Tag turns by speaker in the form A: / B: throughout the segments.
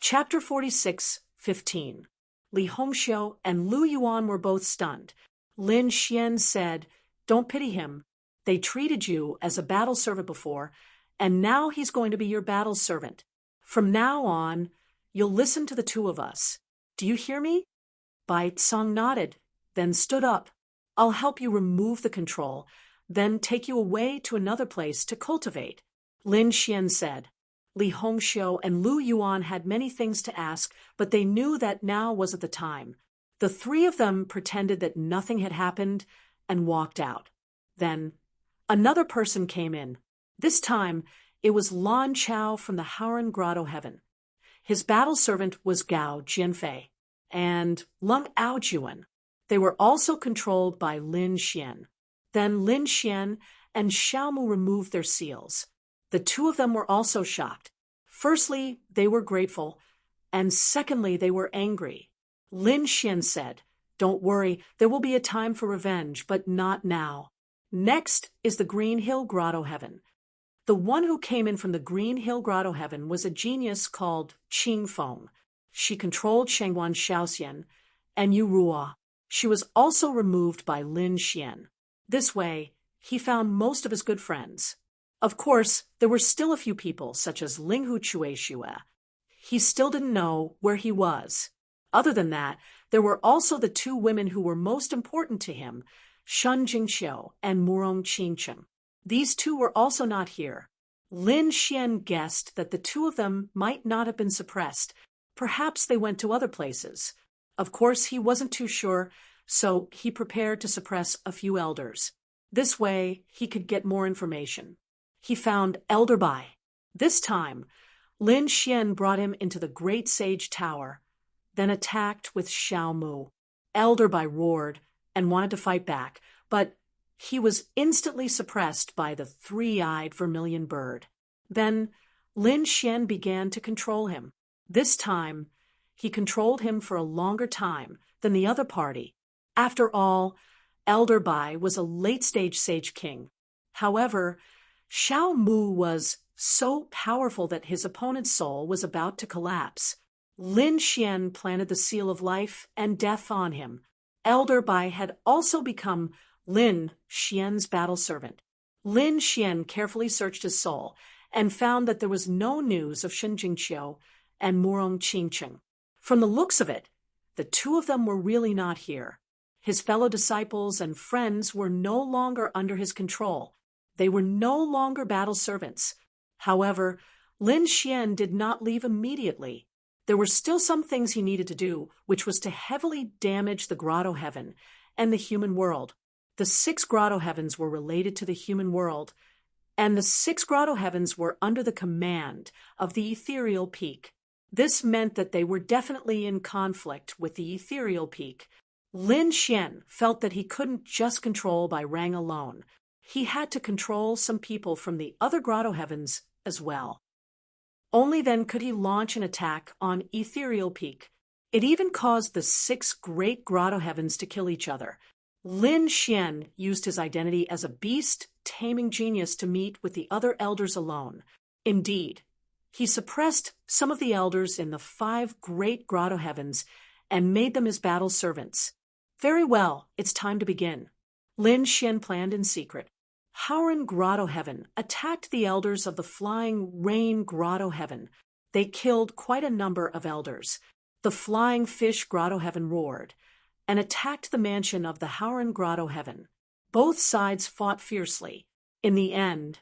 A: Chapter 46:15. Li Hongxiu and Lu Yuan were both stunned. Lin Xian said, "Don't pity him. They treated you as a battle servant before, and now he's going to be your battle servant. From now on, you'll listen to the two of us. Do you hear me?" Bai Tsong nodded, then stood up. "I'll help you remove the control, then take you away to another place to cultivate," Lin Xian said. Li Hongxiu and Lu Yuan had many things to ask, but they knew that now wasn't the time. The three of them pretended that nothing had happened and walked out. Then, another person came in. This time, it was Lan Chao from the Howren Grotto Heaven. His battle servant was Gao Jianfei and Lung Aojuan. They were also controlled by Lin Xian. Then Lin Xian and Xiaomu removed their seals. The two of them were also shocked. Firstly, they were grateful, and secondly, they were angry. Lin Xian said, "Don't worry, there will be a time for revenge, but not now." Next is the Green Hill Grotto Heaven. The one who came in from the Green Hill Grotto Heaven was a genius called Qing Feng. She controlled Shengguan Xiaoxian and Yu Ruo. She was also removed by Lin Xian. This way, he found most of his good friends. Of course, there were still a few people, such as Linghu Chueshue. He still didn't know where he was. Other than that, there were also the two women who were most important to him, Shun Jingxiu and Murong Qingcheng. These two were also not here. Lin Xian guessed that the two of them might not have been suppressed. Perhaps they went to other places. Of course, he wasn't too sure, so he prepared to suppress a few elders. This way, he could get more information. He found Elder Bai. This time, Lin Xian brought him into the Great Sage Tower, then attacked with Xiaomu. Elder Bai roared and wanted to fight back, but he was instantly suppressed by the three-eyed vermilion bird. Then Lin Xian began to control him. This time, he controlled him for a longer time than the other party. After all, Elder Bai was a late-stage sage king. However, Xiaomu was so powerful that his opponent's soul was about to collapse. Lin Xian planted the seal of life and death on him. Elder Bai had also become Lin Xian's battle servant. Lin Xian carefully searched his soul and found that there was no news of Shun Jingxiu and Murong Qingcheng. From the looks of it, the two of them were really not here. His fellow disciples and friends were no longer under his control. They were no longer battle servants. However, Lin Xian did not leave immediately. There were still some things he needed to do, which was to heavily damage the Grotto Heaven and the human world. The 6 Grotto Heavens were related to the human world, and the 6 Grotto Heavens were under the command of the Ethereal Peak. This meant that they were definitely in conflict with the Ethereal Peak. Lin Xian felt that he couldn't just control Bai Rang alone. He had to control some people from the other Grotto Heavens as well. Only then could he launch an attack on Ethereal Peak. It even caused the 6 great Grotto Heavens to kill each other. Lin Xian used his identity as a beast-taming genius to meet with the other elders alone. Indeed, he suppressed some of the elders in the 5 great Grotto Heavens and made them his battle servants. Very well, it's time to begin. Lin Xian planned in secret. Howren Grotto Heaven attacked the elders of the Flying Rain Grotto Heaven. They killed quite a number of elders. The Flying Fish Grotto Heaven roared and attacked the mansion of the Howren Grotto Heaven. Both sides fought fiercely. In the end,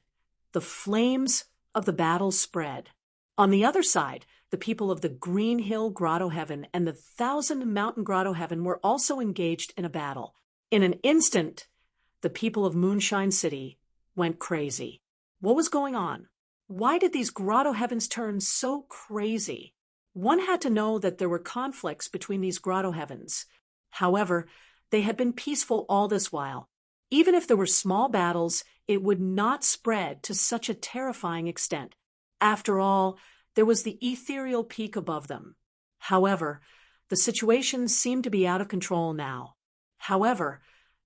A: the flames of the battle spread. On the other side, the people of the Green Hill Grotto Heaven and the Thousand Mountain Grotto Heaven were also engaged in a battle. In an instant, the people of Moonshine City went crazy. What was going on? Why did these Grotto Heavens turn so crazy? One had to know that there were conflicts between these Grotto Heavens. However, they had been peaceful all this while. Even if there were small battles, it would not spread to such a terrifying extent. After all, there was the Ethereal Peak above them. However, the situation seemed to be out of control now. However,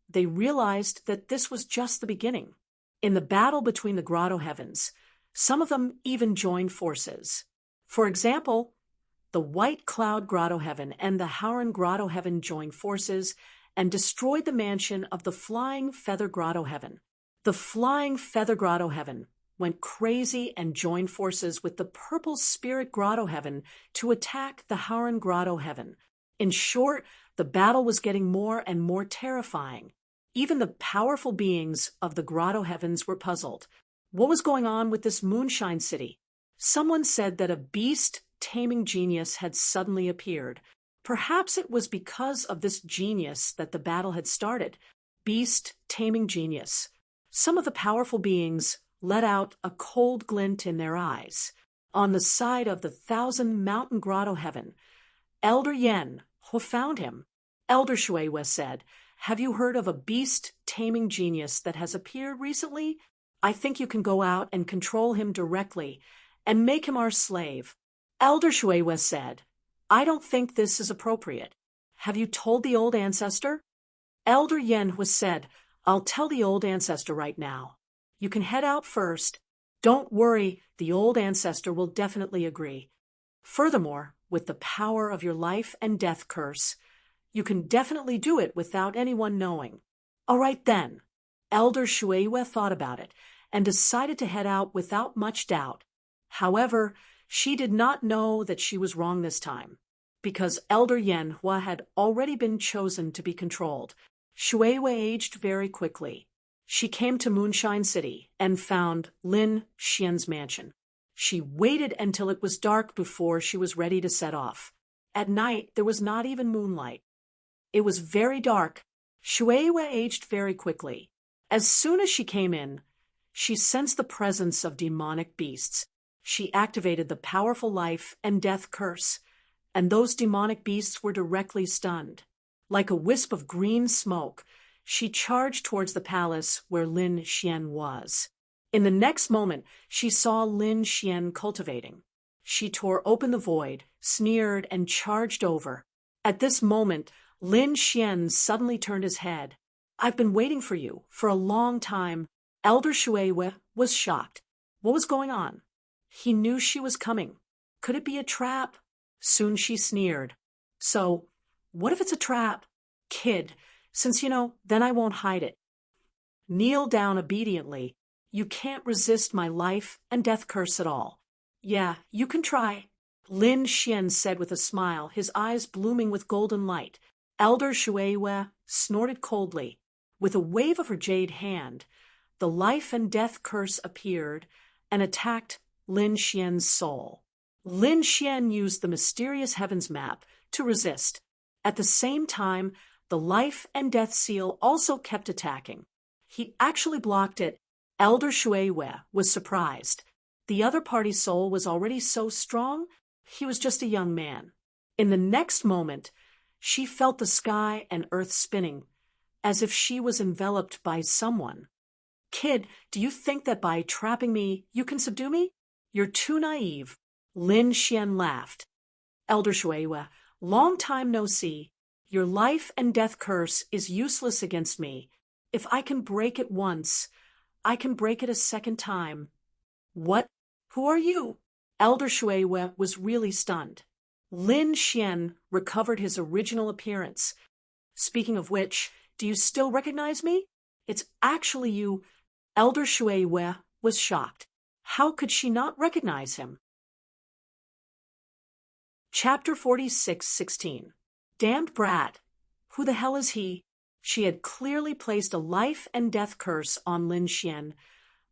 A: they realized that this was just the beginning. In the battle between the Grotto Heavens, some of them even joined forces. For example, the White Cloud Grotto Heaven and the Howren Grotto Heaven joined forces and destroyed the mansion of the Flying Feather Grotto Heaven. The Flying Feather Grotto Heaven went crazy and joined forces with the Purple Spirit Grotto Heaven to attack the Howren Grotto Heaven. In short, the battle was getting more and more terrifying. Even the powerful beings of the Grotto Heavens were puzzled. What was going on with this Moonshine City? Someone said that a beast-taming genius had suddenly appeared. Perhaps it was because of this genius that the battle had started. Beast-taming genius. Some of the powerful beings let out a cold glint in their eyes. On the side of the Thousand Mountain Grotto Heaven, Elder Yen, who found him. Elder Shuewa said, "Have you heard of a beast-taming genius that has appeared recently? I think you can go out and control him directly and make him our slave." Elder Shuewa said, "I don't think this is appropriate. Have you told the old ancestor?" Elder Yen was said, "I'll tell the old ancestor right now. You can head out first. Don't worry, the old ancestor will definitely agree. Furthermore, with the power of your life and death curse, you can definitely do it without anyone knowing." All right then. Elder Shuewa thought about it and decided to head out without much doubt. However, she did not know that she was wrong this time, because Elder Yenhua had already been chosen to be controlled. Shuewa aged very quickly. She came to Moonshine City and found Lin Xian's mansion. She waited until it was dark before she was ready to set off. At night, there was not even moonlight. It was very dark. Shuewa aged very quickly. As soon as she came in, she sensed the presence of demonic beasts. She activated the powerful life and death curse, and those demonic beasts were directly stunned. Like a wisp of green smoke, she charged towards the palace where Lin Xian was. In the next moment, she saw Lin Xian cultivating. She tore open the void, sneered, and charged over. At this moment, Lin Xian suddenly turned his head. "I've been waiting for you for a long time." Elder Shuewa was shocked. What was going on? He knew she was coming. Could it be a trap? Soon she sneered. "So, what if it's a trap? Kid, since you know, then I won't hide it. Kneel down obediently. You can't resist my life and death curse at all." "Yeah, you can try," Lin Xian said with a smile, his eyes blooming with golden light. Elder Shuewa snorted coldly. With a wave of her jade hand, the life and death curse appeared and attacked Lin Xian's soul. Lin Xian used the mysterious heavens map to resist. At the same time, the life and death seal also kept attacking. He actually blocked it. Elder Shuewa was surprised. The other party's soul was already so strong, he was just a young man. In the next moment, she felt the sky and earth spinning, as if she was enveloped by someone. "Kid, do you think that by trapping me, you can subdue me? You're too naive." Lin Xian laughed. "Elder Shuewa, long time no see. Your life and death curse is useless against me. If I can break it once, I can break it a second time." "What? Who are you?" Elder Shuewa was really stunned. Lin Xian recovered his original appearance. "Speaking of which, do you still recognize me? It's actually you." Elder Shuewa was shocked. How could she not recognize him? Chapter 46:16. Damned brat. Who the hell is he? She had clearly placed a life and death curse on Lin Xian,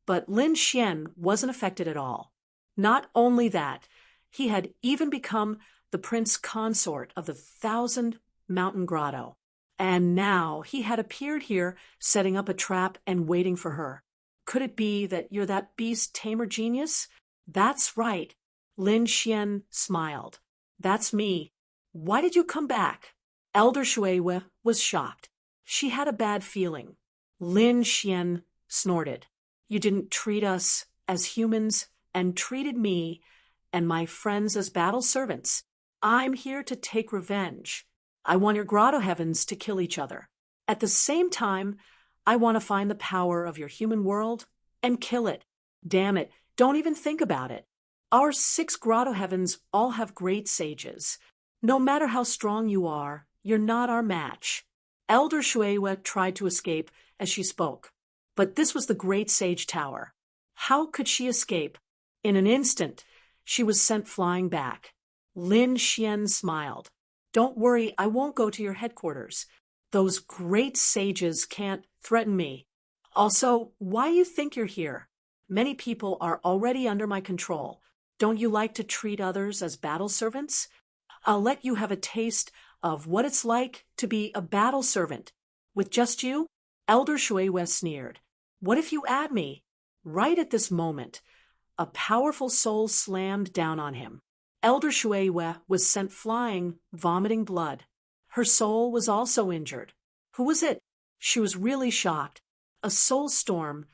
A: but Lin Xian wasn't affected at all. Not only that, he had even become the prince consort of the Thousand Mountain Grotto. And now he had appeared here, setting up a trap and waiting for her. Could it be that you're that beast tamer genius? That's right. Lin Xian smiled. That's me. Why did you come back? Elder Shuewa was shocked. She had a bad feeling. Lin Xian snorted. You didn't treat us as humans and treated me and my friends as battle servants. I'm here to take revenge. I want your grotto heavens to kill each other. At the same time, I want to find the power of your human world and kill it. Damn it, don't even think about it. Our 6 grotto heavens all have great sages. No matter how strong you are, you're not our match. Elder Shuewa tried to escape as she spoke. But this was the great sage tower. How could she escape? In an instant, she was sent flying back. Lin Xian smiled. Don't worry, I won't go to your headquarters. Those great sages can't threaten me. Also, why you think you're here? Many people are already under my control. Don't you like to treat others as battle servants? I'll let you have a taste of what it's like to be a battle servant. With just you? Elder Shuewa sneered. What if you add me? Right at this moment, a powerful soul slammed down on him. Elder Shuewa was sent flying, vomiting blood. Her soul was also injured. Who was it? She was really shocked. A soul storm.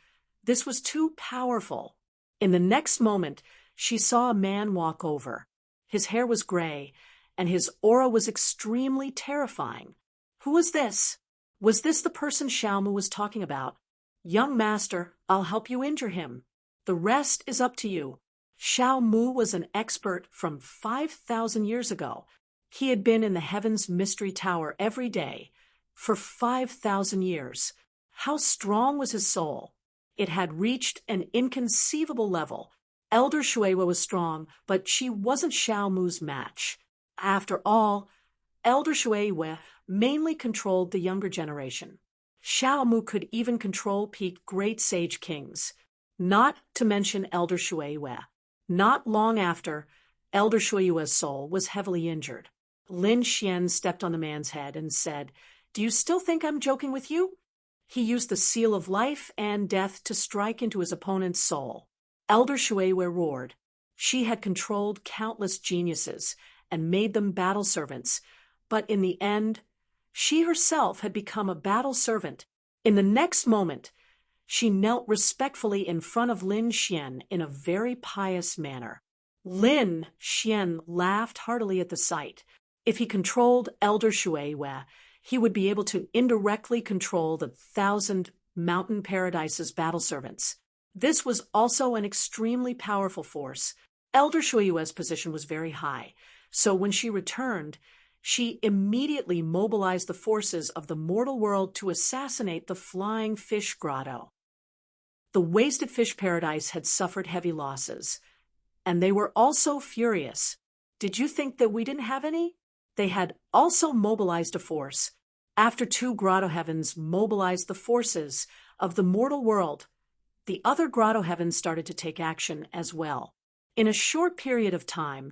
A: This was too powerful. In the next moment, she saw a man walk over. His hair was gray, and his aura was extremely terrifying. Who was this? Was this the person Xiaomu was talking about? Young master, I'll help you injure him. The rest is up to you. Xiaomu was an expert from 5,000 years ago. He had been in the Heaven's Mystery Tower every day for 5,000 years. How strong was his soul? It had reached an inconceivable level. Elder Shuewa was strong, but she wasn't Xiaomu's match. After all, Elder Shuewa mainly controlled the younger generation. Xiaomu could even control peak great sage kings, not to mention Elder Shuewa. Not long after, Elder Shuewa's soul was heavily injured. Lin Xian stepped on the man's head and said, "Do you still think I'm joking with you?" He used the seal of life and death to strike into his opponent's soul. Elder Shuewa roared. She had controlled countless geniuses and made them battle servants, but in the end, she herself had become a battle servant. In the next moment, she knelt respectfully in front of Lin Xian in a very pious manner. Lin Xian laughed heartily at the sight. If he controlled Elder Shuewa, he would be able to indirectly control the 1,000 Mountain Paradise's battle servants. This was also an extremely powerful force. Elder Shuewa's position was very high, so when she returned, she immediately mobilized the forces of the mortal world to assassinate the Flying Fish Grotto. The Wasted Fish Paradise had suffered heavy losses, and they were also furious. Did you think that we didn't have any? They had also mobilized a force. After 2 grotto heavens mobilized the forces of the mortal world, the other grotto heavens started to take action as well. In a short period of time,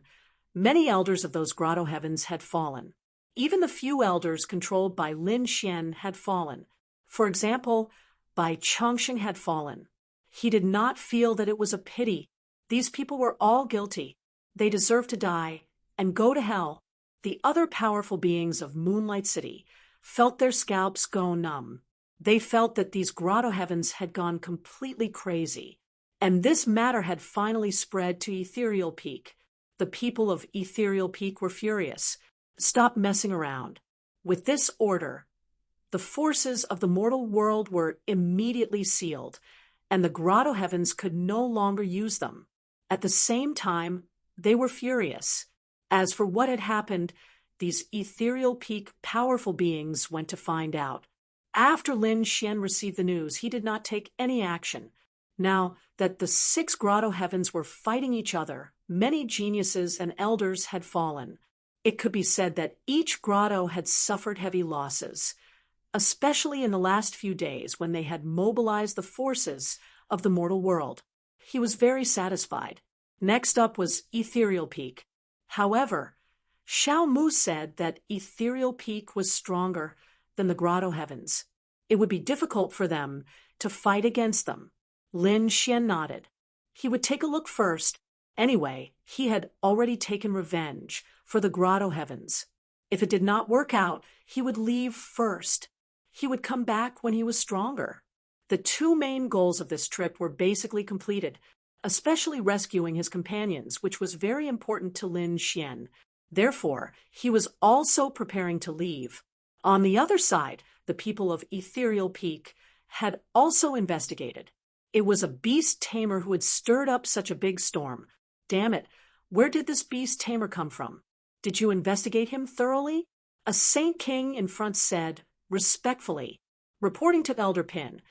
A: many elders of those grotto heavens had fallen. Even the few elders controlled by Lin Xian had fallen. For example, Bai Chongxing had fallen. He did not feel that it was a pity. These people were all guilty. They deserved to die and go to hell. The other powerful beings of Moonlight City felt their scalps go numb. They felt that these grotto heavens had gone completely crazy, and this matter had finally spread to Ethereal Peak. The people of Ethereal Peak were furious. Stop messing around. With this order, the forces of the mortal world were immediately sealed, and the grotto heavens could no longer use them. At the same time, they were furious. As for what had happened, these Ethereal Peak powerful beings went to find out. After Lin Xian received the news, he did not take any action. Now that the 6 grotto heavens were fighting each other, many geniuses and elders had fallen. It could be said that each grotto had suffered heavy losses, especially in the last few days when they had mobilized the forces of the mortal world. He was very satisfied. Next up was Ethereal Peak. However, Xiaomu said that Ethereal Peak was stronger than the grotto heavens. It would be difficult for them to fight against them. Lin Xian nodded. He would take a look first. Anyway, he had already taken revenge for the grotto heavens. If it did not work out, he would leave first. He would come back when he was stronger. The 2 main goals of this trip were basically completed, especially rescuing his companions, which was very important to Lin Xian. Therefore, he was also preparing to leave. On the other side, the people of Ethereal Peak had also investigated. It was a beast tamer who had stirred up such a big storm. Damn it, where did this beast tamer come from? Did you investigate him thoroughly? A Saint King in front said, respectfully. Reporting to Elder Pin,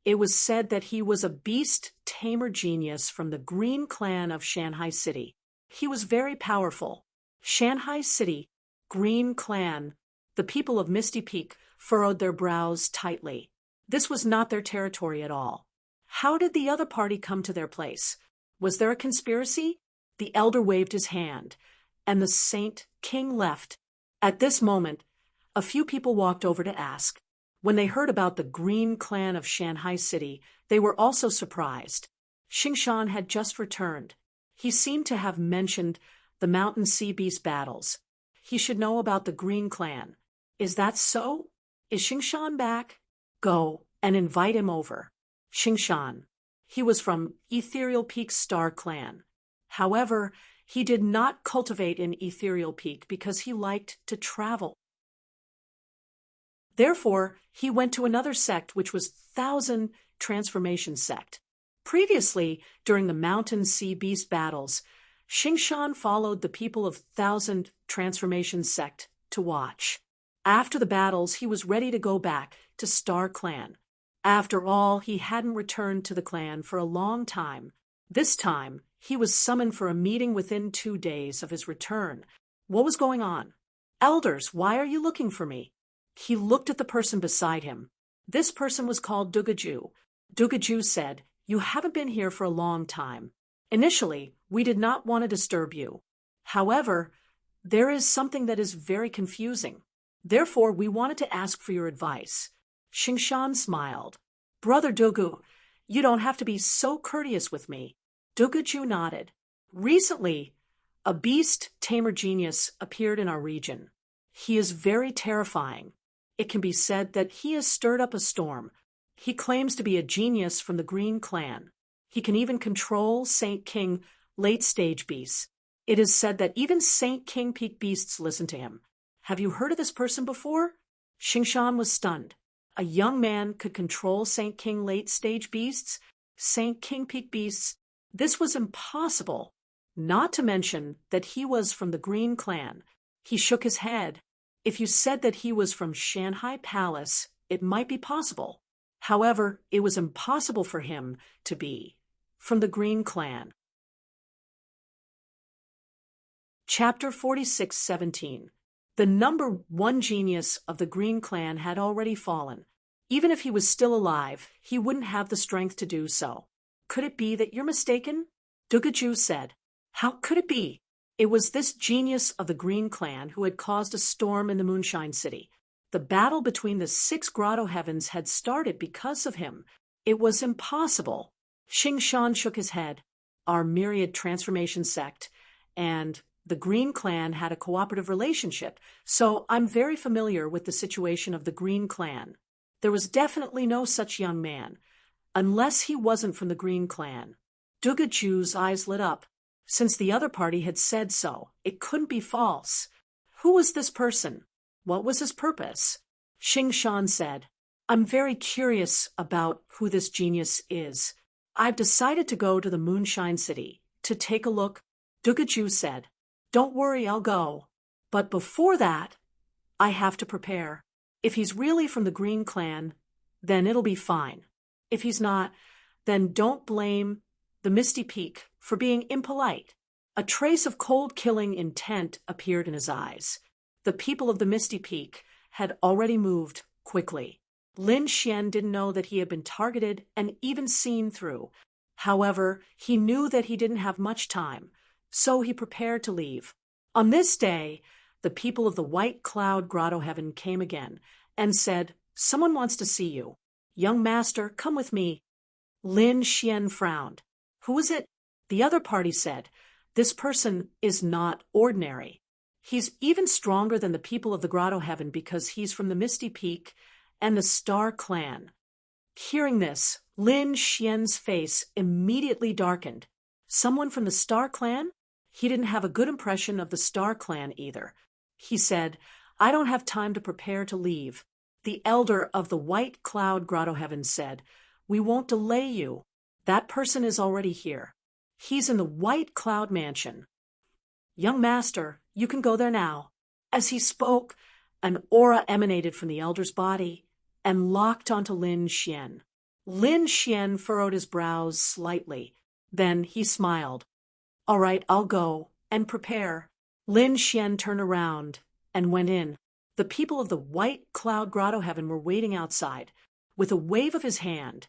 A: it was said that he was a beast tamer genius from the Green Clan of Shanghai City. He was very powerful. Shanghai City, Green Clan. The people of Misty Peak furrowed their brows tightly. This was not their territory at all. How did the other party come to their place? Was there a conspiracy? The elder waved his hand, and the Saint King left. At this moment, a few people walked over to ask. When they heard about the Green Clan of Shanghai City, they were also surprised. Xingshan had just returned. He seemed to have mentioned the mountain sea beast battles. He should know about the Green Clan. Is that so? Is Xingshan back? Go and invite him over. Xingshan. He was from Ethereal Peak's Star Clan. However, he did not cultivate in Ethereal Peak because he liked to travel. Therefore, he went to another sect which was Thousand Transformation Sect. Previously, during the Mountain Sea Beast battles, Xingshan followed the people of Thousand Transformation Sect to watch. After the battles, he was ready to go back to Star Clan. After all, he hadn't returned to the clan for a long time. This time, he was summoned for a meeting within 2 days of his return. What was going on? Elders, why are you looking for me? He looked at the person beside him. This person was called Dugaju. Dugaju said, You haven't been here for a long time. Initially, we did not want to disturb you. However, there is something that is very confusing. Therefore, we wanted to ask for your advice. Xingshan smiled. Brother Dugu, you don't have to be so courteous with me. Dugaju nodded. Recently, a beast tamer genius appeared in our region. He is very terrifying. It can be said that he has stirred up a storm. He claims to be a genius from the Green Clan. He can even control Saint King late-stage beasts. It is said that even Saint King Peak beasts listen to him. Have you heard of this person before? Xingshan was stunned. A young man could control Saint King late-stage beasts? Saint King Peak beasts? This was impossible. Not to mention that he was from the Green Clan. He shook his head. If you said that he was from Shanghai Palace, it might be possible. However, it was impossible for him to be from the Green Clan. Chapter 46:17. The number 1 genius of the Green Clan had already fallen. Even if he was still alive, he wouldn't have the strength to do so. Could it be that you're mistaken? Dugaju said. How could it be? It was this genius of the Green Clan who had caused a storm in the Moonshine City. The battle between the 6 grotto heavens had started because of him. It was impossible. Xingshan shook his head. Our myriad transformation sect and the Green Clan had a cooperative relationship, so I'm very familiar with the situation of the Green Clan. There was definitely no such young man, unless he wasn't from the Green Clan. Dugaju's eyes lit up. Since the other party had said so, it couldn't be false. Who was this person? What was his purpose? Xingshan said, I'm very curious about who this genius is. I've decided to go to the Moonshine City to take a look. Dugaju said, Don't worry, I'll go. But before that, I have to prepare. If he's really from the Green Clan, then it'll be fine. If he's not, then don't blame the Misty Peak for being impolite. A trace of cold killing intent appeared in his eyes. The people of the Misty Peak had already moved quickly. Lin Xian didn't know that he had been targeted and even seen through. However, he knew that he didn't have much time, so he prepared to leave. On this day, the people of the White Cloud Grotto Heaven came again and said, Someone wants to see you. Young master, come with me. Lin Xian frowned. Who is it? The other party said, This person is not ordinary. He's even stronger than the people of the Grotto Heaven because he's from the Misty Peak and the Star Clan. Hearing this, Lin Xian's face immediately darkened. Someone from the Star Clan? He didn't have a good impression of the Star Clan either. He said, I don't have time to prepare to leave. The elder of the White Cloud Grotto Heaven said, We won't delay you. That person is already here. He's in the White Cloud Mansion. Young master, you can go there now. As he spoke, an aura emanated from the elder's body and locked onto Lin Xian. Lin Xian furrowed his brows slightly. Then he smiled. All right, I'll go and prepare. Lin Xian turned around and went in. The people of the White Cloud Grotto Heaven were waiting outside. With a wave of his hand,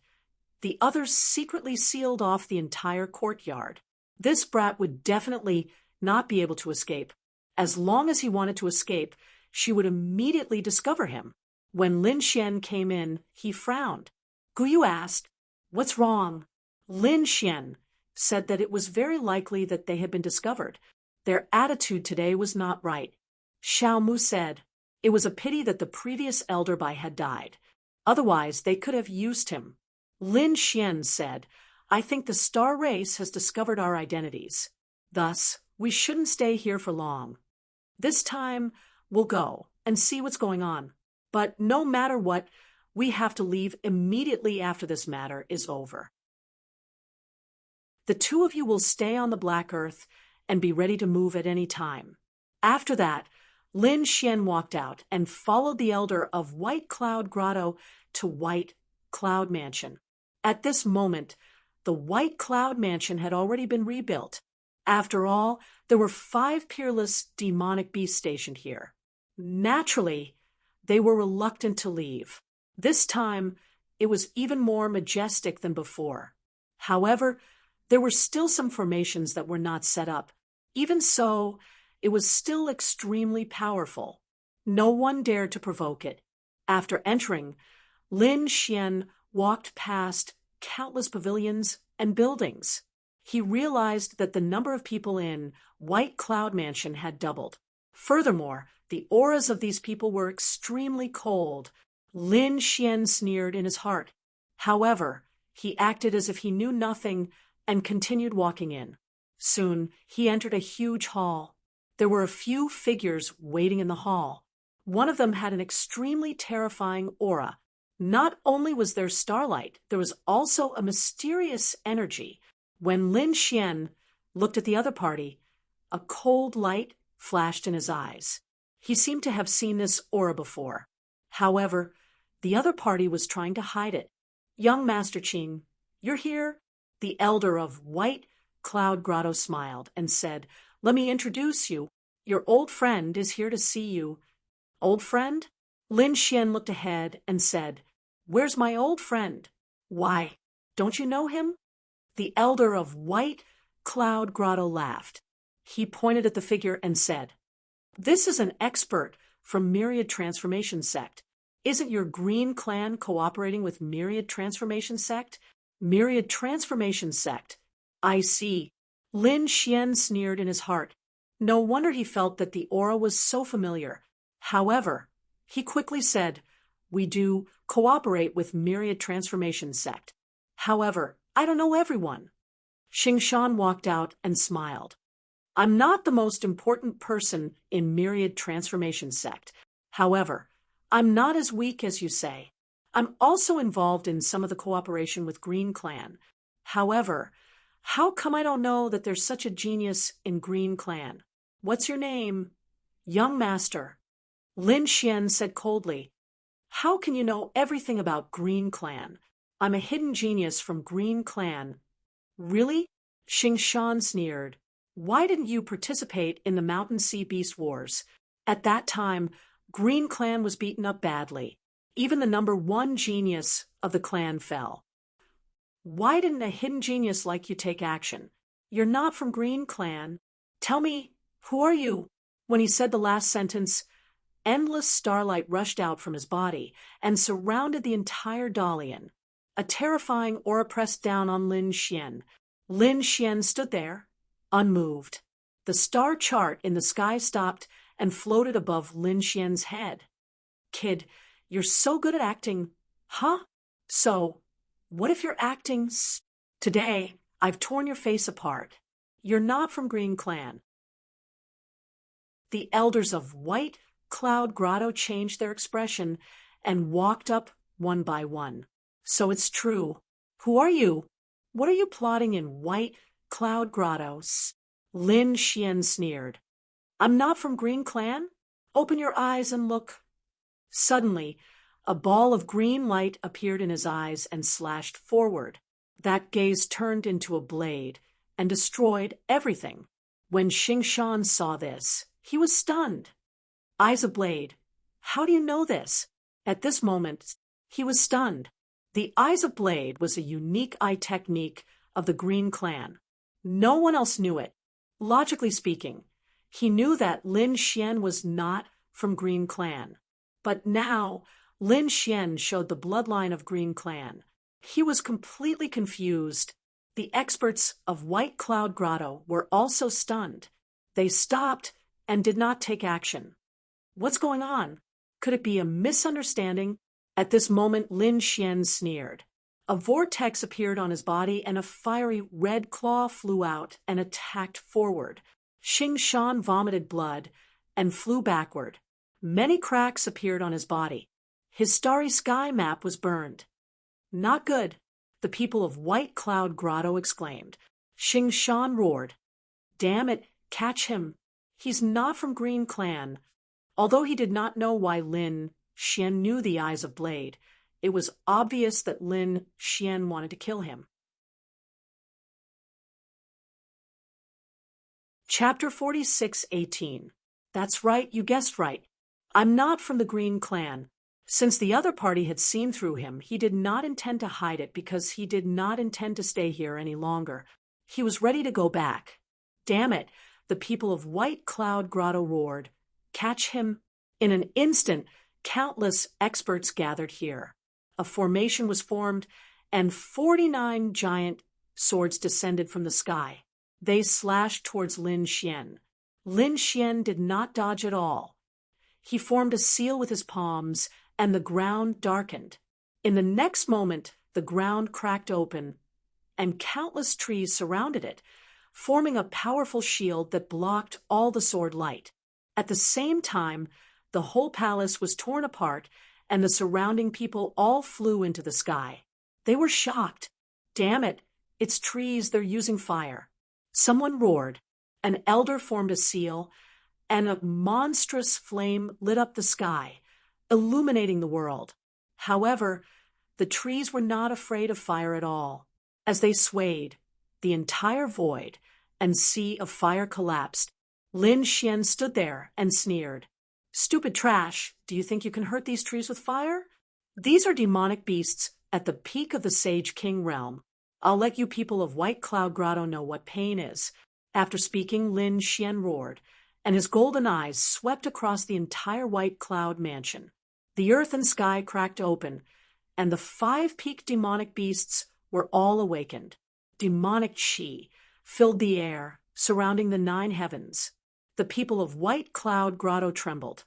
A: the others secretly sealed off the entire courtyard. This brat would definitely not be able to escape. As long as he wanted to escape, she would immediately discover him. When Lin Xian came in, he frowned. Guyu asked, "What's wrong?" Lin Xian said that it was very likely that they had been discovered. Their attitude today was not right. Xiao Mu said, it was a pity that the previous elder Bai had died. Otherwise, they could have used him. Lin Xian said, I think the star race has discovered our identities. Thus, we shouldn't stay here for long. This time, we'll go and see what's going on. But no matter what, we have to leave immediately after this matter is over. The two of you will stay on the Black Earth and be ready to move at any time. After that, Lin Xian walked out and followed the elder of White Cloud Grotto to White Cloud Mansion. At this moment, the White Cloud Mansion had already been rebuilt. After all, there were 5 peerless demonic beasts stationed here. Naturally, they were reluctant to leave. This time, it was even more majestic than before. However, there were still some formations that were not set up. Even so, it was still extremely powerful. No one dared to provoke it. After entering, Lin Xian walked past countless pavilions and buildings. He realized that the number of people in White Cloud Mansion had doubled. Furthermore, the auras of these people were extremely cold. Lin Xian sneered in his heart. However, he acted as if he knew nothing and continued walking in. Soon, he entered a huge hall. There were a few figures waiting in the hall. One of them had an extremely terrifying aura. Not only was there starlight, there was also a mysterious energy. When Lin Xian looked at the other party, a cold light flashed in his eyes. He seemed to have seen this aura before. However, the other party was trying to hide it. Young Master Qing, you're here? The elder of White Cloud Grotto smiled and said, Let me introduce you. Your old friend is here to see you. Old friend? Lin Xian looked ahead and said, Where's my old friend? Why, don't you know him? The elder of White Cloud Grotto laughed. He pointed at the figure and said, This is an expert from Myriad Transformation Sect. Isn't your green clan cooperating with Myriad Transformation Sect? Myriad Transformation Sect. I see. Lin Xian sneered in his heart. No wonder he felt that the aura was so familiar. However, he quickly said, We do cooperate with Myriad Transformation Sect. However, I don't know everyone. Xing Shan walked out and smiled. I'm not the most important person in Myriad Transformation Sect. However, I'm not as weak as you say. I'm also involved in some of the cooperation with Green Clan. However, how come I don't know that there's such a genius in Green Clan? What's your name? Young Master. Lin Xian said coldly, How can you know everything about Green Clan? I'm a hidden genius from Green Clan. Really? Xing Shan sneered. Why didn't you participate in the Mountain Sea Beast Wars? At that time, Green Clan was beaten up badly. Even the number 1 genius of the clan fell. Why didn't a hidden genius like you take action? You're not from Green Clan. Tell me, who are you? When he said the last sentence, endless starlight rushed out from his body and surrounded the entire Dalian. A terrifying aura pressed down on Lin Xian. Lin Xian stood there, unmoved. The star chart in the sky stopped and floated above Lin Xian's head. Kid, you're so good at acting. Huh? So, what if you're acting Today, I've torn your face apart. You're not from Green Clan. The elders of White Cloud Grotto changed their expression and walked up one by one. So it's true. Who are you? What are you plotting in White Cloud Grottos. Lin Xian sneered. I'm not from Green Clan? Open your eyes and look. Suddenly, a ball of green light appeared in his eyes and slashed forward. That gaze turned into a blade and destroyed everything. When Xingshan saw this, he was stunned. Eyes of blade. How do you know this? At this moment, he was stunned. The Eyes of Blade was a unique eye technique of the Green Clan. No one else knew it. Logically speaking, he knew that Lin Xian was not from Green Clan. But now, Lin Xian showed the bloodline of Green Clan. He was completely confused. The experts of White Cloud Grotto were also stunned. They stopped and did not take action. What's going on? Could it be a misunderstanding? At this moment, Lin Xian sneered. A vortex appeared on his body and a fiery red claw flew out and attacked forward. Xingshan vomited blood and flew backward. Many cracks appeared on his body. His starry sky map was burned. Not good, the people of White Cloud Grotto exclaimed. Xingshan roared. Damn it, catch him. He's not from Green Clan. Although he did not know why Lin Xian knew the Eyes of Blade, it was obvious that Lin Xian wanted to kill him. Chapter 46:18. That's right, you guessed right. I'm not from the Green Clan. Since the other party had seen through him, he did not intend to hide it because he did not intend to stay here any longer. He was ready to go back. Damn it, the people of White Cloud Grotto roared. Catch him. In an instant, countless experts gathered here. A formation was formed, and 49 giant swords descended from the sky. They slashed towards Lin Xian. Lin Xian did not dodge at all. He formed a seal with his palms, and the ground darkened. In the next moment, the ground cracked open, and countless trees surrounded it, forming a powerful shield that blocked all the sword light. At the same time, the whole palace was torn apart, and the surrounding people all flew into the sky. They were shocked. Damn it, it's trees, they're using fire. Someone roared. An elder formed a seal, and a monstrous flame lit up the sky, illuminating the world. However, the trees were not afraid of fire at all. As they swayed, the entire void and sea of fire collapsed. Lin Xian stood there and sneered. Stupid trash, do you think you can hurt these trees with fire? These are demonic beasts at the peak of the Sage King realm. I'll let you people of White Cloud Grotto know what pain is. After speaking, Lin Xian roared, and his golden eyes swept across the entire White Cloud mansion. The earth and sky cracked open, and the 5 peak demonic beasts were all awakened. Demonic chi filled the air, surrounding the 9 heavens. The people of White Cloud Grotto trembled,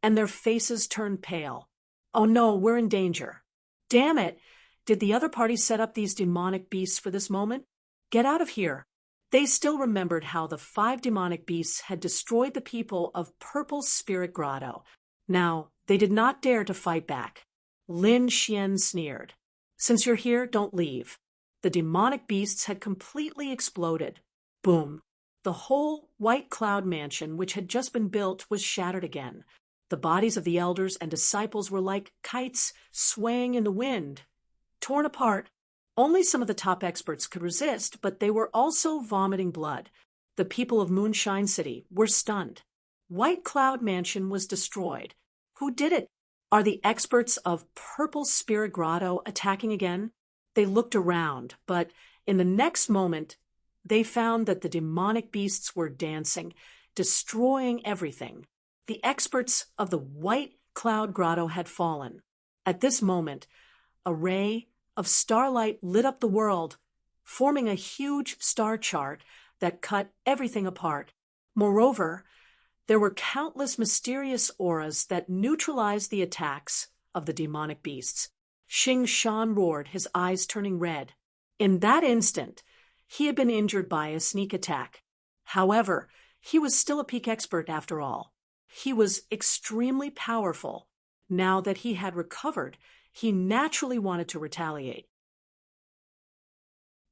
A: and their faces turned pale. Oh no, we're in danger. Damn it! Did the other party set up these demonic beasts for this moment? Get out of here. They still remembered how the 5 demonic beasts had destroyed the people of Purple Spirit Grotto. Now, they did not dare to fight back. Lin Xian sneered. Since you're here, don't leave. The demonic beasts had completely exploded. Boom. The whole White Cloud mansion, which had just been built, was shattered again. The bodies of the elders and disciples were like kites swaying in the wind. Torn apart, only some of the top experts could resist, but they were also vomiting blood. The people of Moonshine City were stunned. White Cloud Mansion was destroyed. Who did it? Are the experts of Purple Spirit Grotto attacking again? They looked around, but in the next moment, they found that the demonic beasts were dancing, destroying everything. The experts of the White Cloud Grotto had fallen. At this moment, a ray of starlight lit up the world, forming a huge star chart that cut everything apart. Moreover, there were countless mysterious auras that neutralized the attacks of the demonic beasts. Xingshan roared, his eyes turning red. In that instant, he had been injured by a sneak attack. However, he was still a peak expert after all. He was extremely powerful. Now that he had recovered, he naturally wanted to retaliate.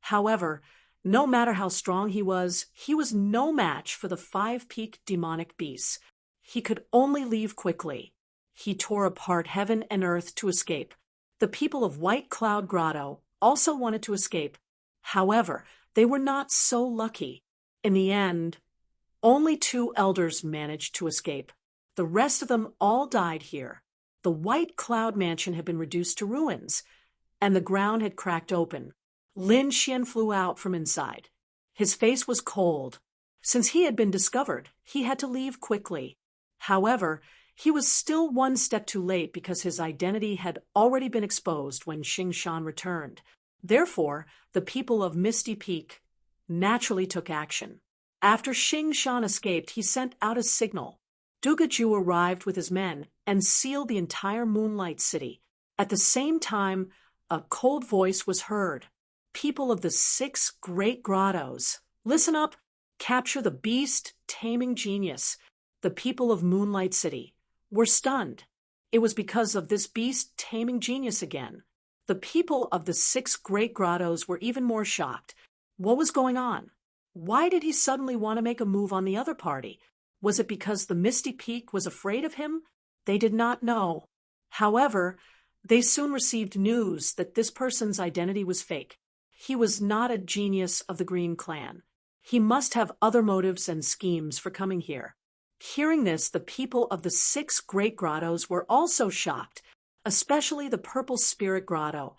A: However, No matter how strong he was no match for the five-peaked demonic beasts. He could only leave quickly. He tore apart heaven and earth to escape. The people of White Cloud Grotto also wanted to escape. However, they were not so lucky. In the end, only 2 elders managed to escape. The rest of them all died here. The White Cloud Mansion had been reduced to ruins, and the ground had cracked open. Lin Xian flew out from inside. His face was cold. Since he had been discovered, he had to leave quickly. However, he was still one step too late because his identity had already been exposed when Xing Shan returned. Therefore, the people of Misty Peak naturally took action. After Xing Shan escaped, he sent out a signal. Dugaju arrived with his men and sealed the entire Moonlight City. At the same time, a cold voice was heard. People of the 6 great grottos, listen up, capture the beast-taming genius. The people of Moonlight City were stunned. It was because of this beast-taming genius again. The people of the 6 great grottos were even more shocked. What was going on? Why did he suddenly want to make a move on the other party? Was it because the Misty Peak was afraid of him? They did not know. However, they soon received news that this person's identity was fake. He was not a genius of the Green Clan. He must have other motives and schemes for coming here. Hearing this, the people of the 6 great grottos were also shocked, especially the Purple Spirit Grotto.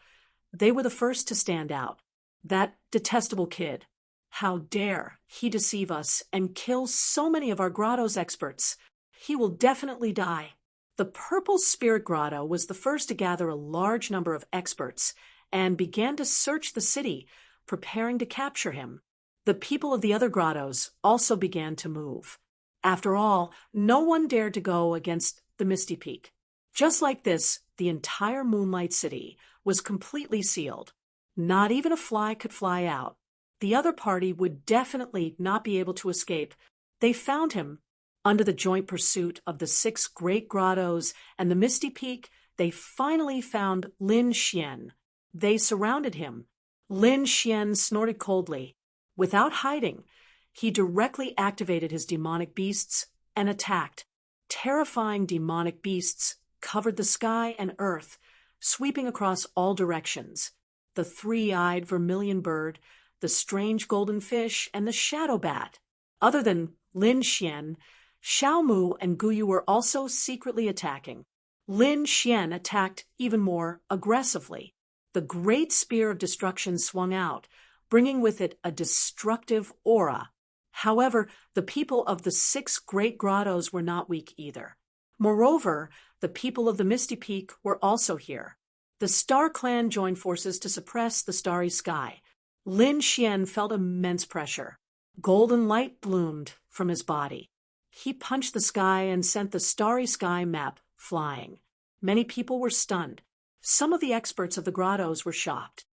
A: They were the first to stand out. That detestable kid. How dare he deceive us and kill so many of our grotto's experts? He will definitely die. The Purple Spirit Grotto was the first to gather a large number of experts and began to search the city, preparing to capture him. The people of the other grottos also began to move. After all, no one dared to go against the Misty Peak. Just like this, the entire Moonlight City was completely sealed. Not even a fly could fly out. The other party would definitely not be able to escape. They found him. Under the joint pursuit of the 6 great grottos and the Misty Peak, they finally found Lin Xian. They surrounded him. Lin Xian snorted coldly. Without hiding, he directly activated his demonic beasts and attacked. Terrifying demonic beasts covered the sky and earth, sweeping across all directions. The 3-eyed vermilion bird, the strange golden fish, and the shadow bat. Other than Lin Xian, Xiaomu and Guyu were also secretly attacking. Lin Xian attacked even more aggressively. The great spear of destruction swung out, bringing with it a destructive aura. However, the people of the 6 great grottos were not weak either. Moreover, the people of the Misty Peak were also here. The Star Clan joined forces to suppress the starry sky. Lin Xian felt immense pressure. Golden light bloomed from his body. He punched the sky and sent the starry sky map flying. Many people were stunned. Some of the experts of the grottos were shocked.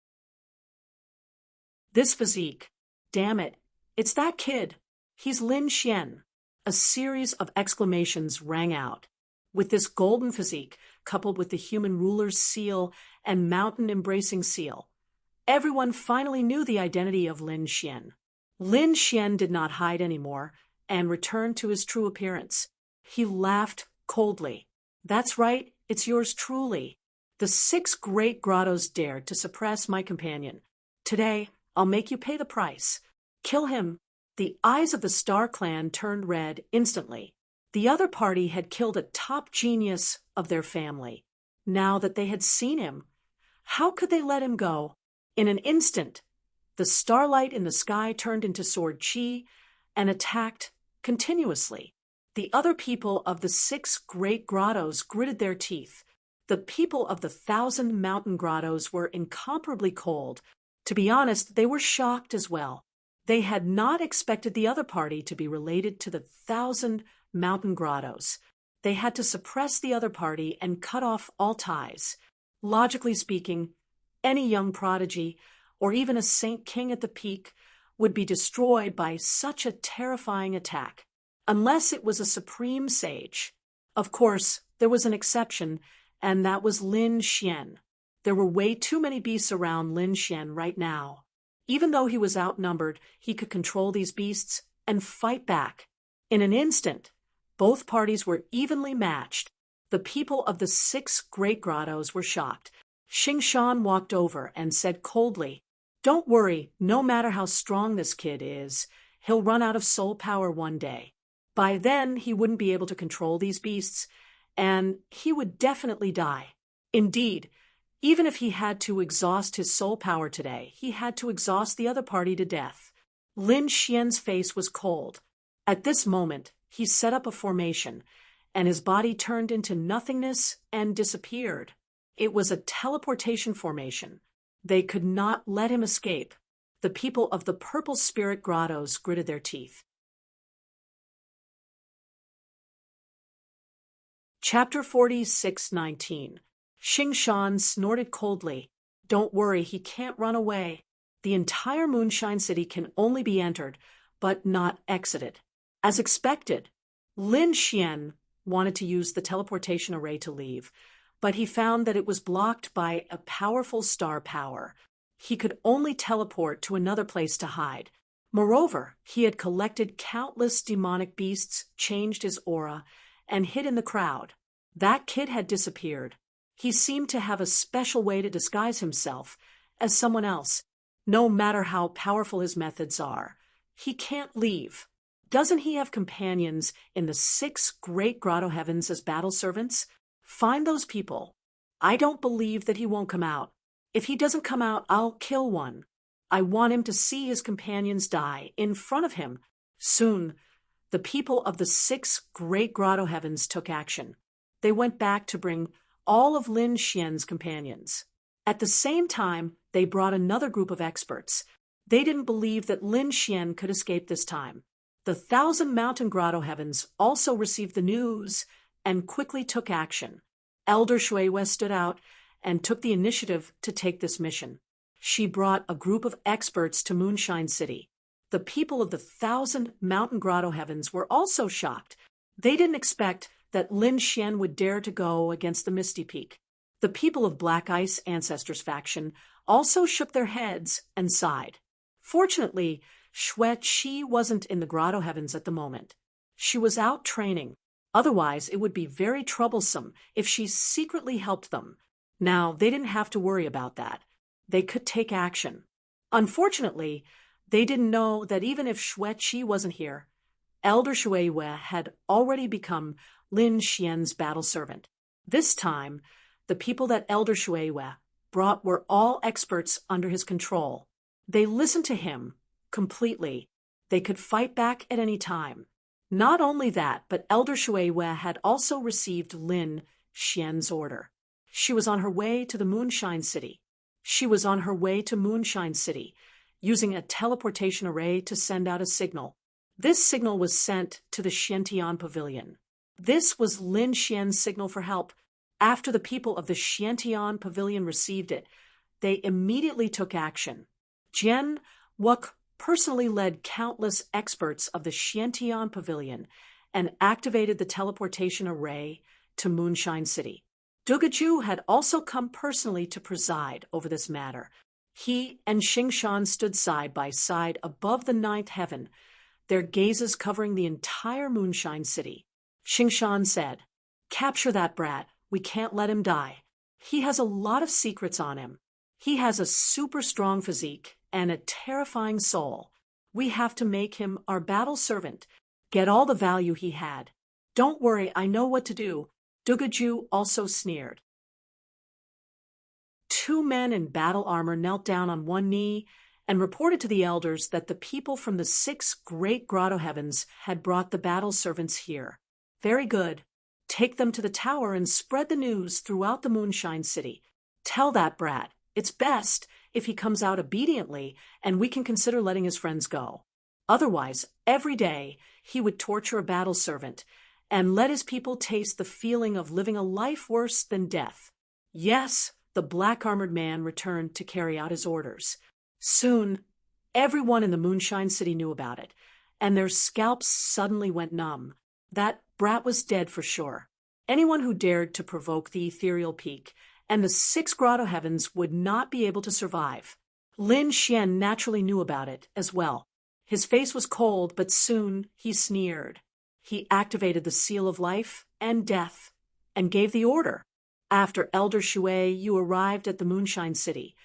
A: This physique. Damn it. It's that kid. He's Lin Xian. A series of exclamations rang out. With this golden physique, coupled with the human ruler's seal and mountain-embracing seal, everyone finally knew the identity of Lin Xian. Lin Xian did not hide anymore and returned to his true appearance. He laughed coldly. That's right, it's yours truly. The 6 great grottos dared to suppress my companion. Today, I'll make you pay the price. Kill him. The eyes of the Star Clan turned red instantly. The other party had killed a top genius of their family. Now that they had seen him, how could they let him go? In an instant, the starlight in the sky turned into sword chi and attacked continuously. The other people of the 6 great grottos gritted their teeth. The people of the 1,000 mountain grottos were incomparably cold. To be honest, they were shocked as well. They had not expected the other party to be related to the 1,000 mountain grottos. They had to suppress the other party and cut off all ties. Logically speaking, any young prodigy, or even a Saint King at the peak, would be destroyed by such a terrifying attack, unless it was a supreme sage. Of course, there was an exception, and that was Lin Xian. There were way too many beasts around Lin Xian right now. Even though he was outnumbered, he could control these beasts and fight back. In an instant, both parties were evenly matched. The people of the 6 great grottos were shocked. Xingshan walked over and said coldly, "Don't worry, no matter how strong this kid is, he'll run out of soul power one day. By then, he wouldn't be able to control these beasts, and he would definitely die. Indeed, even if he had to exhaust his soul power today, he had to exhaust the other party to death." Lin Xian's face was cold. At this moment, he set up a formation, and his body turned into nothingness and disappeared. It was a teleportation formation. They could not let him escape. The people of the Purple Spirit Grottos gritted their teeth. Chapter 46:19. Xingshan snorted coldly. "Don't worry, he can't run away. The entire Moonshine City can only be entered, but not exited." As expected, Lin Xian wanted to use the teleportation array to leave, but he found that it was blocked by a powerful star power. He could only teleport to another place to hide. Moreover, he had collected countless demonic beasts, changed his aura, and hid in the crowd. That kid had disappeared. He seemed to have a special way to disguise himself as someone else, no matter how powerful his methods are. He can't leave. Doesn't he have companions in the 6 great grotto heavens as battle servants? Find those people. I don't believe that he won't come out. If he doesn't come out, I'll kill one. I want him to see his companions die in front of him. Soon, the people of the 6 great grotto heavens took action. They went back to bring all of Lin Xian's companions. At the same time, they brought another group of experts. They didn't believe that Lin Xian could escape this time. The 1,000 mountain grotto heavens also received the news and quickly took action. Elder Shuiwe stood out and took the initiative to take this mission. She brought a group of experts to Moonshine City. The people of the 1,000 mountain grotto heavens were also shocked. They didn't expect that Lin Xian would dare to go against the Misty Peak. The people of Black Ice Ancestors faction also shook their heads and sighed. Fortunately, Shuiwe wasn't in the grotto heavens at the moment. She was out training. Otherwise, it would be very troublesome if she secretly helped them. Now, they didn't have to worry about that. They could take action. Unfortunately, they didn't know that even if Shuiwe wasn't here, Elder Shuiwe had already become Lin Xian's battle servant. This time, the people that Elder Shuiwe brought were all experts under his control. They listened to him completely. They could fight back at any time. Not only that, but Elder Shuiwe had also received Lin Xian's order. She was on her way to the Moonshine City. Using a teleportation array to send out a signal. This signal was sent to the Xiantian Pavilion. This was Lin Xian's signal for help. After the people of the Xiantian Pavilion received it, they immediately took action. Jian Wuk personally led countless experts of the Xiantian Pavilion and activated the teleportation array to Moonshine City. Dugaju had also come personally to preside over this matter. He and Xingshan stood side by side above the 9th heaven, their gazes covering the entire Moonshine City. Xingshan said, "Capture that brat. We can't let him die. He has a lot of secrets on him. He has a super strong physique and a terrifying soul. We have to make him our battle servant, get all the value he had. Don't worry, I know what to do." Dugaju also sneered. 2 men in battle armor knelt down on one knee and reported to the elders that the people from the 6 great grotto heavens had brought the battle servants here. "Very good. Take them to the tower and spread the news throughout the Moonshine City. Tell that brat, it's best if he comes out obediently and we can consider letting his friends go. Otherwise, every day he would torture a battle servant and let his people taste the feeling of living a life worse than death." Yes, the black-armored man returned to carry out his orders. Soon, everyone in the Moonshine City knew about it, and their scalps suddenly went numb. That brat was dead for sure. Anyone who dared to provoke the ethereal peak and the 6 grotto heavens would not be able to survive. Lin Xian naturally knew about it as well. His face was cold, but soon he sneered. He activated the seal of life and death and gave the order. After Elder Shui Yu arrived at the Moonshine City,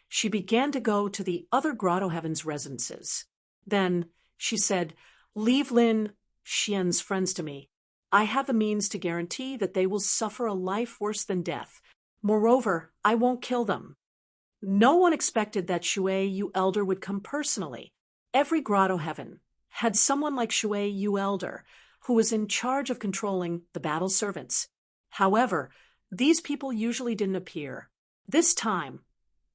A: she began to go to the other Grotto Heaven's residences. Then she said, "Leave Lin Xian's friends to me. I have the means to guarantee that they will suffer a life worse than death. Moreover, I won't kill them." No one expected that Shui Yu Elder would come personally. Every Grotto Heaven had someone like Shui Yu Elder who was in charge of controlling the battle servants. However, these people usually didn't appear. This time,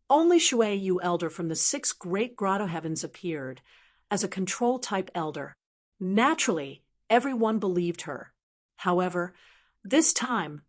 A: only Shui Yu Elder from the 6 great Grotto Heavens appeared as a control-type elder. Naturally, everyone believed her. However, this time,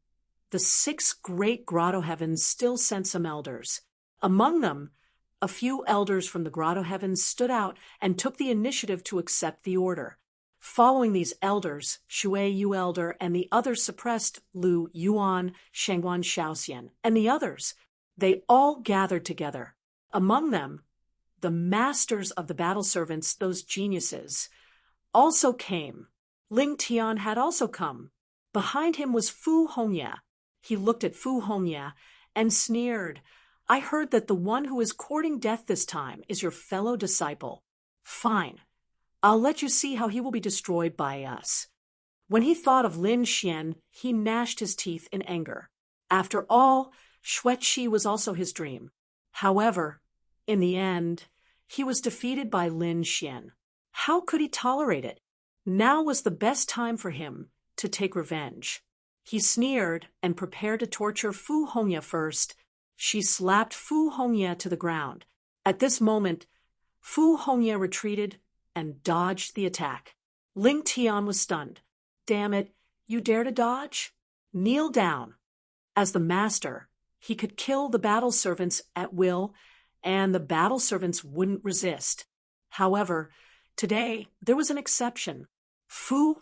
A: the 6 great Grotto Heavens still sent some elders. Among them, a few elders from the Grotto Heavens stood out and took the initiative to accept the order. Following these elders, Shui Yu Elder and the others suppressed Lu Yuan, Shengguan Shaoxian, and the others. They all gathered together. Among them, the masters of the battle servants, those geniuses, also came. Ling Tian had also come. Behind him was Fu Hongya. He looked at Fu Hongya and sneered. "I heard that the one who is courting death this time is your fellow disciple. Fine. I'll let you see how he will be destroyed by us." When he thought of Lin Xian, he gnashed his teeth in anger. After all, Xueqi was also his dream. However, in the end, he was defeated by Lin Xian. How could he tolerate it? Now was the best time for him to take revenge. He sneered and prepared to torture Fu Hongya first. She slapped Fu Hongya to the ground. At this moment, Fu Hongya retreated and dodged the attack. Ling Tian was stunned. "Damn it, you dare to dodge? Kneel down." As the master, he could kill the battle servants at will, and the battle servants wouldn't resist. However, today there was an exception. Fu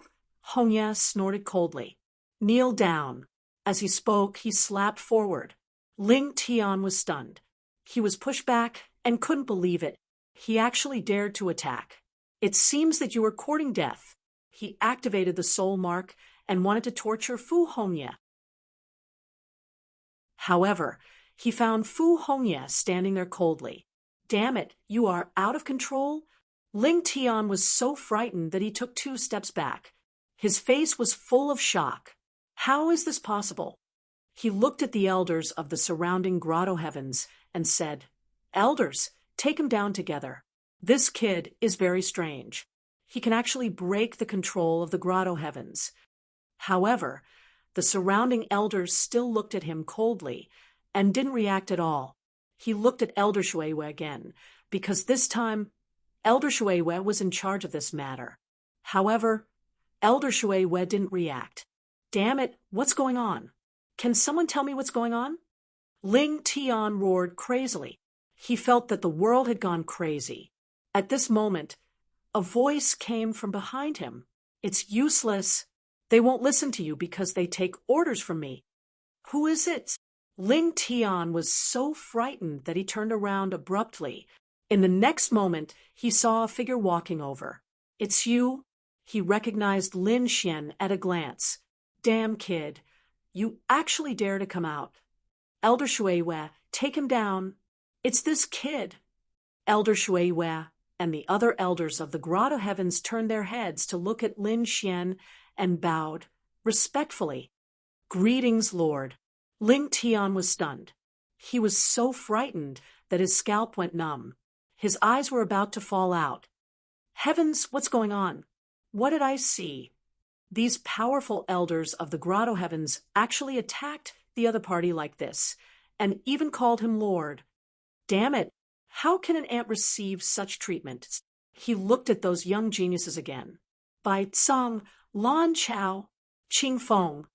A: Hongya snorted coldly. "Kneel down." As he spoke, he slapped forward. Ling Tian was stunned. He was pushed back and couldn't believe it. He actually dared to attack. "It seems that you are courting death." He activated the soul mark and wanted to torture Fu Hongya. However, he found Fu Hongya standing there coldly. "Damn it, you are out of control?" Ling Tian was so frightened that he took 2 steps back. His face was full of shock. How is this possible? He looked at the elders of the surrounding Grotto Heavens and said, "Elders, take him down together. This kid is very strange. He can actually break the control of the Grotto Heavens." However, the surrounding elders still looked at him coldly and didn't react at all. He looked at Elder Shuiwei again, because this time, Elder Shuiwei was in charge of this matter. However, Elder Shuiwei didn't react. "Damn it, what's going on? Can someone tell me what's going on?" Ling Tian roared crazily. He felt that the world had gone crazy. At this moment, a voice came from behind him. "It's useless. They won't listen to you because they take orders from me." "Who is it?" Ling Tian was so frightened that he turned around abruptly. In the next moment, he saw a figure walking over. "It's you?" He recognized Lin Xian at a glance. "Damn kid, you actually dare to come out. Elder Shuiwei, take him down. It's this kid." Elder Shuiwei and the other elders of the Grotto Heavens turned their heads to look at Lin Xian and bowed respectfully. "Greetings, Lord." Ling Tian was stunned. He was so frightened that his scalp went numb. His eyes were about to fall out. Heavens, what's going on? What did I see? These powerful elders of the Grotto Heavens actually attacked the other party like this, and even called him Lord. Damn it, how can an ant receive such treatment? He looked at those young geniuses again. Bai Tsang, Lan Chao, Qing Feng.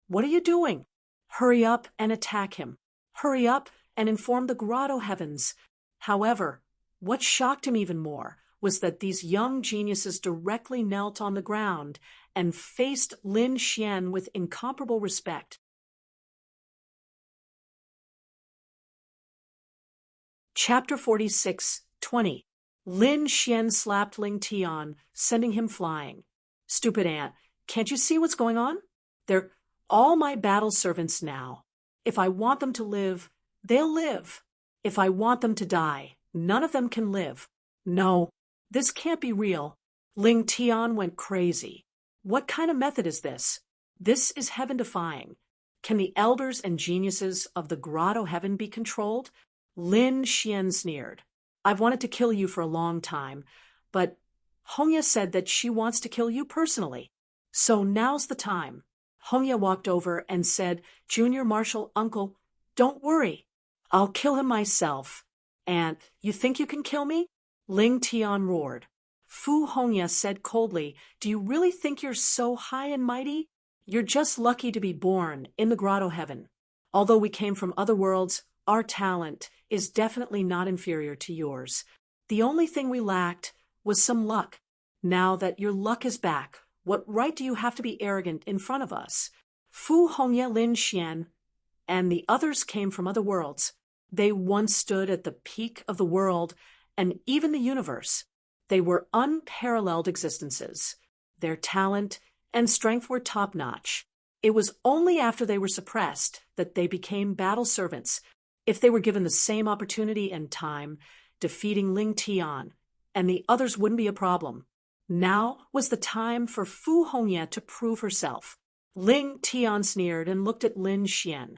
A: What are you doing? Hurry up and attack him. Hurry up and inform the Grotto Heavens. However, what shocked him even more was that these young geniuses directly knelt on the ground and faced Lin Xian with incomparable respect. Chapter 46:20. Lin Xian slapped Ling Tian, sending him flying. Stupid ant, can't you see what's going on? They're all my battle servants now. If I want them to live, they'll live. If I want them to die, none of them can live. No, this can't be real. Ling Tian went crazy. What kind of method is this? This is heaven-defying. Can the elders and geniuses of the grotto heaven be controlled? Lin Xian sneered. I've wanted to kill you for a long time, but Hongya said that she wants to kill you personally. So now's the time. Hongya walked over and said, Junior Marshal Uncle, don't worry. I'll kill him myself. And you think you can kill me? Ling Tian roared. Fu Hongya said coldly, do you really think you're so high and mighty? You're just lucky to be born in the grotto heaven. Although we came from other worlds, our talent is definitely not inferior to yours. The only thing we lacked was some luck. Now that your luck is back, what right do you have to be arrogant in front of us? Fu Hongya, Lin Xian, and the others came from other worlds. They once stood at the peak of the world and even the universe. They were unparalleled existences. Their talent and strength were top-notch. It was only after they were suppressed that they became battle servants. If they were given the same opportunity and time, defeating Ling Tian and the others wouldn't be a problem. Now was the time for Fu Hongya to prove herself. Ling Tian sneered and looked at Lin Xian.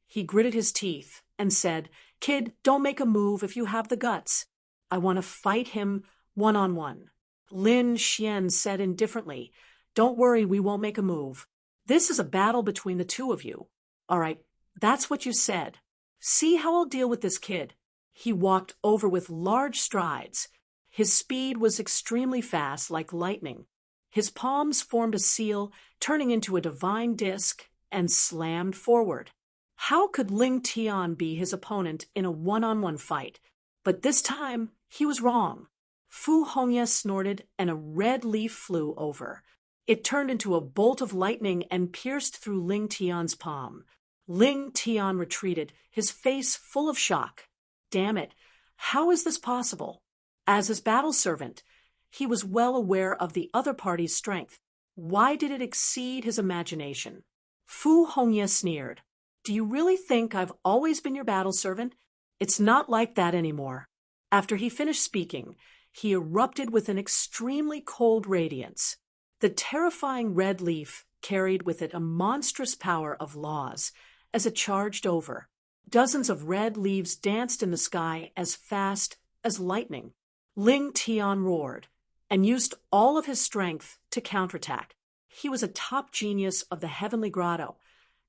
A: He gritted his teeth and said, Kid, don't make a move if you have the guts. I want to fight him one-on-one. Lin Xian said indifferently, Don't worry, we won't make a move. This is a battle between the two of you. All right, that's what you said. See how I'll deal with this kid. He walked over with large strides. His speed was extremely fast, like lightning. His palms formed a seal, turning into a divine disc, and slammed forward. How could Ling Tian be his opponent in a one-on-one fight? But this time, he was wrong. Fu Hongya snorted, and a red leaf flew over. It turned into a bolt of lightning and pierced through Ling Tian's palm. Ling Tian retreated, his face full of shock. Damn it, how is this possible? As his battle servant, he was well aware of the other party's strength. Why did it exceed his imagination? Fu Hongya sneered. Do you really think I've always been your battle servant? It's not like that anymore. After he finished speaking, he erupted with an extremely cold radiance. The terrifying red leaf carried with it a monstrous power of laws as it charged over. Dozens of red leaves danced in the sky as fast as lightning. Ling Tian roared and used all of his strength to counterattack. He was a top genius of the heavenly grotto,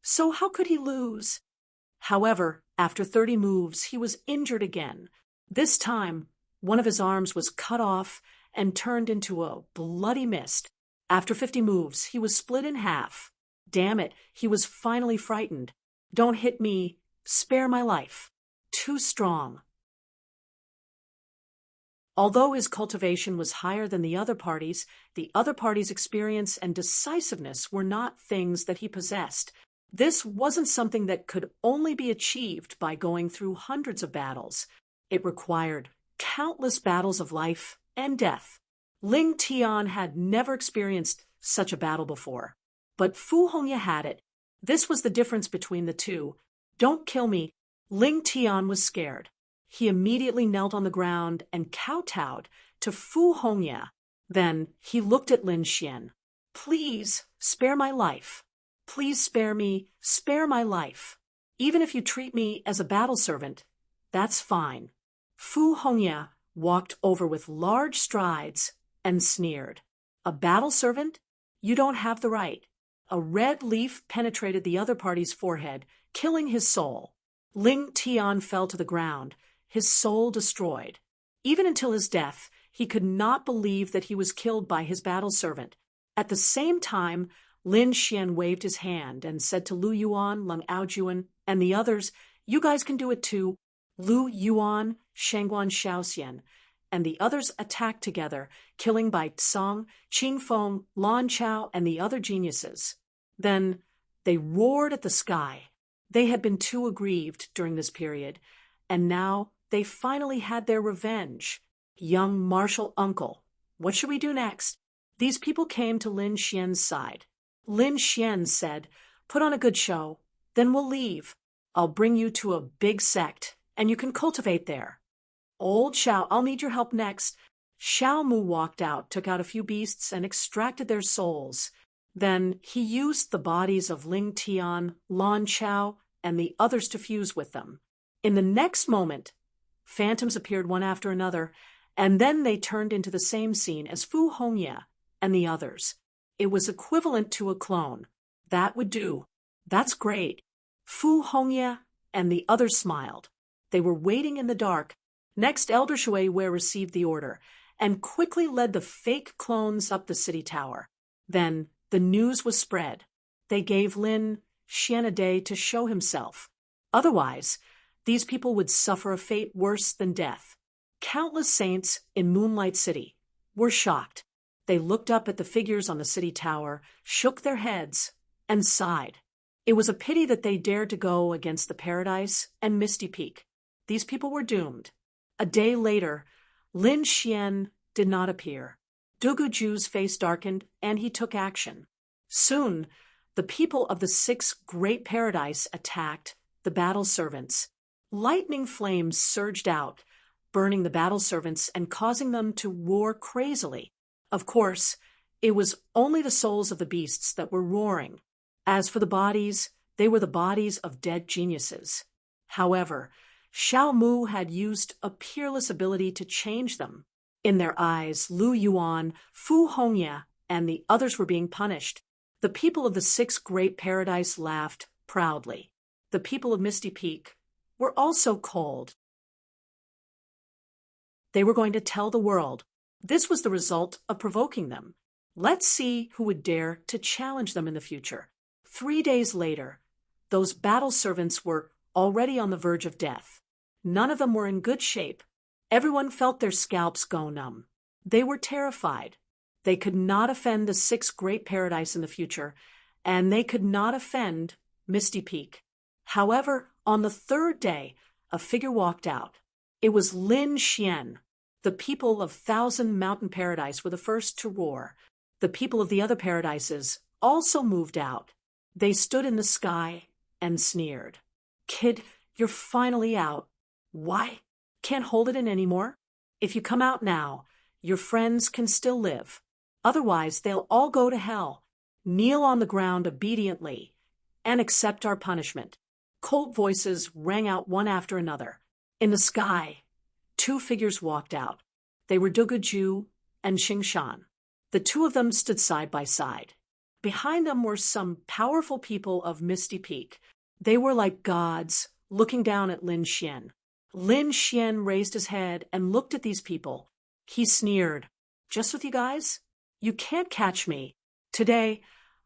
A: so how could he lose? However, after 30 moves, he was injured again. This time, one of his arms was cut off and turned into a bloody mist. After 50 moves, he was split in half. Damn it, he was finally frightened. Don't hit me, spare my life. Too strong. Although his cultivation was higher than the other party's experience and decisiveness were not things that he possessed. This wasn't something that could only be achieved by going through hundreds of battles. It required countless battles of life and death. Ling Tian had never experienced such a battle before. But Fu Hongya had it. This was the difference between the two. Don't kill me. Ling Tian was scared. He immediately knelt on the ground and kowtowed to Fu Hongya. Then he looked at Lin Xian. Please, spare my life. Please spare me, spare my life. Even if you treat me as a battle servant, that's fine. Fu Hongya walked over with large strides and sneered. A battle servant? You don't have the right. A red leaf penetrated the other party's forehead, killing his soul. Ling Tian fell to the ground, his soul destroyed. Even until his death, he could not believe that he was killed by his battle servant. At the same time, Lin Xian waved his hand and said to Lu Yuan, Leng Aojuan, and the others, You guys can do it too. Lu Yuan, Shangguan Xiaoxian, and the others attacked together, killing Bai Tsang, Qing Feng, Lan Chao, and the other geniuses. Then they roared at the sky. They had been too aggrieved during this period, and now they finally had their revenge. Young martial uncle, what should we do next? These people came to Lin Xian's side. Lin Xian said, put on a good show, then we'll leave. I'll bring you to a big sect, and you can cultivate there. Old Xiao, I'll need your help next. Xiao Mu walked out, took out a few beasts, and extracted their souls. Then he used the bodies of Ling Tian, Lan Chao, and the others to fuse with them. In the next moment, phantoms appeared one after another, and then they turned into the same scene as Fu Hongye and the others. It was equivalent to a clone. That would do. That's great. Fu Hongye and the others smiled. They were waiting in the dark. Next, Elder Shui Wei received the order and quickly led the fake clones up the city tower. Then the news was spread. They gave Lin Xian a day to show himself. Otherwise, these people would suffer a fate worse than death. Countless saints in Moonlight City were shocked. They looked up at the figures on the city tower, shook their heads, and sighed. It was a pity that they dared to go against the Paradise and Misty Peak. These people were doomed. A day later, Lin Xian did not appear. Dugu Ju's face darkened, and he took action. Soon, the people of the 6 Great Paradise attacked the battle servants. Lightning flames surged out, burning the battle servants and causing them to roar crazily. Of course, it was only the souls of the beasts that were roaring. As for the bodies, they were the bodies of dead geniuses. However, Xiao Mu had used a peerless ability to change them. In their eyes, Lu Yuan, Fu Hongye, and the others were being punished. The people of the 6 Great Paradise laughed proudly. The people of Misty Peak were also cold. They were going to tell the world. This was the result of provoking them. Let's see who would dare to challenge them in the future. 3 days later, those battle servants were already on the verge of death. None of them were in good shape. Everyone felt their scalps go numb. They were terrified. They could not offend the 6 Great Paradise in the future, and they could not offend Misty Peak. However, on the 3rd day, a figure walked out. It was Lin Xian. The people of Thousand Mountain Paradise were the first to roar. The people of the other paradises also moved out. They stood in the sky and sneered. Kid, you're finally out. Why? Can't hold it in anymore? If you come out now, your friends can still live. Otherwise, they'll all go to hell. Kneel on the ground obediently and accept our punishment. Cold voices rang out one after another. In the sky, 2 figures walked out. They were Dugu Ju and Xingshan. The 2 of them stood side by side. Behind them were some powerful people of Misty Peak. They were like gods, looking down at Lin Xian. Lin Xian raised his head and looked at these people. He sneered. Just with you guys? You can't catch me. Today,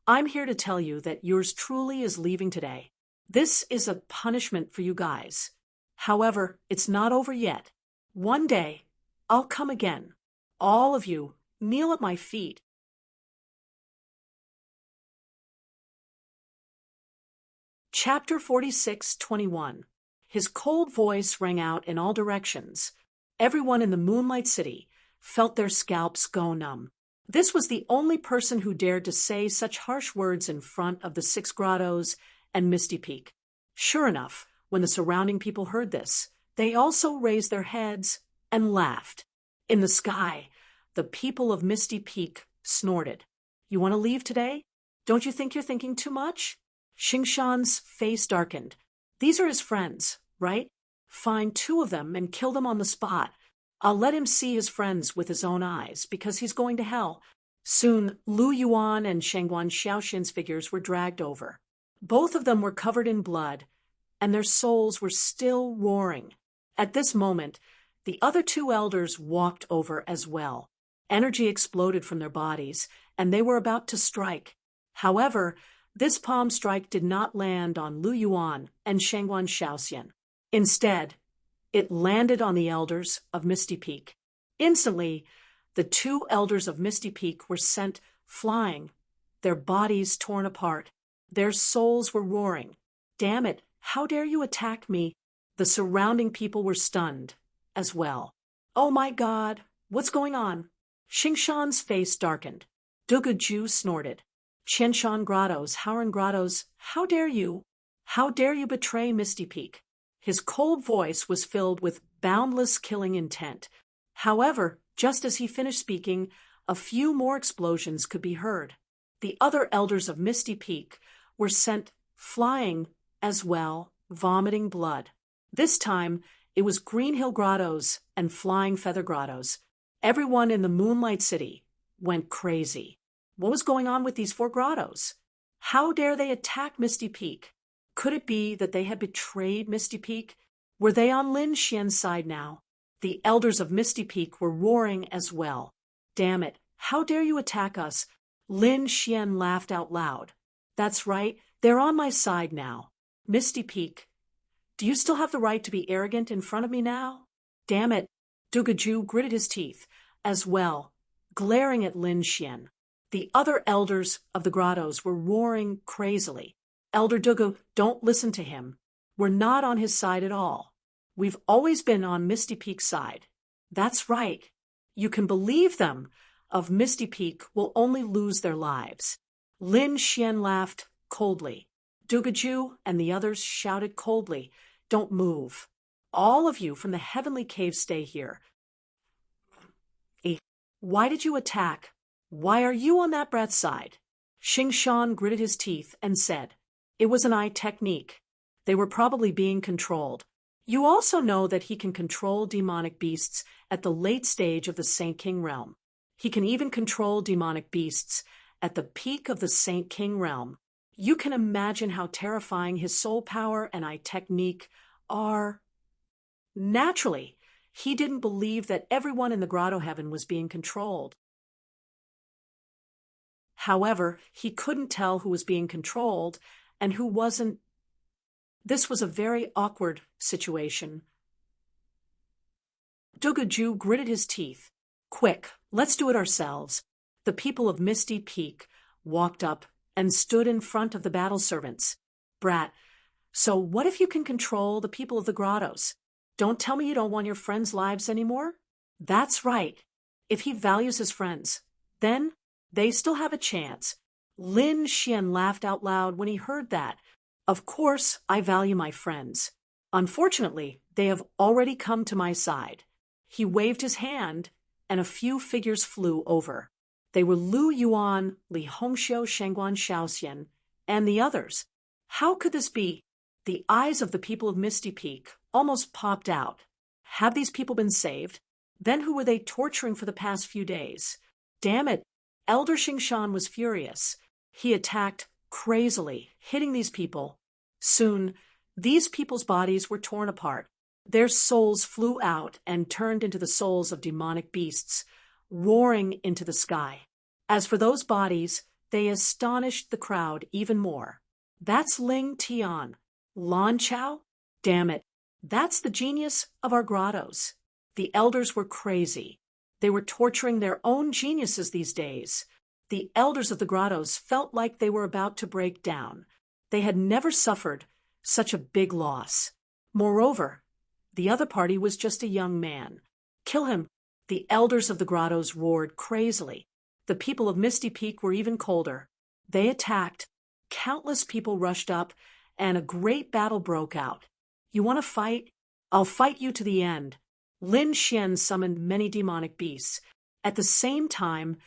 A: I'm here to tell you that yours truly is leaving today. This is a punishment for you guys. However, it's not over yet. One day, I'll come again. All of you, kneel at my feet. Chapter 46:21. His cold voice rang out in all directions. Everyone in the Moonlight City felt their scalps go numb. This was the only person who dared to say such harsh words in front of the 6 grottos and Misty Peak. Sure enough, when the surrounding people heard this, they also raised their heads and laughed. In the sky, the people of Misty Peak snorted. You want to leave today? Don't you think you're thinking too much? Xingshan's face darkened. These are his friends, right? Find 2 of them and kill them on the spot. I'll let him see his friends with his own eyes, because he's going to hell. Soon, Lu Yuan and Shengguan Xiaoxin's figures were dragged over. Both of them were covered in blood, and their souls were still roaring. At this moment, the other 2 elders walked over as well. Energy exploded from their bodies, and they were about to strike. However, this palm strike did not land on Lu Yuan and Shengguan Xiaoxian. Instead, it landed on the elders of Misty Peak. Instantly, the 2 elders of Misty Peak were sent flying, their bodies torn apart. Their souls were roaring. Damn it, how dare you attack me? The surrounding people were stunned as well. Oh my God, what's going on? Xingshan's face darkened. Dugaju snorted. Qianshan Grottos, Howren Grottos, how dare you? How dare you betray Misty Peak? His cold voice was filled with boundless killing intent. However, just as he finished speaking, a few more explosions could be heard. The other elders of Misty Peak were sent flying as well, vomiting blood. This time, it was Green Hill Grottos and Flying Feather Grottos. Everyone in the Moonlight City went crazy. What was going on with these 4 grottos? How dare they attack Misty Peak? Could it be that they had betrayed Misty Peak? Were they on Lin Xian's side now? The elders of Misty Peak were roaring as well. Damn it, how dare you attack us? Lin Xian laughed out loud. That's right, they're on my side now. Misty Peak, do you still have the right to be arrogant in front of me now? Damn it, Dugaju gritted his teeth as well, glaring at Lin Xian. The other elders of the grottos were roaring crazily. Elder Dugu, don't listen to him. We're not on his side at all. We've always been on Misty Peak's side. That's right. You can believe them of Misty Peak will only lose their lives. Lin Xian laughed coldly. Dugaju and the others shouted coldly, don't move. All of you from the heavenly cave stay here. Why did you attack? Why are you on that brat's side? Xingshan gritted his teeth and said, it was an eye technique. They were probably being controlled. You also know that he can control demonic beasts at the late stage of the Saint King realm. He can even control demonic beasts at the peak of the Saint King realm. You can imagine how terrifying his soul power and eye technique are. Naturally, he didn't believe that everyone in the grotto heaven was being controlled. However, he couldn't tell who was being controlled and who wasn't. This was a very awkward situation. Dugaju gritted his teeth. Quick, let's do it ourselves. The people of Misty Peak walked up and stood in front of the battle servants. Brat, so what if you can control the people of the grottos? Don't tell me you don't want your friends' lives anymore? That's right. If he values his friends, then they still have a chance. Lin Xian laughed out loud when he heard that. Of course, I value my friends. Unfortunately, they have already come to my side. He waved his hand, and a few figures flew over. They were Lu Yuan, Li Hongxiu, Shengguan Shaoxian, and the others. How could this be? The eyes of the people of Misty Peak almost popped out. Have these people been saved? Then who were they torturing for the past few days? Damn it! Elder Xingshan was furious. He attacked crazily, hitting these people. Soon, these people's bodies were torn apart. Their souls flew out and turned into the souls of demonic beasts, roaring into the sky. As for those bodies, they astonished the crowd even more. That's Ling Tian. Lan Chao? Damn it. That's the genius of our grottos. The elders were crazy. They were torturing their own geniuses these days. The elders of the grottos felt like they were about to break down. They had never suffered such a big loss. Moreover, the other party was just a young man. Kill him! The elders of the grottos roared crazily. The people of Misty Peak were even colder. They attacked. Countless people rushed up, and a great battle broke out. You want to fight? I'll fight you to the end. Lin Xian summoned many demonic beasts. At the same time,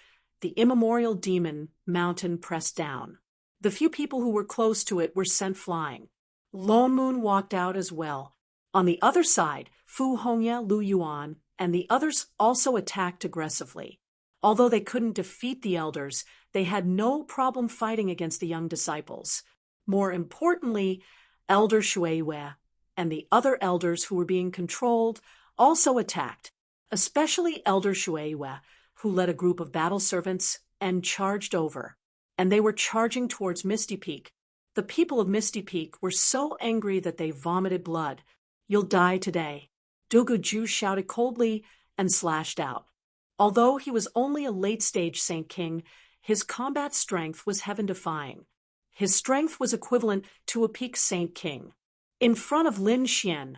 A: the immemorial demon mountain pressed down. The few people who were close to it were sent flying. Lone Moon walked out as well. On the other side, Fu Hongya, Lu Yuan, and the others also attacked aggressively. Although they couldn't defeat the elders, they had no problem fighting against the young disciples. More importantly, Elder Shuiwei and the other elders who were being controlled also attacked, especially Elder Shuiwei, who led a group of battle servants and charged over. And they were charging towards Misty Peak. The people of Misty Peak were so angry that they vomited blood. You'll die today. Dugaju shouted coldly and slashed out. Although he was only a late-stage Saint King, his combat strength was heaven-defying. His strength was equivalent to a peak Saint King. In front of Lin Xian,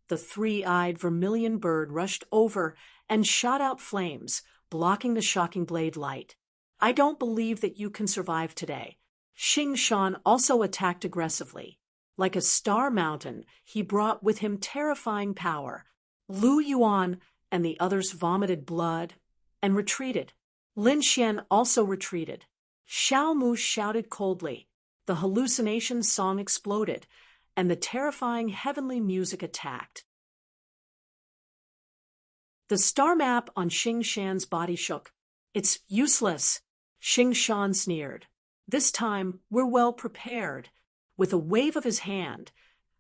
A: The three-eyed vermilion bird rushed over and shot out flames, blocking the shocking blade light. I don't believe that you can survive today. Xing Shan also attacked aggressively. Like a star mountain, he brought with him terrifying power. Lu Yuan and the others vomited blood and retreated. Lin Xian also retreated. Xiao Mu shouted coldly. The hallucination song exploded, and the terrifying heavenly music attacked. The star map on Xing Shan's body shook. It's useless, Xing Shan sneered. This time, we're well prepared. With a wave of his hand,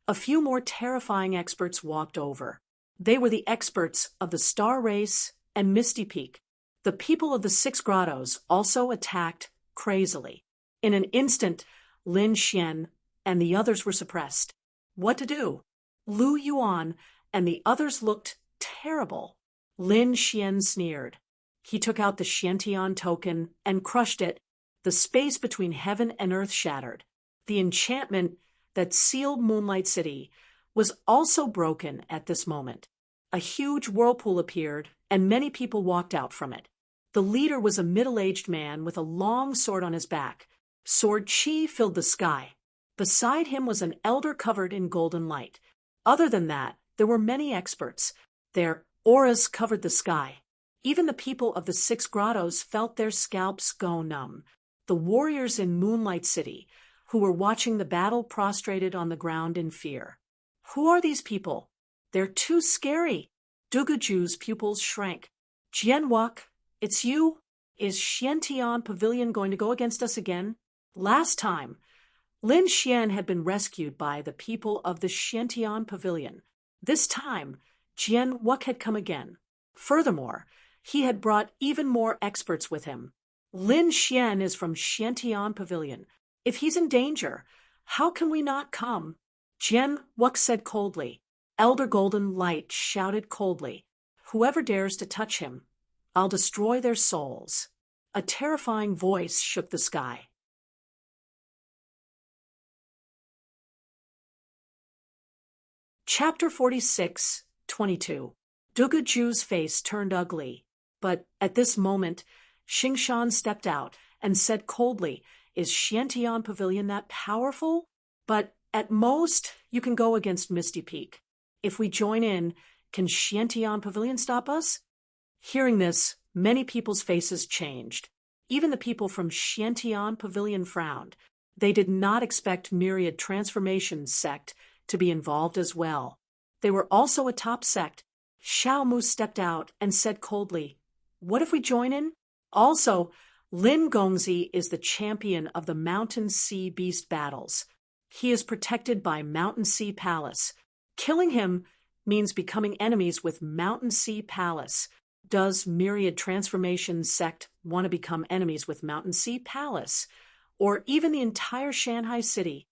A: a few more terrifying experts walked over. They were the experts of the Star Race and Misty Peak. The people of the Six Grottos also attacked crazily. In an instant, Lin Xian and the others were suppressed. What to do? Lu Yuan and the others looked terrible. Lin Xian sneered. He took out the Xiantian token and crushed it. The space between heaven and earth shattered. The enchantment that sealed Moonlight City was also broken at this moment. A huge whirlpool appeared, and many people walked out from it. The leader was a middle-aged man with a long sword on his back. Sword chi filled the sky. Beside him was an elder covered in golden light. Other than that, there were many experts. Their auras covered the sky. Even the people of the Six Grottos felt their scalps go numb. The warriors in Moonlight City, who were watching the battle, prostrated on the ground in fear. Who are these people? They're too scary. Duguju's pupils shrank. Jianwok, it's you? Is Xiantian Pavilion going to go against us again? Last time, Lin Xian had been rescued by the people of the Xiantian Pavilion. This time, Jianwok had come again. Furthermore, he had brought even more experts with him. Lin Xian is from Xiantian Pavilion. If he's in danger, how can we not come? Jianwok said coldly. Elder Golden Light shouted coldly. Whoever dares to touch him, I'll destroy their souls. A terrifying voice shook the sky. Chapter 46:22. Duguju's face turned ugly, but at this moment, Xing Shan stepped out and said coldly, Is Xiantian Pavilion that powerful? But at most, you can go against Misty Peak. If we join in, can Xiantian Pavilion stop us? Hearing this, many people's faces changed. Even the people from Xiantian Pavilion frowned. They did not expect Myriad Transformation Sect to be involved as well. They were also a top sect. Xiao Mu stepped out and said coldly, What if we join in? Also, Lin Gongzi is the champion of the Mountain Sea Beast battles. He is protected by Mountain Sea Palace. Killing him means becoming enemies with Mountain Sea Palace. Does Myriad Transformation Sect want to become enemies with Mountain Sea Palace, or even the entire Shanghai city?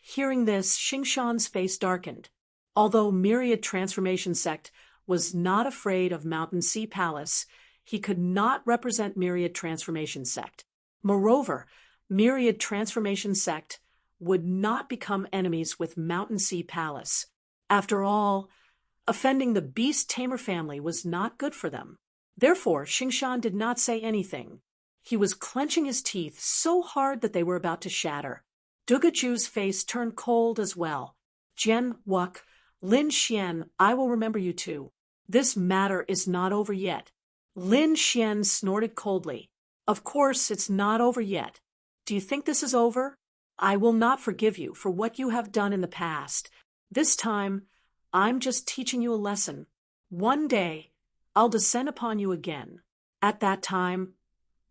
A: Hearing this, Xing Shan's face darkened. Although Myriad Transformation Sect was not afraid of Mountain Sea Palace, he could not represent Myriad Transformation Sect. Moreover, Myriad Transformation Sect would not become enemies with Mountain Sea Palace. After all, offending the Beast Tamer family was not good for them. Therefore, Xing Shan did not say anything. He was clenching his teeth so hard that they were about to shatter. Duguju's face turned cold as well. Jianwok, Lin Xian, I will remember you too. This matter is not over yet. Lin Xian snorted coldly. Of course, it's not over yet. Do you think this is over? I will not forgive you for what you have done in the past. This time, I'm just teaching you a lesson. One day, I'll descend upon you again. At that time,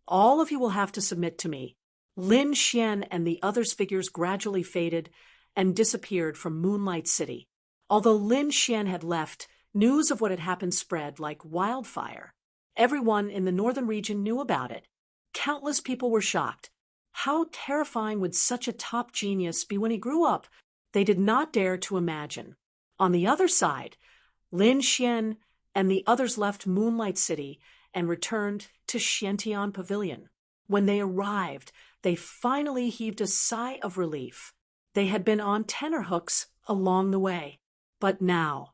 A: all of you will have to submit to me. Lin Xian and the others' figures gradually faded and disappeared from Moonlight City. Although Lin Xian had left, news of what had happened spread like wildfire. Everyone in the northern region knew about it. Countless people were shocked. How terrifying would such a top genius be when he grew up? They did not dare to imagine. On the other side, Lin Xian and the others left Moonlight City and returned to Xiantian Pavilion. When they arrived, they finally heaved a sigh of relief. They had been on tenterhooks along the way. But now,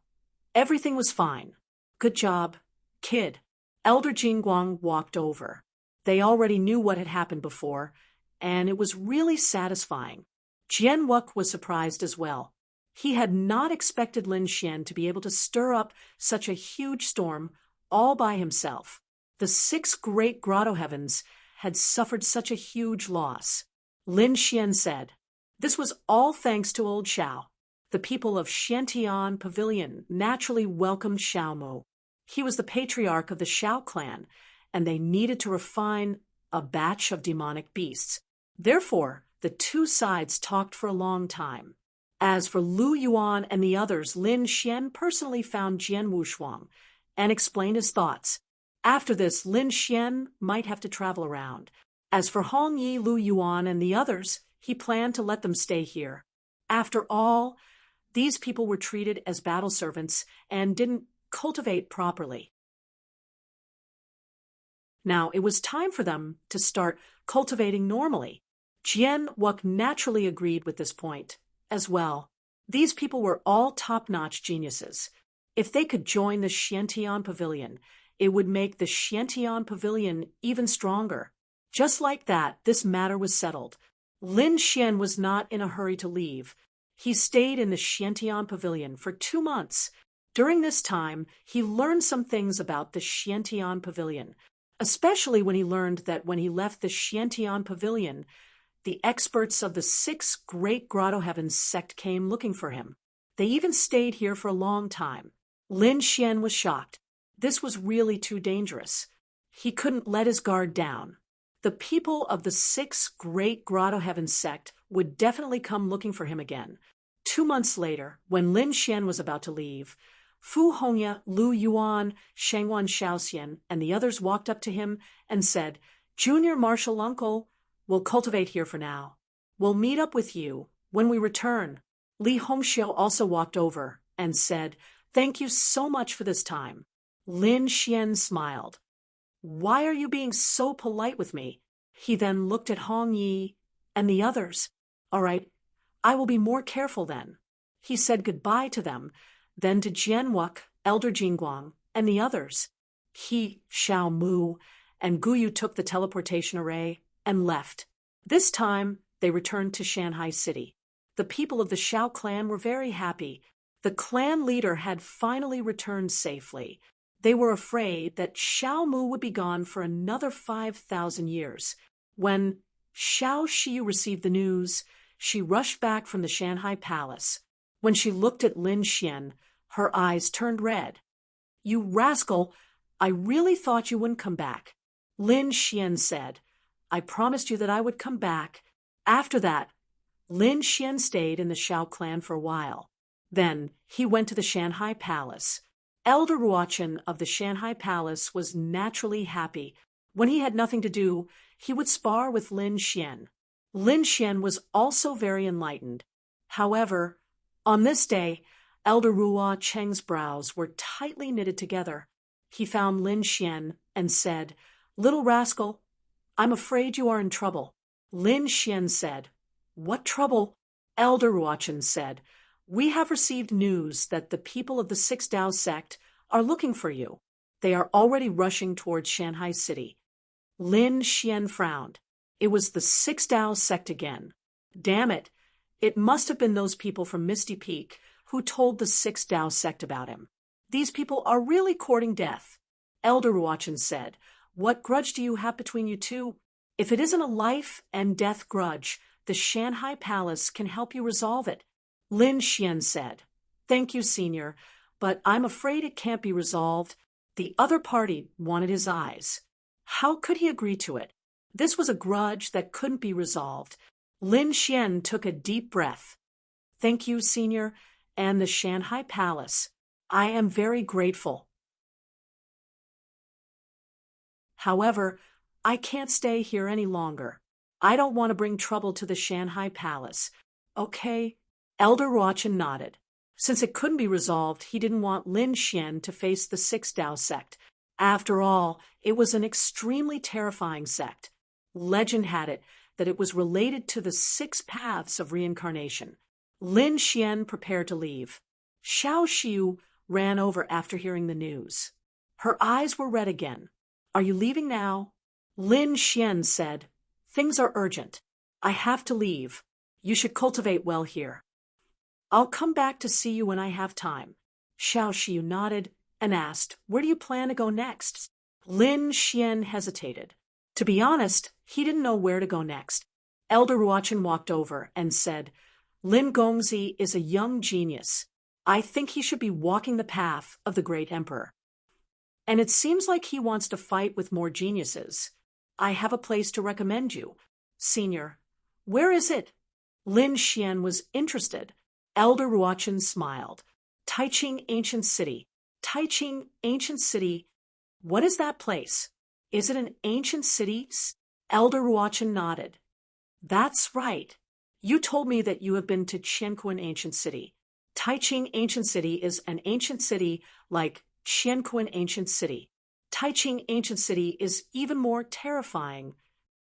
A: Everything was fine. Good job, kid. Elder Jingguang walked over. They already knew what had happened before, and it was really satisfying. Jian Wuk was surprised as well. He had not expected Lin Xian to be able to stir up such a huge storm all by himself. The 6 great grotto heavens had suffered such a huge loss. Lin Xian said, "This was all thanks to old Xiao." The people of Xiantian Pavilion naturally welcomed Xiao Mu. He was the patriarch of the Xiao clan, and they needed to refine a batch of demonic beasts. Therefore, the two sides talked for a long time. As for Lu Yuan and the others, Lin Xian personally found Jian Wushuang and explained his thoughts. After this, Lin Xian might have to travel around. As for Hong Yi, Lu Yuan, and the others, he planned to let them stay here. After all, these people were treated as battle servants and didn't cultivate properly. Now it was time for them to start cultivating normally. Jian Wuk naturally agreed with this point as well. These people were all top-notch geniuses. If they could join the Xiantian Pavilion, it would make the Xiantian Pavilion even stronger. Just like that, this matter was settled. Lin Xian was not in a hurry to leave. He stayed in the Xiantian Pavilion for 2 months. During this time, he learned some things about the Xiantian Pavilion, especially when he learned that when he left the Xiantian Pavilion, the experts of the 6 great grotto heavens sect came looking for him. They even stayed here for a long time. Lin Xian was shocked. This was really too dangerous. He couldn't let his guard down. The people of the 6 great grotto heavens sect would definitely come looking for him again. 2 months later, when Lin Xian was about to leave, Fu Hongya, Lu Yuan, Shengwan Shaoxian, and the others walked up to him and said, "Junior Marshal Uncle, we'll cultivate here for now. We'll meet up with you when we return." Li Hongxiu also walked over and said, "Thank you so much for this time." Lin Xian smiled. "Why are you being so polite with me?" He then looked at Hong Yi and the others. "All right, I will be more careful then." He said goodbye to them, then to Jian Wuk, Elder Jingguang, and the others. He, Xiao Mu, and Guyu took the teleportation array and left. This time, they returned to Shanghai City. The people of the Xiao clan were very happy. The clan leader had finally returned safely. They were afraid that Xiao Mu would be gone for another 5,000 years. When Xiao Shi received the news, she rushed back from the Shanghai palace. When she looked at Lin Xian, her eyes turned red. "You rascal, I really thought you wouldn't come back." Lin Xian said, "I promised you that I would come back." After that, Lin Xian stayed in the Xiao clan for a while. Then he went to the Shanghai palace. Elder Ruochen of the Shanghai palace was naturally happy. When he had nothing to do, he would spar with Lin Xian. Lin Xian was also very enlightened. However, on this day, Elder Ruo Cheng's brows were tightly knitted together. He found Lin Xian and said, "Little rascal, I'm afraid you are in trouble." Lin Xian said, "What trouble?" Elder Ruochen said, "We have received news that the people of the 6 Dao sect are looking for you. They are already rushing towards Shanghai City." Lin Xian frowned. It was the 6 Dao sect again. Damn it! It must have been those people from Misty Peak who told the 6 Dao sect about him. These people are really courting death. Elder Ruochen said, "What grudge do you have between you two? If it isn't a life and death grudge, the Shanghai Palace can help you resolve it." Lin Xian said, "Thank you, Senior, but I'm afraid it can't be resolved. The other party wanted his eyes. How could he agree to it? This was a grudge that couldn't be resolved." Lin Xian took a deep breath. "Thank you, Senior, and the Shanghai Palace. I am very grateful. However, I can't stay here any longer. I don't want to bring trouble to the Shanghai Palace. Okay?" Elder Ruochen nodded. Since it couldn't be resolved, he didn't want Lin Xian to face the 6 Dao sect. After all, it was an extremely terrifying sect. Legend had it that it was related to the 6 paths of reincarnation. Lin Xian prepared to leave. Xiao Xiu ran over after hearing the news. Her eyes were red again. Are you leaving now? Lin Xian said, things are urgent. I have to leave. You should cultivate well here. I'll come back to see you when I have time. Xiao Shiyu nodded and asked, where do you plan to go next? Lin Xian hesitated. To be honest, he didn't know where to go next. Elder Ruochen walked over and said, Lin Gongzi is a young genius. I think he should be walking the path of the great emperor. And it seems like he wants to fight with more geniuses. I have a place to recommend you. Senior, where is it? Lin Xian was interested. Elder Ruochen smiled. Taiching Ancient City. Taiching Ancient City. What is that place? Is it an ancient city? Elder Ruochen nodded. That's right. You told me that you have been to Qianquan Ancient City. Taiching Ancient City is an ancient city like Qianquan Ancient City. Taiching Ancient City is even more terrifying.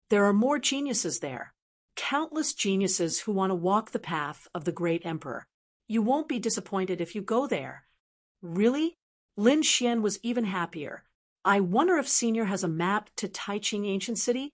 A: There are more geniuses there. Countless geniuses who want to walk the path of the great emperor. You won't be disappointed if you go there. Really? Lin Xian was even happier. I wonder if Senior has a map to Taiching Ancient City?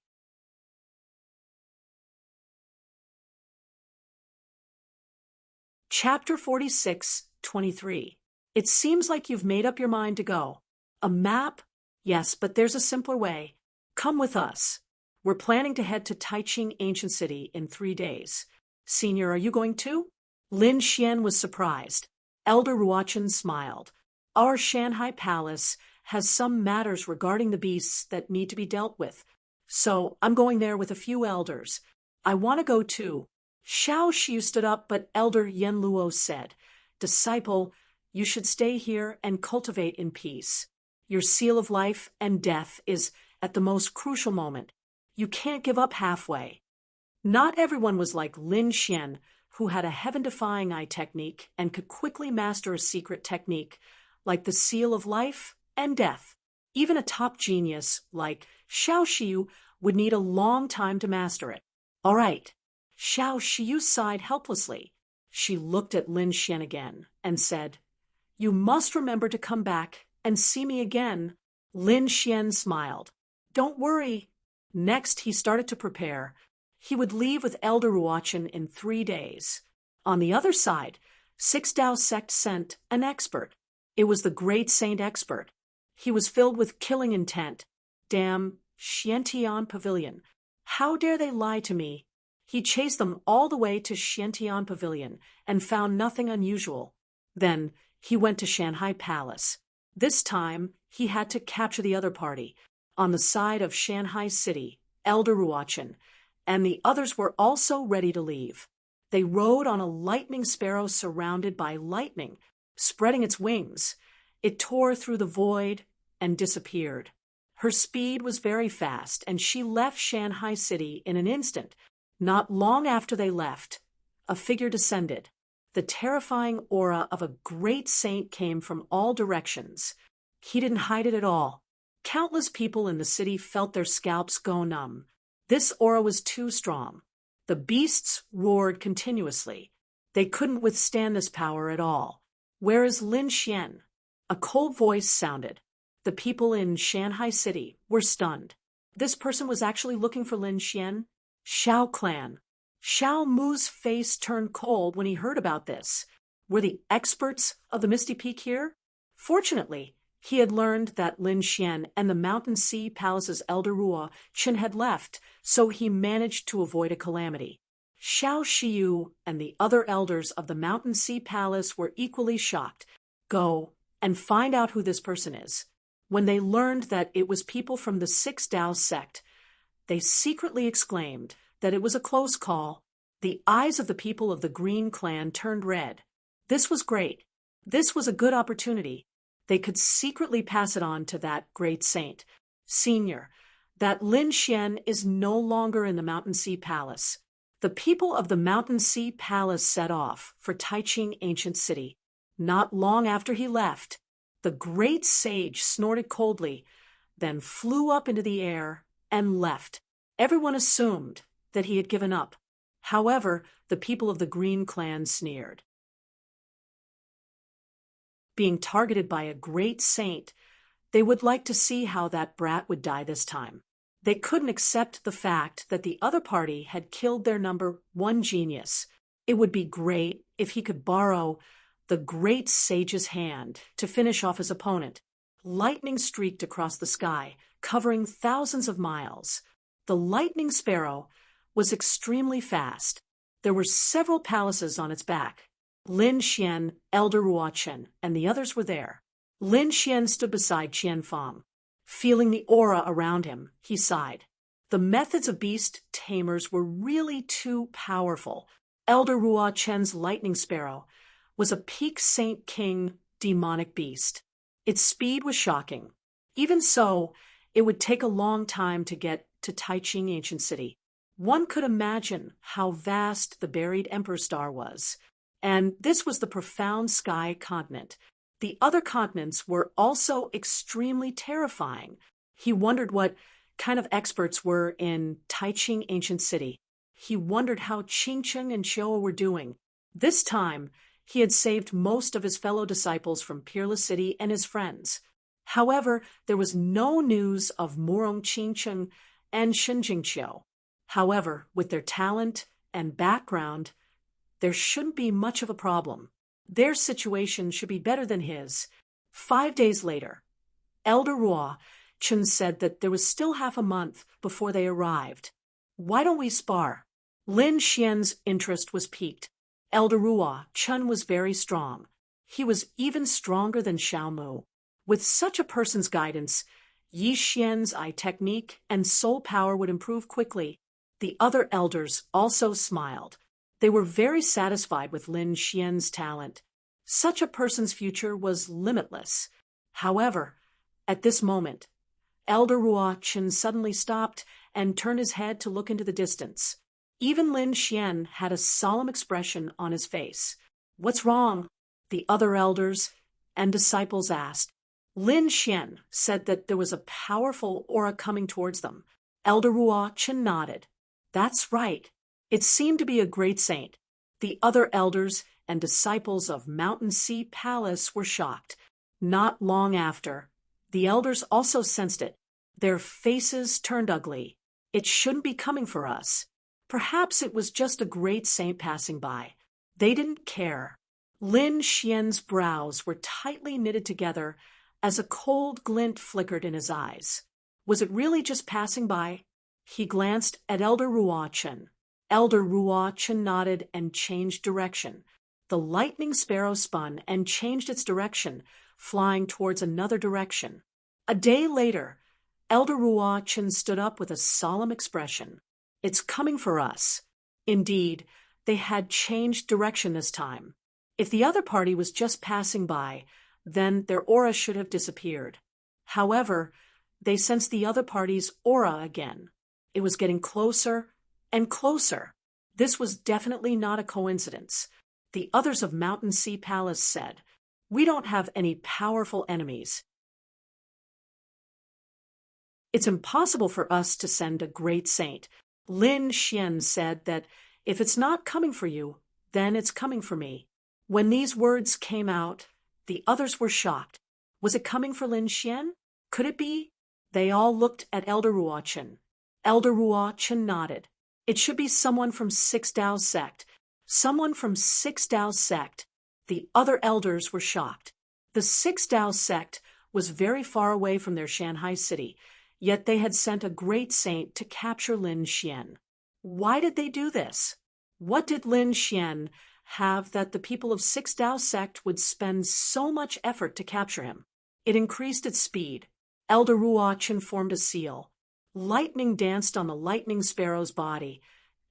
A: Chapter 46:23. It seems like you've made up your mind to go. A map? Yes, but there's a simpler way. Come with us. We're planning to head to Taiching Ancient City in 3 days. Senior, are you going too? Lin Xian was surprised. Elder Ruochen smiled. Our Shanghai Palace has some matters regarding the beasts that need to be dealt with. So I'm going there with a few elders. I want to go too. Xiao Shiyu stood up, but Elder Yen Luo said, Disciple, you should stay here and cultivate in peace. Your seal of life and death is at the most crucial moment. You can't give up halfway. Not everyone was like Lin Xian, who had a heaven-defying eye technique and could quickly master a secret technique, like the seal of life and death. Even a top genius like Xiao Shiyu would need a long time to master it. All right. Xiao Shiyu sighed helplessly. She looked at Lin Xian again and said, You must remember to come back and see me again. Lin Xian smiled. Don't worry. Next, he started to prepare. He would leave with Elder Ruochen in 3 days. On the other side, Six Dao Sect sent an expert. It was the great saint expert. He was filled with killing intent. Damn Xiantian Pavilion. How dare they lie to me? He chased them all the way to Xiantian Pavilion and found nothing unusual. Then he went to Shanghai Palace. This time, he had to capture the other party. On the side of Shanghai City, Elder Ruochen, and the others were also ready to leave. They rode on a lightning sparrow surrounded by lightning, spreading its wings. It tore through the void and disappeared. Her speed was very fast, and she left Shanghai City in an instant. Not long after they left, a figure descended. The terrifying aura of a great saint came from all directions. He didn't hide it at all. Countless people in the city felt their scalps go numb. This aura was too strong. The beasts roared continuously. They couldn't withstand this power at all. Where is Lin Xian? A cold voice sounded. The people in Shanghai City were stunned. This person was actually looking for Lin Xian. Xiao clan. Xiao Mu's face turned cold when he heard about this. Were the experts of the Misty Peak here? Fortunately, he had learned that Lin Xian and the Mountain Sea Palace's Elder Ruochen had left, so he managed to avoid a calamity. Xiao Shiyu and the other elders of the Mountain Sea Palace were equally shocked. Go and find out who this person is. When they learned that it was people from the Six Dao sect, they secretly exclaimed that it was a close call. The eyes of the people of the Green Clan turned red. This was great. This was a good opportunity. They could secretly pass it on to that great saint. Senior, that Lin Xian is no longer in the Mountain Sea Palace. The people of the Mountain Sea Palace set off for Taiching Ancient City. Not long after he left, the great sage snorted coldly, then flew up into the air and left. Everyone assumed that he had given up. However, the people of the Green Clan sneered. being targeted by a great saint. They would like to see how that brat would die this time. They couldn't accept the fact that the other party had killed their number one genius. It would be great if he could borrow the great sage's hand to finish off his opponent. Lightning streaked across the sky, covering thousands of miles. The lightning sparrow was extremely fast. There were several palaces on its back. Lin Xian, Elder Ruochen, and the others were there. Lin Xian stood beside Qian Fang. Feeling the aura around him, he sighed. The methods of beast tamers were really too powerful. Elder Ruochen's lightning sparrow was a peak Saint King demonic beast. Its speed was shocking. Even so, it would take a long time to get to Taiching Ancient City. One could imagine how vast the buried Emperor Star was. And this was the profound sky continent. The other continents were also extremely terrifying. He wondered what kind of experts were in Taiching Ancient City. He wondered how Qingcheng and Showa were doing. This time, he had saved most of his fellow disciples from Peerless City and his friends. However, there was no news of Murong Qingcheng and Shenjingqiu. However, with their talent and background, there shouldn't be much of a problem. Their situation should be better than his. 5 days later, Elder Ruo Chun said that there was still half a month before they arrived. Why don't we spar? Lin Xian's interest was piqued. Elder Ruo Chun was very strong. He was even stronger than Xiaomu. With such a person's guidance, Yi Xian's eye technique and soul power would improve quickly. The other elders also smiled. They were very satisfied with Lin Xian's talent. Such a person's future was limitless. However, at this moment, Elder Ruo Chun suddenly stopped and turned his head to look into the distance. Even Lin Xian had a solemn expression on his face. "What's wrong?" the other elders and disciples asked. Lin Xian said that there was a powerful aura coming towards them. Elder Ruo Chun nodded. "That's right. It seemed to be a great saint." The other elders and disciples of Mountain Sea Palace were shocked. Not long after, the elders also sensed it. Their faces turned ugly. "It shouldn't be coming for us." Perhaps it was just a great saint passing by. They didn't care. Lin Xian's brows were tightly knitted together as a cold glint flickered in his eyes. Was it really just passing by? He glanced at Elder Ruo Chun. Elder Ruo Chun nodded and changed direction. The lightning sparrow spun and changed its direction, flying towards another direction. A day later, Elder Ruo Chun stood up with a solemn expression. "It's coming for us." Indeed, they had changed direction this time. If the other party was just passing by, then their aura should have disappeared. However, they sensed the other party's aura again. It was getting closer and closer. This was definitely not a coincidence. The others of Mountain Sea Palace said, "We don't have any powerful enemies. It's impossible for us to send a great saint." Lin Xian said that if it's not coming for you, then it's coming for me. When these words came out, the others were shocked. Was it coming for Lin Xian? Could it be? They all looked at Elder Ruo Chun. Elder Ruo Chun nodded. It should be someone from Six Dao sect. Someone from Six Dao sect. The other elders were shocked. The Six Dao sect was very far away from their Shanghai city, yet they had sent a great saint to capture Lin Xian. Why did they do this? What did Lin Xian have that the people of Six Dao sect would spend so much effort to capture him? It increased its speed. Elder Ruo Chun formed a seal. Lightning danced on the lightning sparrow's body,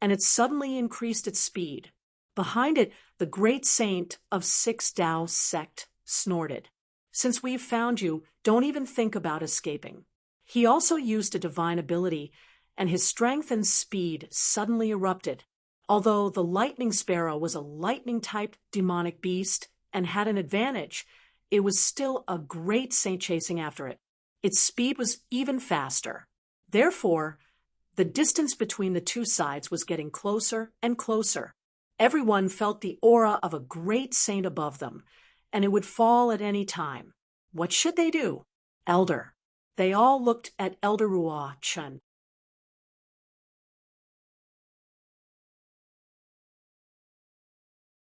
A: and it suddenly increased its speed. Behind it, the great saint of Six Dao sect snorted. "Since we've found you, don't even think about escaping." He also used a divine ability, and his strength and speed suddenly erupted. Although the lightning sparrow was a lightning-type demonic beast and had an advantage, it was still a great saint chasing after it. Its speed was even faster. Therefore, the distance between the two sides was getting closer and closer. Everyone felt the aura of a great saint above them, and it would fall at any time. What should they do? Elder. They all looked at Elder Ruochen.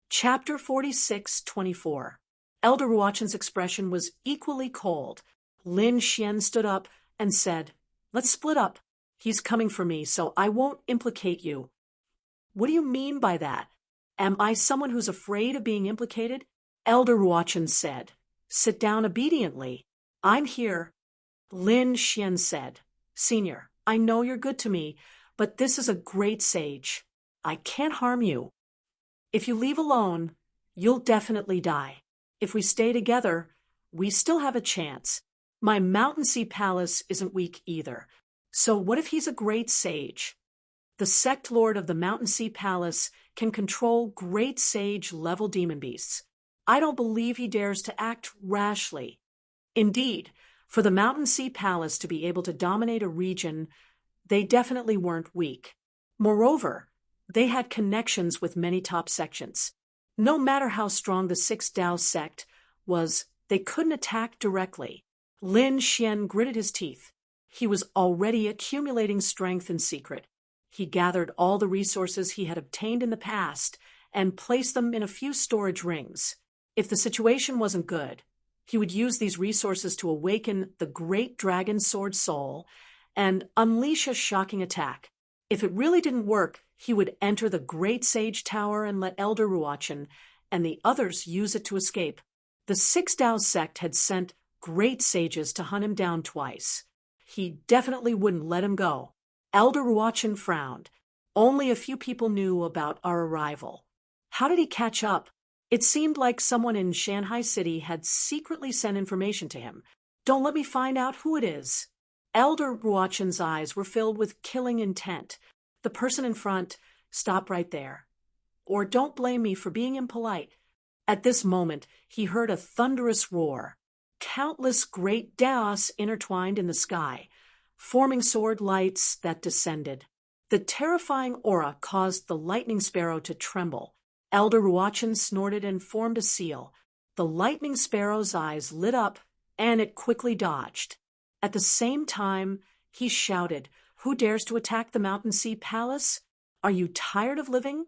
A: Chapter 46:24. Elder Ruochen's expression was equally cold. Lin Xian stood up and said, "Let's split up. He's coming for me, so I won't implicate you." "What do you mean by that? Am I someone who's afraid of being implicated?" Elder Ruochen said. "Sit down obediently. I'm here." Lin Xian said, "Senior, I know you're good to me, but this is a great sage. I can't harm you. If you leave alone, you'll definitely die. If we stay together, we still have a chance. My Mountain Sea Palace isn't weak either. So what if he's a great sage? The sect lord of the Mountain Sea Palace can control great sage-level demon beasts. I don't believe he dares to act rashly. Indeed, for the Mountain Sea Palace to be able to dominate a region, they definitely weren't weak. Moreover, they had connections with many top sections. No matter how strong the Six Dao sect was, they couldn't attack directly. Lin Xian gritted his teeth. He was already accumulating strength in secret. He gathered all the resources he had obtained in the past and placed them in a few storage rings. If the situation wasn't good, he would use these resources to awaken the great dragon sword soul and unleash a shocking attack. If it really didn't work, he would enter the Great Sage Tower and let Elder Ruochen and the others use it to escape. The Six Dao sect had sent great sages to hunt him down twice. He definitely wouldn't let him go. Elder Ruochen frowned. Only a few people knew about our arrival. How did he catch up? It seemed like someone in Shanghai City had secretly sent information to him. Don't let me find out who it is. Elder Ruochen's eyes were filled with killing intent. The person in front, stop right there. Or don't blame me for being impolite. At this moment, he heard a thunderous roar. Countless great daos intertwined in the sky, forming sword lights that descended. The terrifying aura caused the lightning sparrow to tremble. Elder Ruochen snorted and formed a seal. The lightning sparrow's eyes lit up, and it quickly dodged. At the same time, he shouted, "Who dares to attack the Mountain Sea Palace? Are you tired of living?